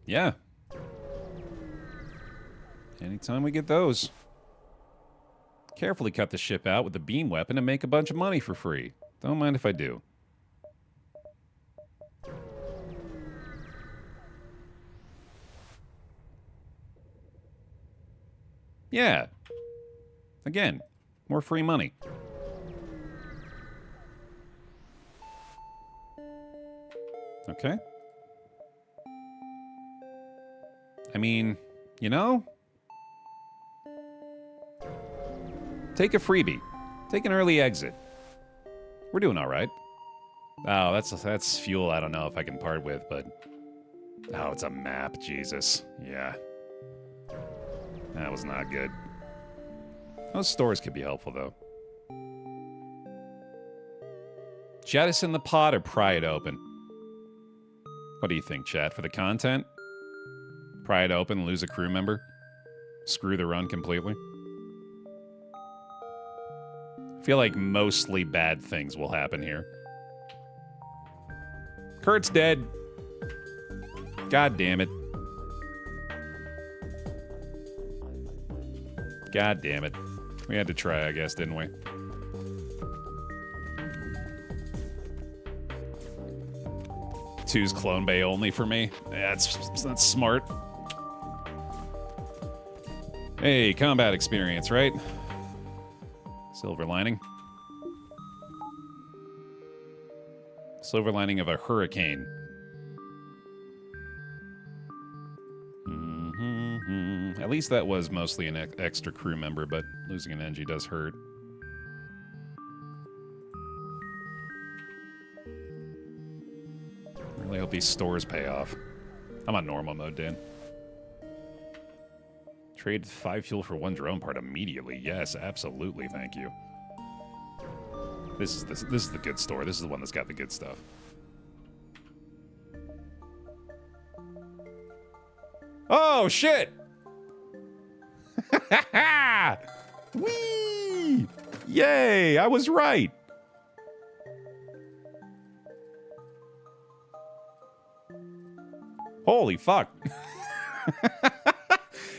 Yeah. Anytime we get those. Carefully cut the ship out with the beam weapon and make a bunch of money for free. Don't mind if I do. Yeah. Again, more free money. Okay. I mean, you know, take a freebie. Take an early exit. We're doing all right. Oh, that's fuel I don't know if I can part with, but... Oh, it's a map, Jesus. Yeah. That was not good. Those stores could be helpful, though. Jettison the pod or pry it open? What do you think, chat? For the content? Pry it open, lose a crew member? Screw the run completely? I feel like mostly bad things will happen here. Kurt's dead. God damn it. God damn it. We had to try, I guess, didn't we? Two's clone bay only for me. Yeah, that's smart. Hey, combat experience, right? Silver lining. Silver lining of a hurricane. At least that was mostly an extra crew member, but losing an Engi does hurt. Really hope these stores pay off. I'm on normal mode, Dan. Trade 5 fuel for 1 drone part immediately. Yes, absolutely. Thank you. This is the good store. This is the one that's got the good stuff. Oh shit! Whee! Yay! I was right. Holy fuck.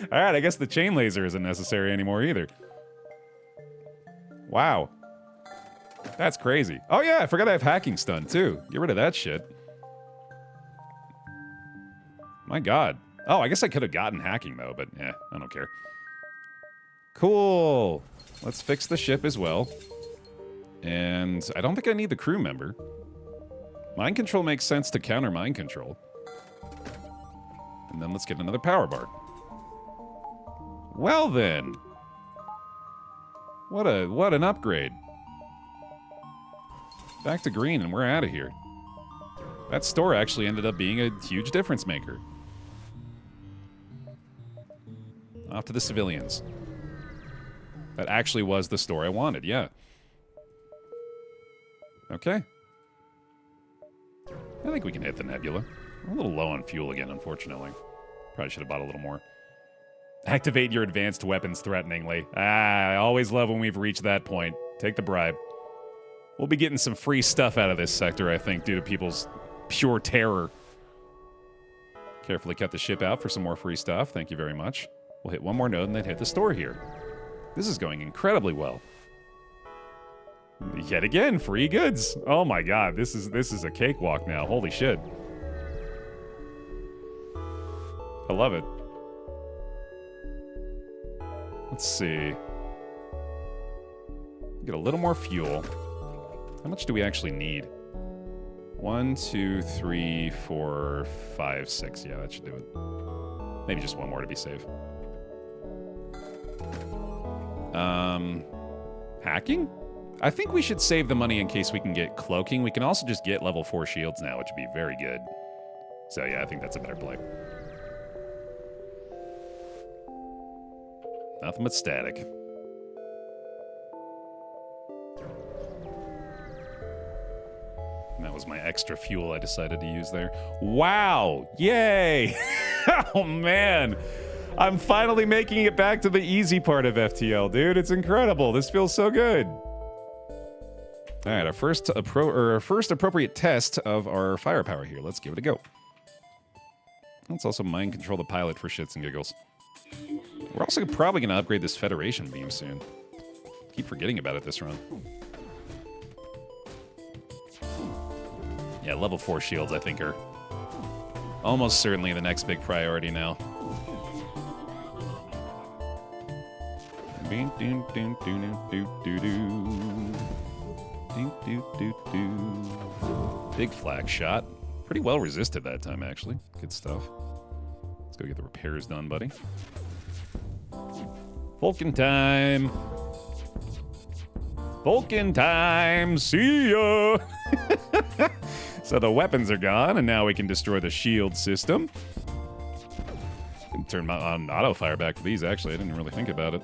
Alright, I guess the chain laser isn't necessary anymore either. Wow. That's crazy. Oh yeah, I forgot I have hacking stun too. Get rid of that shit. My god. Oh, I guess I could have gotten hacking though, but yeah, I don't care. Cool. Let's fix the ship as well. And I don't think I need the crew member. Mind control makes sense to counter mind control. And then let's get another power bar. Well then. What an upgrade. Back to green and we're out of here. That store actually ended up being a huge difference maker. Off to the civilians. That actually was the store I wanted, yeah. Okay. I think we can hit the nebula. We're a little low on fuel again, unfortunately. Probably should have bought a little more. Activate your advanced weapons threateningly. I always love when we've reached that point. Take the bribe. We'll be getting some free stuff out of this sector, I think, due to people's pure terror. Carefully cut the ship out for some more free stuff. Thank you very much. We'll hit one more node and then hit the store here. This is going incredibly well. Yet again, free goods. Oh my god, this is a cakewalk now. Holy shit. I love it. Let's see. Get a little more fuel. How much do we actually need? 1, 2, 3, 4, 5, 6. Yeah, that should do it. Maybe just one more to be safe. Hacking? I think we should save the money in case we can get cloaking. We can also just get level 4 shields now, which would be very good. So yeah, I think that's a better play. Nothing but static. And that was my extra fuel I decided to use there. Wow! Yay! Oh man! I'm finally making it back to the easy part of FTL, dude. It's incredible. This feels so good. All right, our first appropriate test of our firepower here. Let's give it a go. Let's also mind control the pilot for shits and giggles. We're also probably going to upgrade this Federation beam soon. Keep forgetting about it this run. Yeah, level 4 shields, I think, are almost certainly the next big priority now. Big flag shot. Pretty well resisted that time, actually. Good stuff. Let's go get the repairs done, buddy. Vulcan time. Vulcan time. See ya. So the weapons are gone, and now we can destroy the shield system. Can turn my on auto fire back for these. Actually, I didn't really think about it.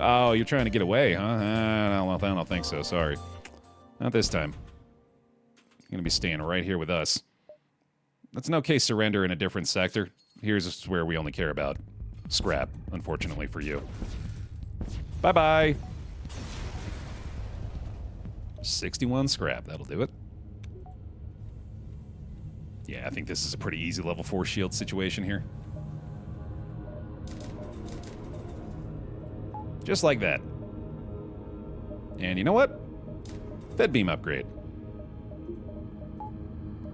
Oh, you're trying to get away, huh? I don't think so. Sorry. Not this time. You're going to be staying right here with us. That's an okay surrender in a different sector. Here's where we only care about scrap, unfortunately for you. Bye-bye. 61 scrap. That'll do it. Yeah, I think this is a pretty easy level 4 shield situation here. Just like that. And you know what? Fed beam upgrade.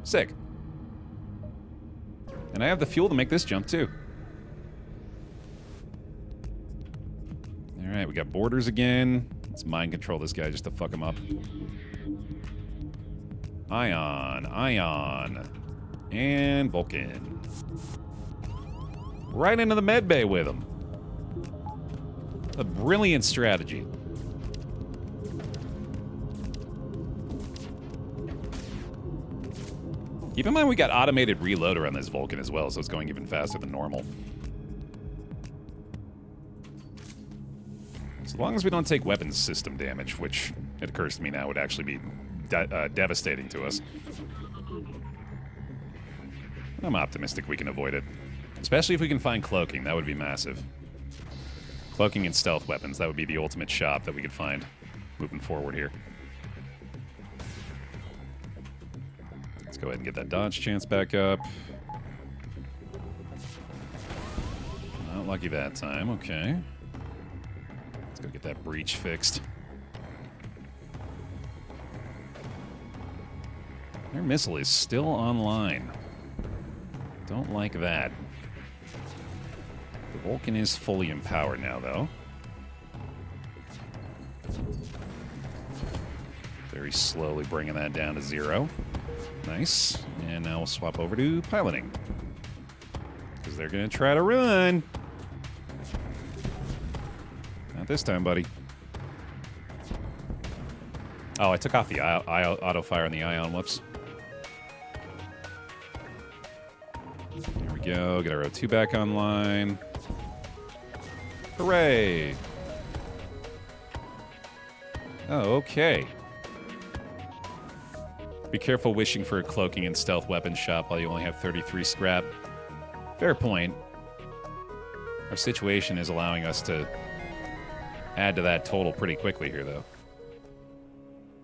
Sick. And I have the fuel to make this jump, too. Alright, we got borders again. Let's mind control this guy just to fuck him up. Ion. And Vulcan. Right into the med bay with him. A brilliant strategy. Keep in mind we got automated reloader on this Vulcan as well, so it's going even faster than normal. As long as we don't take weapons system damage, which it occurs to me now would actually be devastating to us. I'm optimistic we can avoid it. Especially if we can find cloaking, that would be massive. Cloaking and stealth weapons, that would be the ultimate shop that we could find moving forward here. Let's go ahead and get that dodge chance back up. Not lucky that time, okay. Let's go get that breach fixed. Their missile is still online. Don't like that. The Vulcan is fully empowered now, though. Very slowly bringing that down to 0. Nice. And now we'll swap over to piloting. Because they're going to try to run. Not this time, buddy. Oh, I took off the auto-fire on the Ion. Whoops. There we go. Get our O2 back online. Hooray! Oh, okay. Be careful wishing for a cloaking and stealth weapon shop while you only have 33 scrap. Fair point. Our situation is allowing us to add to that total pretty quickly here, though.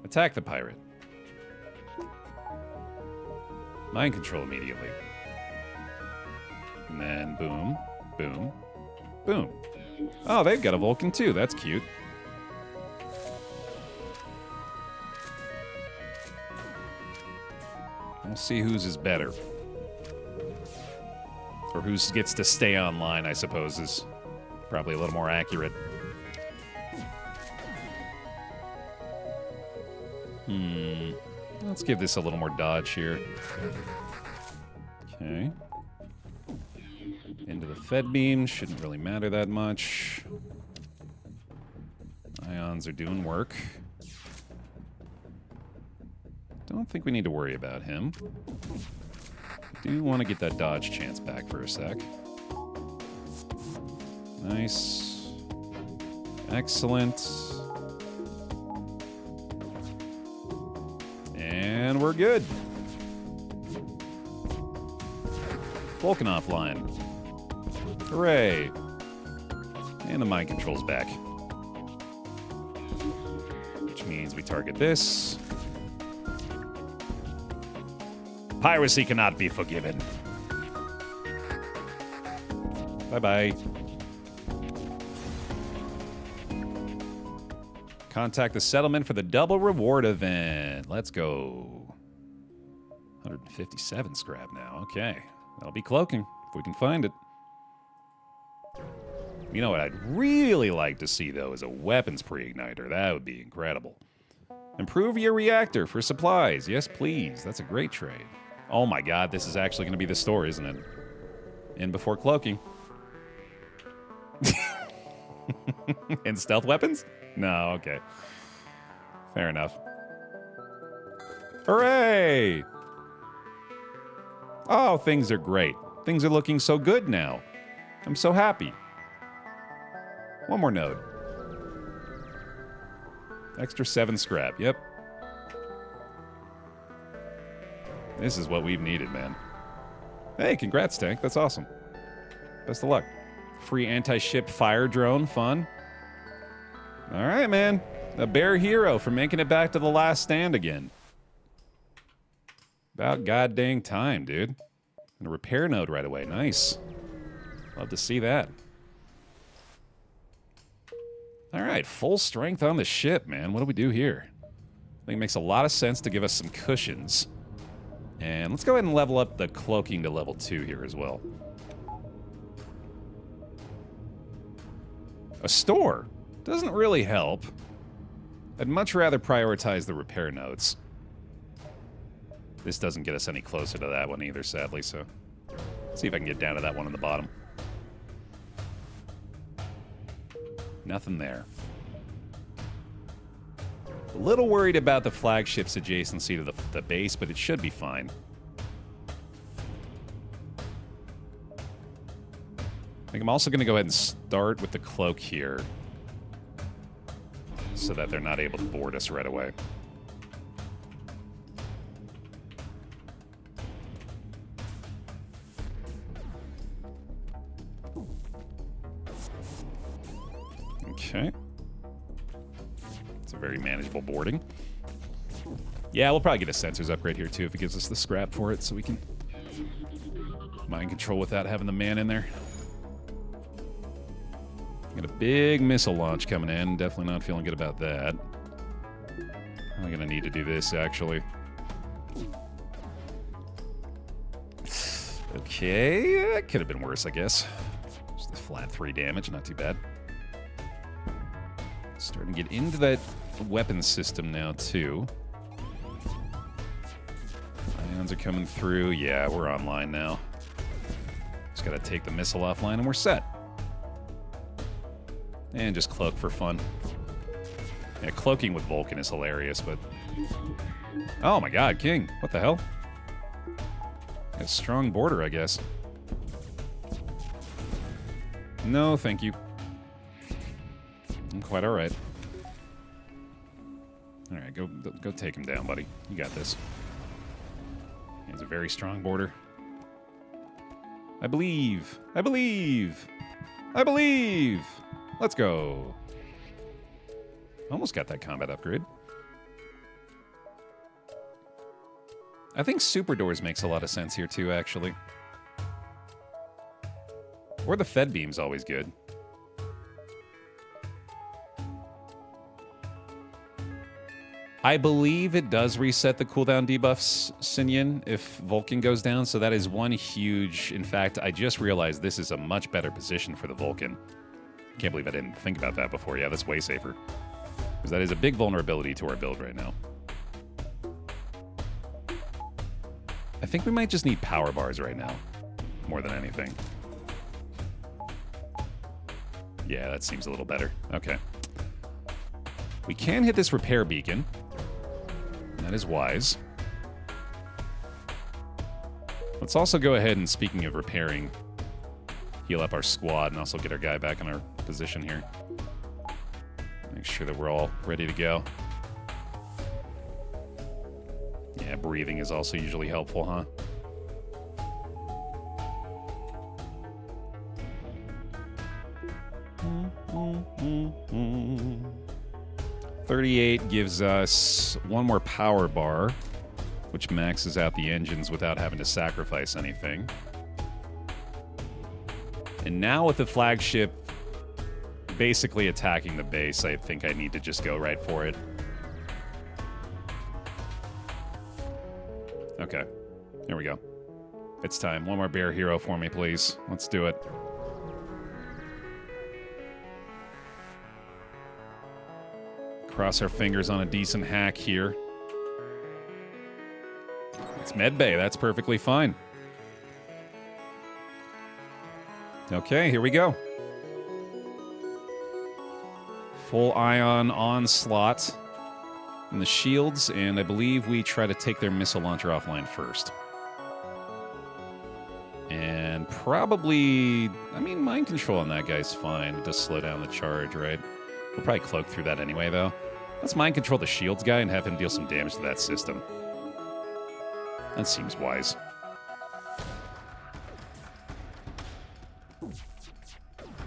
Attack the pirate. Mind control immediately. And then boom, boom, boom. Oh, they've got a Vulcan too. That's cute. We'll see whose is better. Or whose gets to stay online, I suppose, is probably a little more accurate. Let's give this a little more dodge here. Okay. Into the Fed beam. Shouldn't really matter that much. Ions are doing work. Don't think we need to worry about him. Do want to get that dodge chance back for a sec. Nice. Excellent. And we're good. Vulcan offline. Hooray. And the mind control's back. Which means we target this. Piracy cannot be forgiven. Bye-bye. Contact the settlement for the double reward event. Let's go. 157 scrap now. Okay. That'll be cloaking, if we can find it. You know what I'd really like to see, though, is a weapons pre-igniter. That would be incredible. Improve your reactor for supplies. Yes, please. That's a great trade. Oh my god, this is actually going to be the store, isn't it? In before cloaking. And stealth weapons? No, okay. Fair enough. Hooray! Oh, things are great. Things are looking so good now. I'm so happy. One more node. Extra 7 scrap, yep. This is what we've needed, man. Hey, congrats, Tank. That's awesome. Best of luck. Free anti-ship fire drone, fun. All right, man. A Baer hero for making it back to the last stand again. About goddamn time, dude. And a repair node right away. Nice. Love to see that. All right, full strength on the ship, man. What do we do here? I think it makes a lot of sense to give us some cushions. And let's go ahead and level up the cloaking to level 2 here as well. A store doesn't really help. I'd much rather prioritize the repair notes. This doesn't get us any closer to that one either, sadly, so let's see if I can get down to that one on the bottom. Nothing there. A little worried about the flagship's adjacency to the base, but it should be fine. I think I'm also going to go ahead and start with the cloak here so that they're not able to board us right away. Okay. It's a very manageable boarding. Yeah, we'll probably get a sensors upgrade here too if it gives us the scrap for it so we can mind control without having the man in there. Got a big missile launch coming in. Definitely not feeling good about that. I'm gonna need to do this actually. Okay, that could have been worse, I guess. Just a flat 3 damage, not too bad. Starting to get into that weapon system now, too. Ions are coming through. Yeah, we're online now. Just gotta take the missile offline and we're set. And just cloak for fun. Yeah, cloaking with Vulcan is hilarious, but... Oh my god, King. What the hell? A strong border, I guess. No, thank you. I'm quite alright. Alright, go take him down, buddy. You got this. He has a very strong border. I believe! I believe! I believe! Let's go. Almost got that combat upgrade. I think super doors makes a lot of sense here too, actually. Or the Fed beam's always good. I believe it does reset the cooldown debuffs, Sinyan, if Vulcan goes down, so that is one huge... In fact, I just realized this is a much better position for the Vulcan. Can't believe I didn't think about that before. Yeah, that's way safer. Because that is a big vulnerability to our build right now. I think we might just need power bars right now, more than anything. Yeah, that seems a little better. Okay. We can hit this repair beacon. That is wise. Let's also go ahead and, speaking of repairing, heal up our squad and also get our guy back in our position here. Make sure that we're all ready to go. Yeah, breathing is also usually helpful, huh? Mm-hmm. 38 gives us one more power bar, which maxes out the engines without having to sacrifice anything. And now with the flagship basically attacking the base, I think I need to just go right for it. Okay, here we go. It's time. One more Baer hero for me, please. Let's do it. Cross our fingers on a decent hack here. It's medbay. That's perfectly fine. Okay, here we go. Full ion onslaught in the shields, and I believe we try to take their missile launcher offline first. And probably, I mean, mind control on that guy's fine. It does slow down the charge, right? We'll probably cloak through that anyway, though. Let's mind control the shields guy and have him deal some damage to that system. That seems wise. All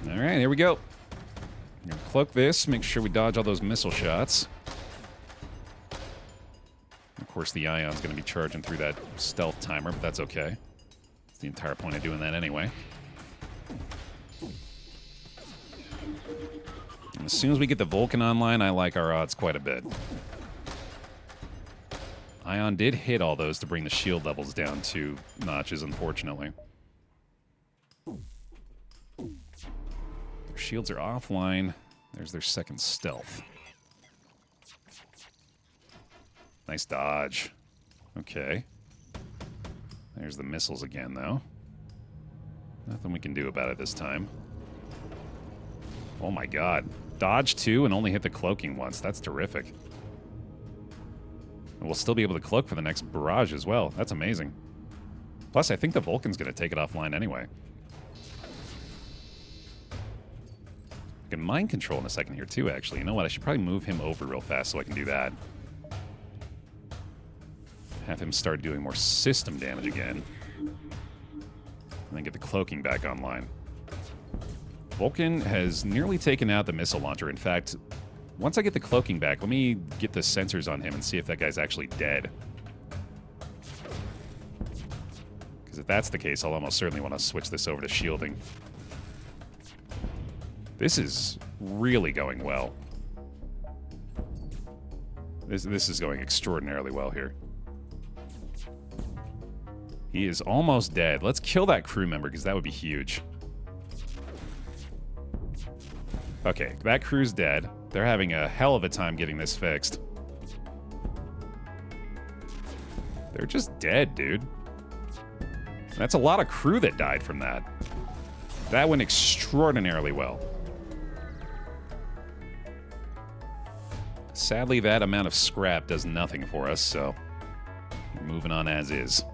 right, here we go. I'm gonna cloak this, make sure we dodge all those missile shots. Of course, the Ion's gonna be charging through that stealth timer, but that's okay. That's the entire point of doing that anyway. As soon as we get the Vulcan online, I like our odds quite a bit. Ion did hit all those to bring the shield levels down 2 notches, unfortunately. Their shields are offline. There's their second stealth. Nice dodge. Okay. There's the missiles again, though. Nothing we can do about it this time. Oh my god. Dodge 2 and only hit the cloaking once. That's terrific. And we'll still be able to cloak for the next barrage as well. That's amazing. Plus, I think the Vulcan's going to take it offline anyway. I can mind control in a second here, too, actually. You know what? I should probably move him over real fast so I can do that. Have him start doing more system damage again. And then get the cloaking back online. Vulcan has nearly taken out the missile launcher. In fact, once I get the cloaking back, let me get the sensors on him and see if that guy's actually dead. Because if that's the case, I'll almost certainly want to switch this over to shielding. This is really going well. This is going extraordinarily well here. He is almost dead. Let's kill that crew member, because that would be huge. Okay, that crew's dead. They're having a hell of a time getting this fixed. They're just dead, dude. That's a lot of crew that died from that. That went extraordinarily well. Sadly, that amount of scrap does nothing for us, so we're moving on as is.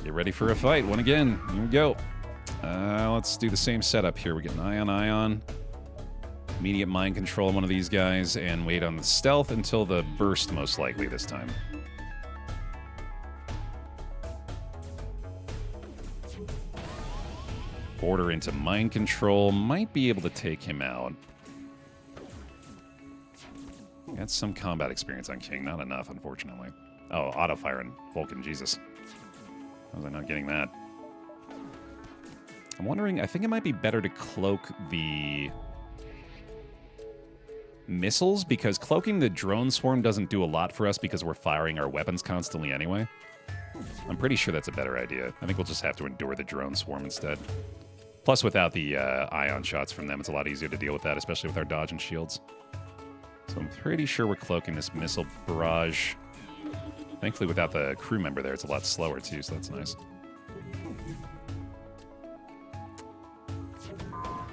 Get ready for a fight. One again. Here we go. Let's do the same setup here. We get an Ion. Immediate mind control on one of these guys, and wait on the stealth until the burst, most likely, this time. Order into mind control. Might be able to take him out. Got some combat experience on King. Not enough, unfortunately. Oh, auto fire and Vulcan. Jesus. How was I not getting that? I'm wondering, I think it might be better to cloak the missiles, because cloaking the drone swarm doesn't do a lot for us because we're firing our weapons constantly anyway. I'm pretty sure that's a better idea. I think we'll just have to endure the drone swarm instead. Plus, without the ion shots from them, it's a lot easier to deal with that, especially with our dodge and shields. So I'm pretty sure we're cloaking this missile barrage. Thankfully, without the crew member there, it's a lot slower, too, so that's nice.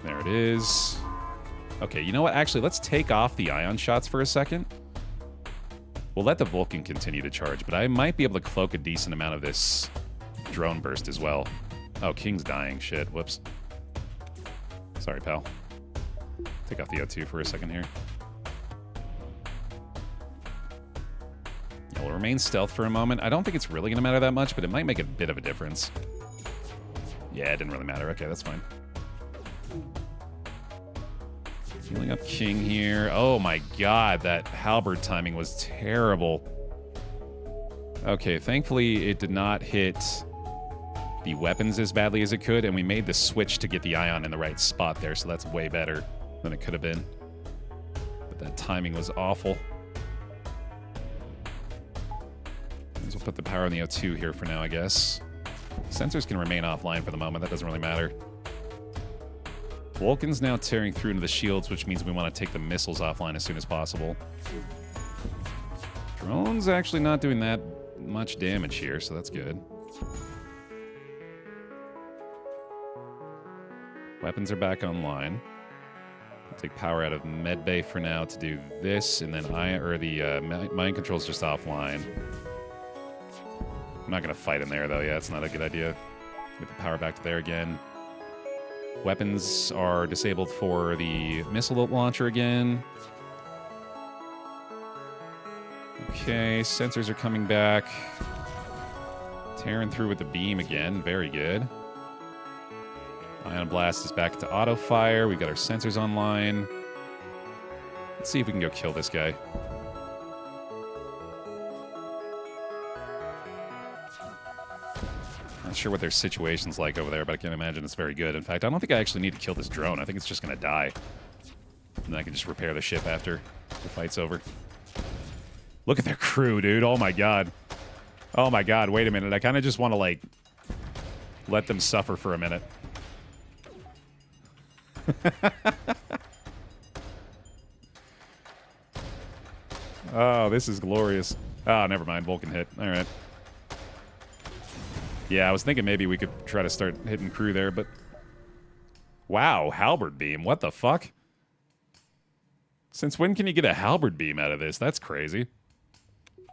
There it is. Okay, you know what? Actually, let's take off the ion shots for a second. We'll let the Vulcan continue to charge, but I might be able to cloak a decent amount of this drone burst as well. Oh, King's dying. Shit. Whoops. Sorry, pal. Take off the O2 for a second here. We'll remain stealth for a moment. I don't think it's really going to matter that much, but it might make a bit of a difference. Yeah, it didn't really matter. Okay, that's fine. Healing up King here. Oh my god, that halberd timing was terrible. Okay, thankfully it did not hit the weapons as badly as it could, and we made the switch to get the ion in the right spot there, so that's way better than it could have been. But that timing was awful. We'll put the power on the O2 here for now, I guess. Sensors can remain offline for the moment. That doesn't really matter. Vulcan's now tearing through into the shields, which means we want to take the missiles offline as soon as possible. Drone's actually not doing that much damage here, so that's good. Weapons are back online. I'll take power out of medbay for now to do this, and then mind control's just offline. I'm not going to fight in there, though. Yeah, it's not a good idea. Get the power back to there again. Weapons are disabled for the missile launcher again. Okay, sensors are coming back. Tearing through with the beam again. Very good. Ion Blast is back to auto fire. We got our sensors online. Let's see if we can go kill this guy. Not sure what their situation's like over there, but I can't imagine it's very good. In fact, I don't think I actually need to kill this drone. I think it's just going to die. And then I can just repair the ship after the fight's over. Look at their crew, dude. Oh, my God. Oh, my God. Wait a minute. I kind of just want to, like, let them suffer for a minute. Oh, this is glorious. Oh, never mind. Vulcan hit. All right. Yeah, I was thinking maybe we could try to start hitting crew there, but... Wow, halberd beam. What the fuck? Since when can you get a halberd beam out of this? That's crazy.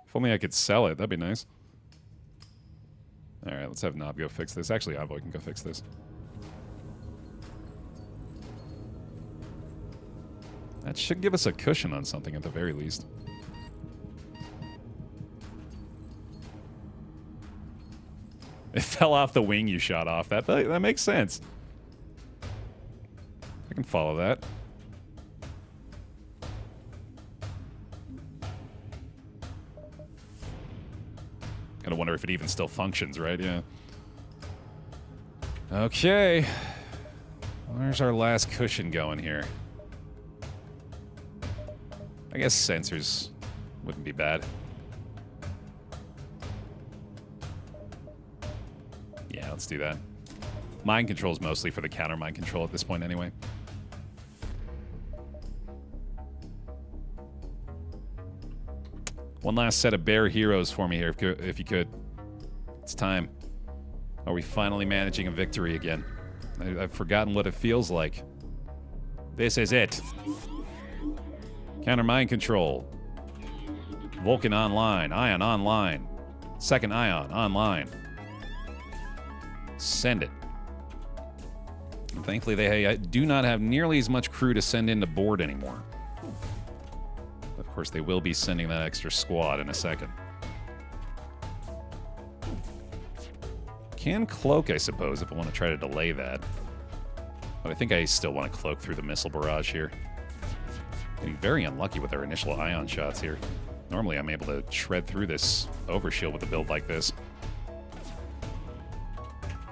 If only I could sell it. That'd be nice. All right, let's have Nob go fix this. Actually, Envoy can go fix this. That should give us a cushion on something at the very least. It fell off the wing you shot off. That makes sense. I can follow that. Gotta wonder if it even still functions, right? Yeah. Okay. Where's our last cushion going here? I guess sensors wouldn't be bad. Yeah, let's do that. Mind control's mostly for the counter mind control at this point anyway. One last set of Baer heroes for me here, if you could. It's time. Are we finally managing a victory again? I've forgotten what it feels like. This is it. Counter mind control. Vulcan online. Ion online. Second Ion online. Send it. And thankfully, they do not have nearly as much crew to send into board anymore. Of course, they will be sending that extra squad in a second. Can cloak, I suppose, if I want to try to delay that. But I think I still want to cloak through the missile barrage here. Getting very unlucky with our initial ion shots here. Normally, I'm able to shred through this overshield with a build like this.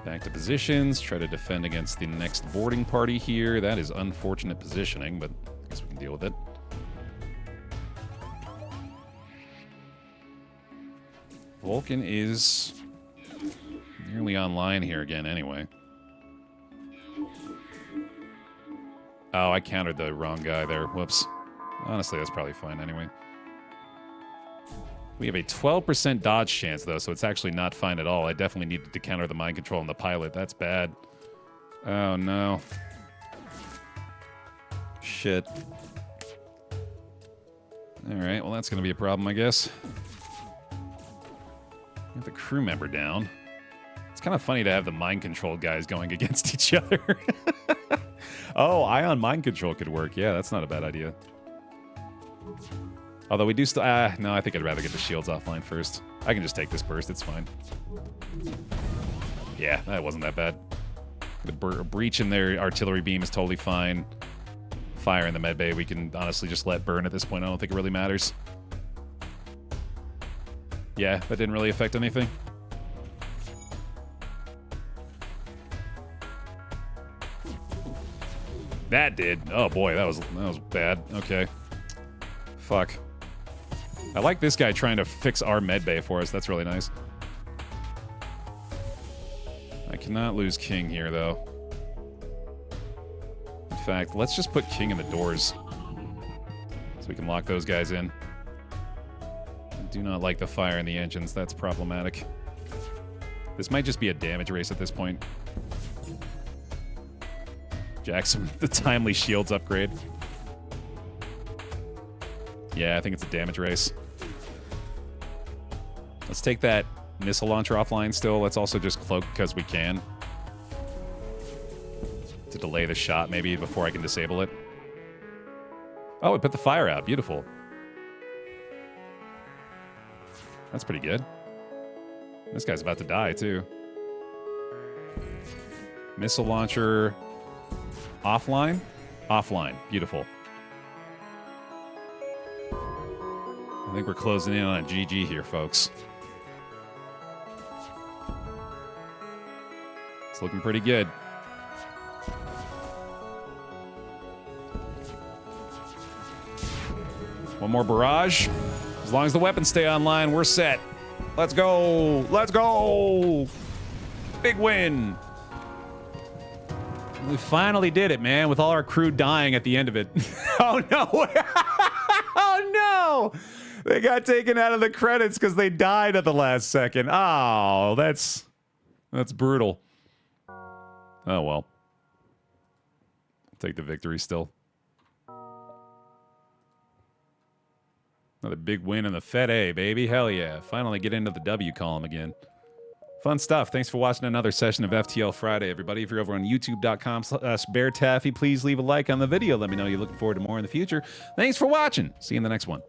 Back to positions, try to defend against the next boarding party here. That is unfortunate positioning, but I guess we can deal with it. Vulcan is nearly online here again anyway. Oh, I countered the wrong guy there. Whoops. Honestly, that's probably fine anyway. We have a 12% dodge chance, though, so it's actually not fine at all. I definitely needed to counter the mind control on the pilot. That's bad. Oh, no. Shit. Alright, well, that's going to be a problem, I guess. Get the crew member down. It's kind of funny to have the mind control guys going against each other. Oh, ion mind control could work. Yeah, that's not a bad idea. Although we do still... no, I think I'd rather get the shields offline first. I can just take this burst. It's fine. Yeah, that wasn't that bad. The breach in their artillery beam is totally fine. Fire in the medbay, we can honestly just let burn at this point. I don't think it really matters. Yeah, that didn't really affect anything. That did. Oh boy, that was bad. Okay. Fuck. I like this guy trying to fix our medbay for us. That's really nice. I cannot lose King here, though. In fact, let's just put King in the doors so we can lock those guys in. I do not like the fire in the engines. That's problematic. This might just be a damage race at this point. Jackson, the timely shields upgrade. Yeah, I think it's a damage race. Let's take that missile launcher offline still. Let's also just cloak because we can. To delay the shot maybe before I can disable it. Oh, it put the fire out. Beautiful. That's pretty good. This guy's about to die too. Missile launcher offline? Offline. Beautiful. I think we're closing in on a GG here, folks. It's looking pretty good. One more barrage. As long as the weapons stay online, we're set. Let's go. Let's go. Big win. We finally did it, man, with all our crew dying at the end of it. Oh, no. Oh, no. They got taken out of the credits because they died at the last second. Oh, that's brutal. Oh, well. I'll take the victory still. Another big win in the Fed A, baby. Hell yeah. Finally get into the W column again. Fun stuff. Thanks for watching another session of FTL Friday, everybody. If you're over on youtube.com/BaerTaffy, please leave a like on the video. Let me know you're looking forward to more in the future. Thanks for watching. See you in the next one.